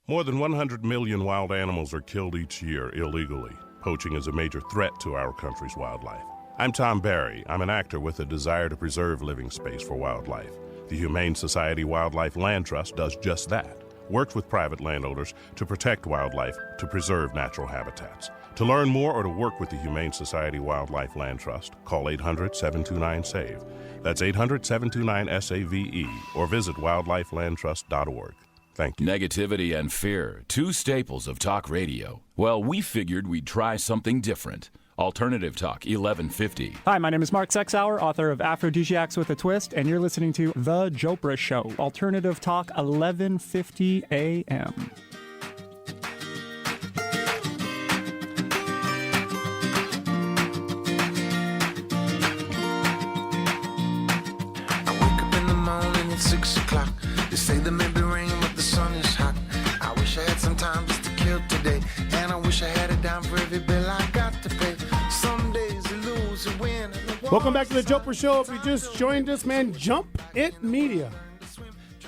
E: More than 100 million wild animals are killed each year illegally. Poaching is a major threat to our country's wildlife. I'm Tom Barry. I'm an actor with a desire to preserve living space for wildlife. The Humane Society Wildlife Land Trust does just that. Works with private landowners to protect wildlife, to preserve natural habitats. To learn more or to work with the Humane Society Wildlife Land Trust, call 800-729-SAVE. That's 800-729-SAVE, or visit wildlifelandtrust.org. Thank you.
L: Negativity and fear, two staples of talk radio. Well, we figured we'd try something different. Alternative Talk 1150.
T: Hi, my name is Mark Sexauer, author of Aphrodisiacs with a Twist, and you're listening to The Jopra Show. Alternative Talk 1150 AM.
F: I wake up in the morning at 6 o'clock. They say there may be rain, but the sun is hot. I wish I had some time just to kill today. And I wish I had it down for every bill I got to pay. Some days you lose and win.
A: Welcome back to the Jopra Show. If you just joined us, man, Jumpit Media.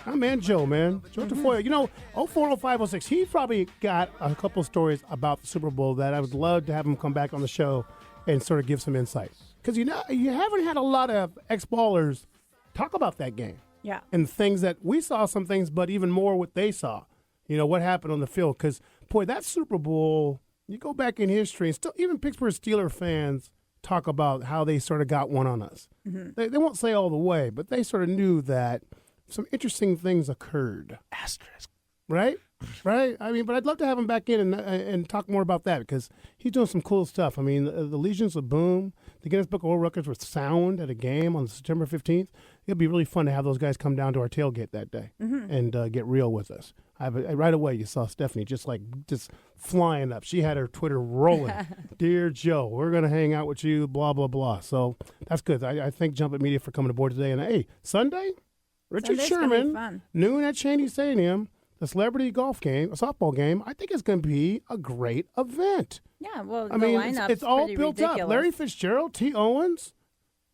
A: I'm man Joe, man. Joe Tafoya. You know, 040506, he probably got a couple stories about the Super Bowl that I would love to have him come back on the show and sort of give some insight. Because, you know, you haven't had a lot of ex-ballers talk about that game.
B: Yeah.
A: And things that we saw some things, but even more what they saw. You know, what happened on the field. Because, boy, that Super Bowl, you go back in history, and still even Pittsburgh Steelers fans talk about how they sort of got one on us.
B: Mm-hmm.
A: They won't say all the way, but they sort of knew that some interesting things occurred.
H: Asterisk.
A: Right? Right? I mean, but I'd love to have him back in and talk more about that because he's doing some cool stuff. I mean, the Legions of Boom, the Guinness Book of World Records with sound at a game on September 15th. It'll be really fun to have those guys come down to our tailgate that day and get real with us. Right away, you saw Stephanie just flying up. She had her Twitter rolling. Dear Joe, we're going to hang out with you, blah, blah, blah. So that's good. I thank Jumpit Media for coming aboard today. And, hey, Sunday, Richard
B: Sunday's gonna be
A: Sherman,
B: fun.
A: noon at Cheney Stadium, the celebrity golf game, a softball game. I think it's going to be a great event.
B: Yeah, well,
A: I
B: the
A: mean,
B: lineup's
A: it's all
B: pretty
A: built
B: ridiculous.
A: up. Larry Fitzgerald, T. Owens,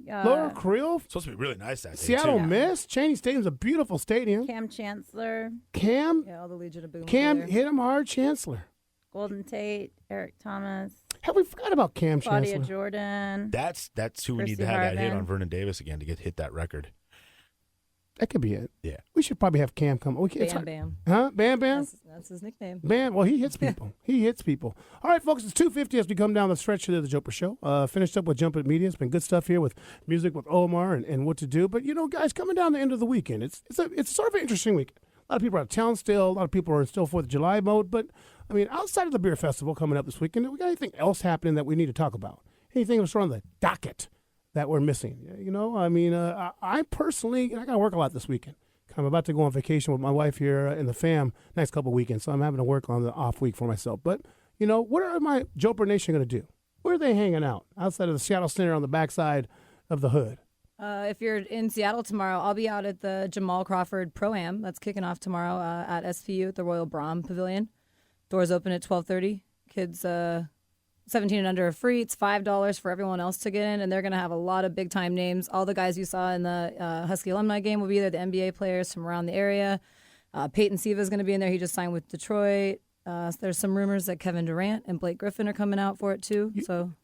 A: Laura Creel,
H: Supposed to be really nice that day,
A: Seattle
H: too.
A: Miss. Cheney Stadium's a beautiful stadium.
B: Cam Chancellor,
A: Cam,
C: Yeah, all the Legion of Boom.
A: Cam
C: over there.
A: hit him hard, Chancellor.
B: Golden Tate, Eric Thomas,
A: Have we forgot about Cam
B: Claudia
A: Chancellor?
B: Jordan.
H: That's who we need
B: Chrissy
H: to have that hit
B: Harden.
H: on Vernon Davis again to hit that record.
A: That could be it.
H: Yeah.
A: We should probably have Cam come.
C: Bam Bam.
A: Huh? Bam Bam?
C: That's his nickname.
A: Bam. Well, he hits people. He hits people. All right, folks, it's 2:50 as we come down the stretch of the Jopra Show. Finished up with Jumpit Media. It's been good stuff here with music with Omar and what to do. But, you know, guys, coming down the end of the weekend, it's sort of an interesting weekend. A lot of people are out of town still. A lot of people are in still 4th of July mode. But, I mean, outside of the beer festival coming up this weekend, we got anything else happening that we need to talk about? Anything that's on the docket that we're missing. I mean, I personally, I got to work a lot this weekend. I'm about to go on vacation with my wife here in the fam next couple of weekends, so I'm having to work on the off week for myself. But, what are my Jopra Nation going to do? Where are they hanging out? Outside of the Seattle Center on the backside of the hood.
C: If you're in Seattle tomorrow, I'll be out at the Jamal Crawford Pro-Am. That's kicking off tomorrow at SPU at the Royal Brom Pavilion. Doors open at 12:30. Kids 17 and under are free. It's $5 for everyone else to get in, and they're going to have a lot of big-time names. All the guys you saw in the Husky alumni game will be there, the NBA players from around the area. Peyton Siva is going to be in there. He just signed with Detroit. There's some rumors that Kevin Durant and Blake Griffin are coming out for it, too.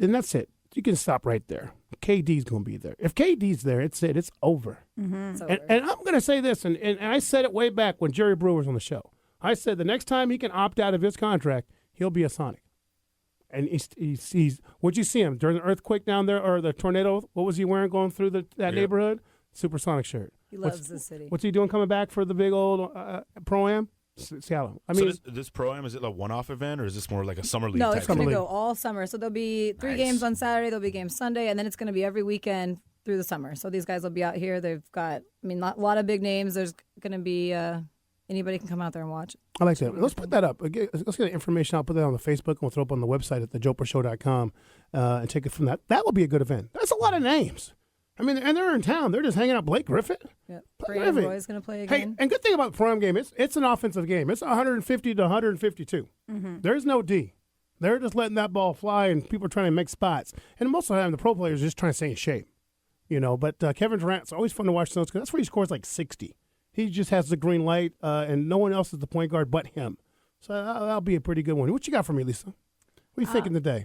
A: And that's it. You can stop right there. KD's going to be there. If KD's there, it's it. It's over.
C: It's over.
A: And I'm going to say this, and I said it way back when Jerry Brewer was on the show. I said the next time he can opt out of his contract, he'll be a Sonic. And he's what'd you see him during the earthquake down there or the tornado? What was he wearing going through that neighborhood? Supersonic shirt.
C: He loves the city.
A: What's he doing coming back for the big old Pro-Am? Seattle. I mean,
H: so this Pro-Am, is it a one-off event or is this more like a summer league?
C: No,
H: type
C: it's going to
H: thing?
C: go all summer. So there'll be 3 games on Saturday, there'll be games Sunday, and then it's going to be every weekend through the summer. So these guys will be out here. They've got, a lot of big names. There's going to be anybody can come out there and watch.
A: I like that. Let's put that up. Let's get the information. I'll put that on the Facebook, and we'll throw it up on the website at thejoprashow.com and take it from that. That will be a good event. That's a lot of names. I mean, and they're in town. They're just hanging out. Blake Griffin.
C: Yeah, Brandon Roy's going to play again.
A: Hey, and good thing about the Pro-Am game, it's an offensive game. It's 150 to 152. There's no D. They're just letting that ball fly, and people are trying to make spots. And most of the time, the pro players are just trying to stay in shape. But Kevin Durant's always fun to watch those because that's where he scores like 60. He just has the green light, and no one else is the point guard but him. So that'll be a pretty good one. What you got for me, Lisa? What are you thinking today?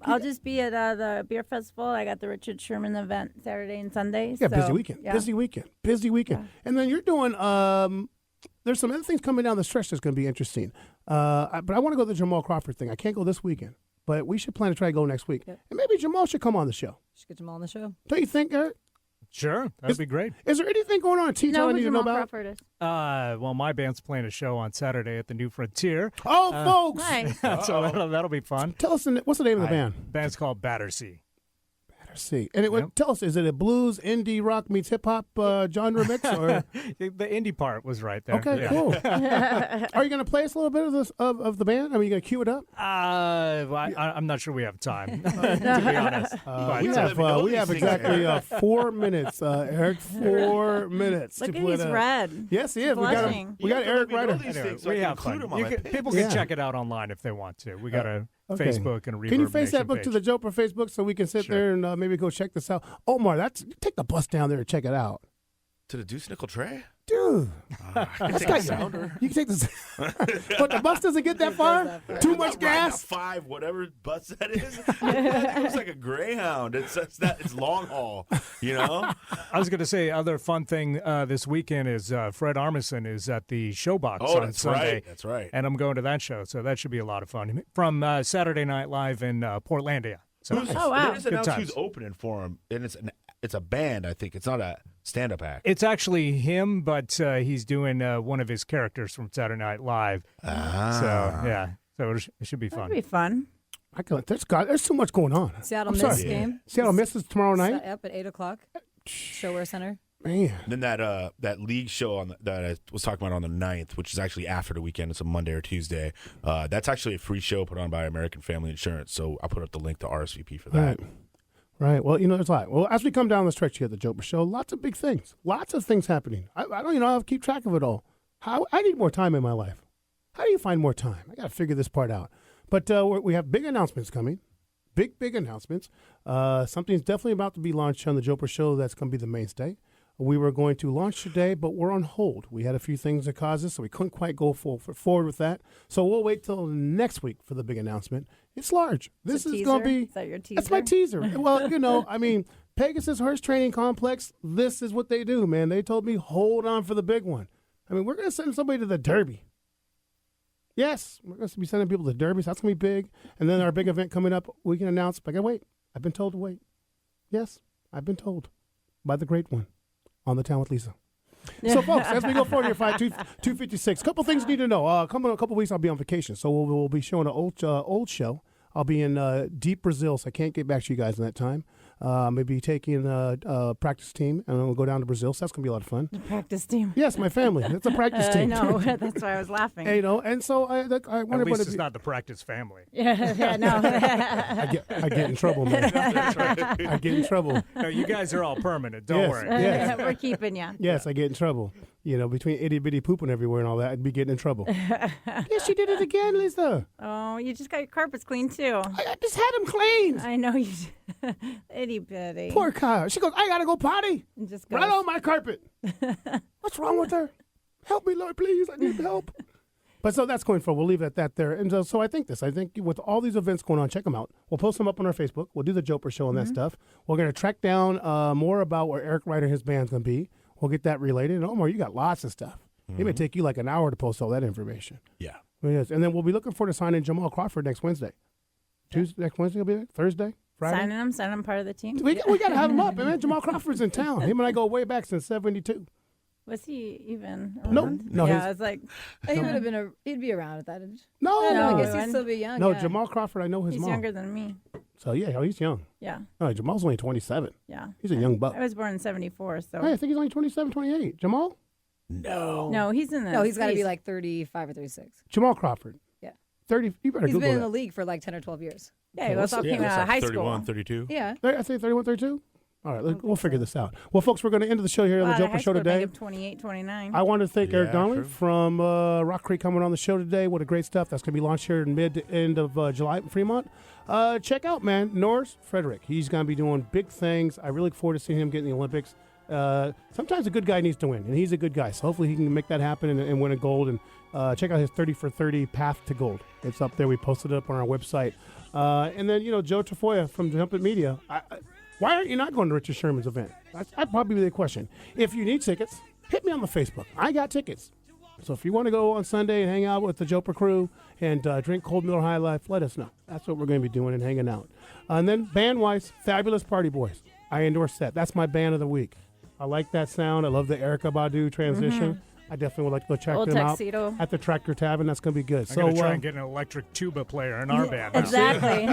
B: I'll just be at the beer festival. I got the Richard Sherman event Saturday and Sunday.
A: Yeah, busy weekend. Yeah. Busy weekend. Yeah. And then you're doing, there's some other things coming down the stretch that's going to be interesting. But I want to go to the Jamal Crawford thing. I can't go this weekend, but we should plan to try to go next week. Yep. And maybe Jamal should come on the show.
C: Should get Jamal on the show.
A: Don't you think, Eric?
D: Sure, that'd be great.
A: Is there anything going on at T-Town I need to know about?
D: Well, my band's playing a show on Saturday at the New Frontier.
A: Oh, folks!
B: Nice.
D: So that'll be fun.
A: Tell us, what's the name of the band?
D: Band's called Battersea.
A: Battersea. And it would tell us, is it a blues, indie, rock meets hip-hop genre mix? Or?
D: The indie part was right there.
A: Okay, cool. Are you going to play us a little bit of this of the band? Are you going to cue it up?
D: Well, I'm not sure we have time, to be honest.
A: We have exactly 4 minutes, Eric. 4 minutes.
B: Look at he's red.
A: Yes, he is. We got Eric Ryder.
D: Anyway, we have fun. People can check it out online if they want to. We got a Facebook and a Reverb
A: Can you face
D: Nation
A: that book
D: page.
A: to the Jopra Facebook so we can sit there and maybe go check this out? Omar, take the bus down there and check it out.
H: To the Deuce Nickel Tray?
A: Dude.
H: I take a sounder.
A: You can take this. But the bus doesn't get that far? Too much gas?
H: 5, whatever bus that is. It's like a Greyhound. It's long haul,
D: I was going to say, other fun thing this weekend is Fred Armisen is at the Showbox on Sunday.
H: Right. That's right.
D: And I'm going to that show, so that should be a lot of fun. From Saturday Night Live in Portlandia. So
H: They just announced who's opening for him, and it's a band, I think. It's not a stand-up act.
D: It's actually him, but he's doing one of his characters from Saturday Night Live. So it should be fun.
B: That'd be fun.
A: There's too much going on.
C: Seattle Miss game.
A: Seattle Miss is tomorrow night?
C: Yep, at 8 o'clock. Showwear Center.
A: Man.
H: And then that league show that I was talking about on the 9th, which is actually after the weekend. It's a Monday or Tuesday. That's actually a free show put on by American Family Insurance. So I'll put up the link to RSVP for that.
A: Right. Well, there's a lot. Well, as we come down the stretch here at the Jopra Show, lots of big things. Lots of things happening. I don't know how to keep track of it all. I need more time in my life. How do you find more time? I got to figure this part out. But we have big announcements coming. Big announcements. Something's definitely about to be launched on the Jopra Show that's going to be the mainstay. We were going to launch today, but we're on hold. We had a few things that caused us, so we couldn't quite go forward with that. So we'll wait till next week for the big announcement. It's large. This is going to be...
B: Is that your teaser?
A: That's my teaser. Well, Pegasus Horse Training Complex, this is what they do, man. They told me, hold on for the big one. We're going to send somebody to the Derby. Yes, we're going to be sending people to the Derby, so that's going to be big. And then our big event coming up, we can announce, but I got to wait. I've been told to wait. Yes, I've been told by the great one on The Town with Lisa. So, folks, as we go forward here, 256, a couple things you need to know. Coming in a couple weeks, I'll be on vacation, so we'll be showing an old show. I'll be in deep Brazil, so I can't get back to you guys in that time. Maybe taking a practice team, and we'll go down to Brazil. So that's going to be a lot of fun.
B: The practice team.
A: Yes, my family. It's a practice team.
B: I know. That's why I was laughing.
A: And, and so I want
D: At
A: everybody
D: least
A: to
D: it's
A: be,
D: not the practice family.
B: Yeah, no.
A: I get in trouble, man.
D: That's right.
A: I get in trouble.
D: No, you guys are all permanent. Don't
A: Yes,
D: worry.
A: yes.
B: We're keeping you.
A: Yes, I get in trouble. Between itty bitty pooping everywhere and all that, I'd be getting in trouble. Yes, you did it again, Lisa.
B: Oh, you just got your carpets cleaned too.
A: I just had them cleaned.
B: I know you. Itty bitty.
A: Poor Kyle. She goes, I gotta go potty.
B: And just
A: Right on my carpet. What's wrong with her? Help me, Lord, please. I need help. But so that's going forward. We'll leave it at that there. And so I think with all these events going on, check them out. We'll post them up on our Facebook. We'll do the Jopra show and that stuff. We're going to track down more about where Eric Ryder and his band's going to be. We'll get that related. And Omar, you got lots of stuff. It may take you like an hour to post all that information.
H: Yeah.
A: Yes. And then we'll be looking forward to signing Jamal Crawford next Wednesday. Next Wednesday will be there? Thursday? Friday?
B: Signing him part of the team.
A: We got to have him up. Man, Jamal Crawford's in town. Him and I go way back since 72.
B: Was he even
A: No,
B: around?
A: no.
B: Yeah, it's like
C: He would have been. He'd be around at that age.
A: No.
C: I guess he'd still be young.
A: No,
C: yeah.
A: Jamal Crawford, I know his
B: he's
A: mom.
B: younger than me.
A: So, yeah, he's young.
B: Yeah.
A: No, Jamal's only 27.
B: Yeah.
A: He's a young buck.
B: I was born in 74, so.
A: Hey, I think he's only 27, 28. Jamal?
B: No, he's in the.
C: No, he's got to be like 35 or 36.
A: Jamal Crawford.
C: Yeah.
A: 30. You better
C: He's
A: Google
C: been in
A: that.
C: the league for like 10 or 12 years.
B: Yeah, he was all came out of high
H: 31,
B: school.
H: 32.
C: Yeah.
A: I say 31, 32? All right, we'll figure this out. Well, folks, we're going to end the show here on the Jopra Show today.
B: 28, 29.
A: I want to thank Eric Donnelly
H: true.
A: from Rock Creek coming on the show today. What a great stuff. That's going to be launched here in mid to end of July in Fremont. Check out, man, Norris, Federick. He's going to be doing big things. I really look forward to seeing him get in the Olympics. Sometimes a good guy needs to win, and he's a good guy. So hopefully he can make that happen and win a gold. And check out his 30 for 30 Path to Gold. It's up there. We posted it up on our website. And then, Joe Tafoya from Jumpit Media. Why aren't you not going to Richard Sherman's event? That'd probably be the question. If you need tickets, hit me on the Facebook. I got tickets. So if you want to go on Sunday and hang out with the Jopra crew and drink Cold Miller High Life, let us know. That's what we're going to be doing and hanging out. And then band-wise, Fabulous Party Boys. I endorse that. That's my band of the week. I like that sound. I love the Erykah Badu transition. I definitely would like to go check
B: Old
A: them
B: Tuxedo.
A: out at the Tractor Tavern. That's going to be good.
D: I'm going to try and get an electric tuba player in our band.
B: Exactly.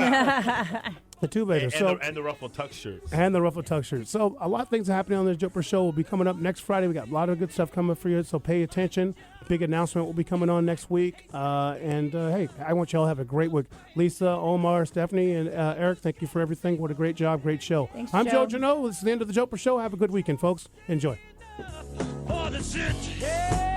A: The tuba
H: And the ruffled tux shirts.
A: And the ruffled tux shirts. So a lot of things happening on this Jopra show will be coming up next Friday. We got a lot of good stuff coming for you, so pay attention. Big announcement will be coming on next week. Hey, I want you all to have a great week. Lisa, Omar, Stephanie, and Eric, thank you for everything. What a great job, great show.
B: Thanks,
A: I'm Joe
B: Joe.
A: Janot. This is the end of the Jopra show. Have a good weekend, folks. Enjoy.
I: For the city.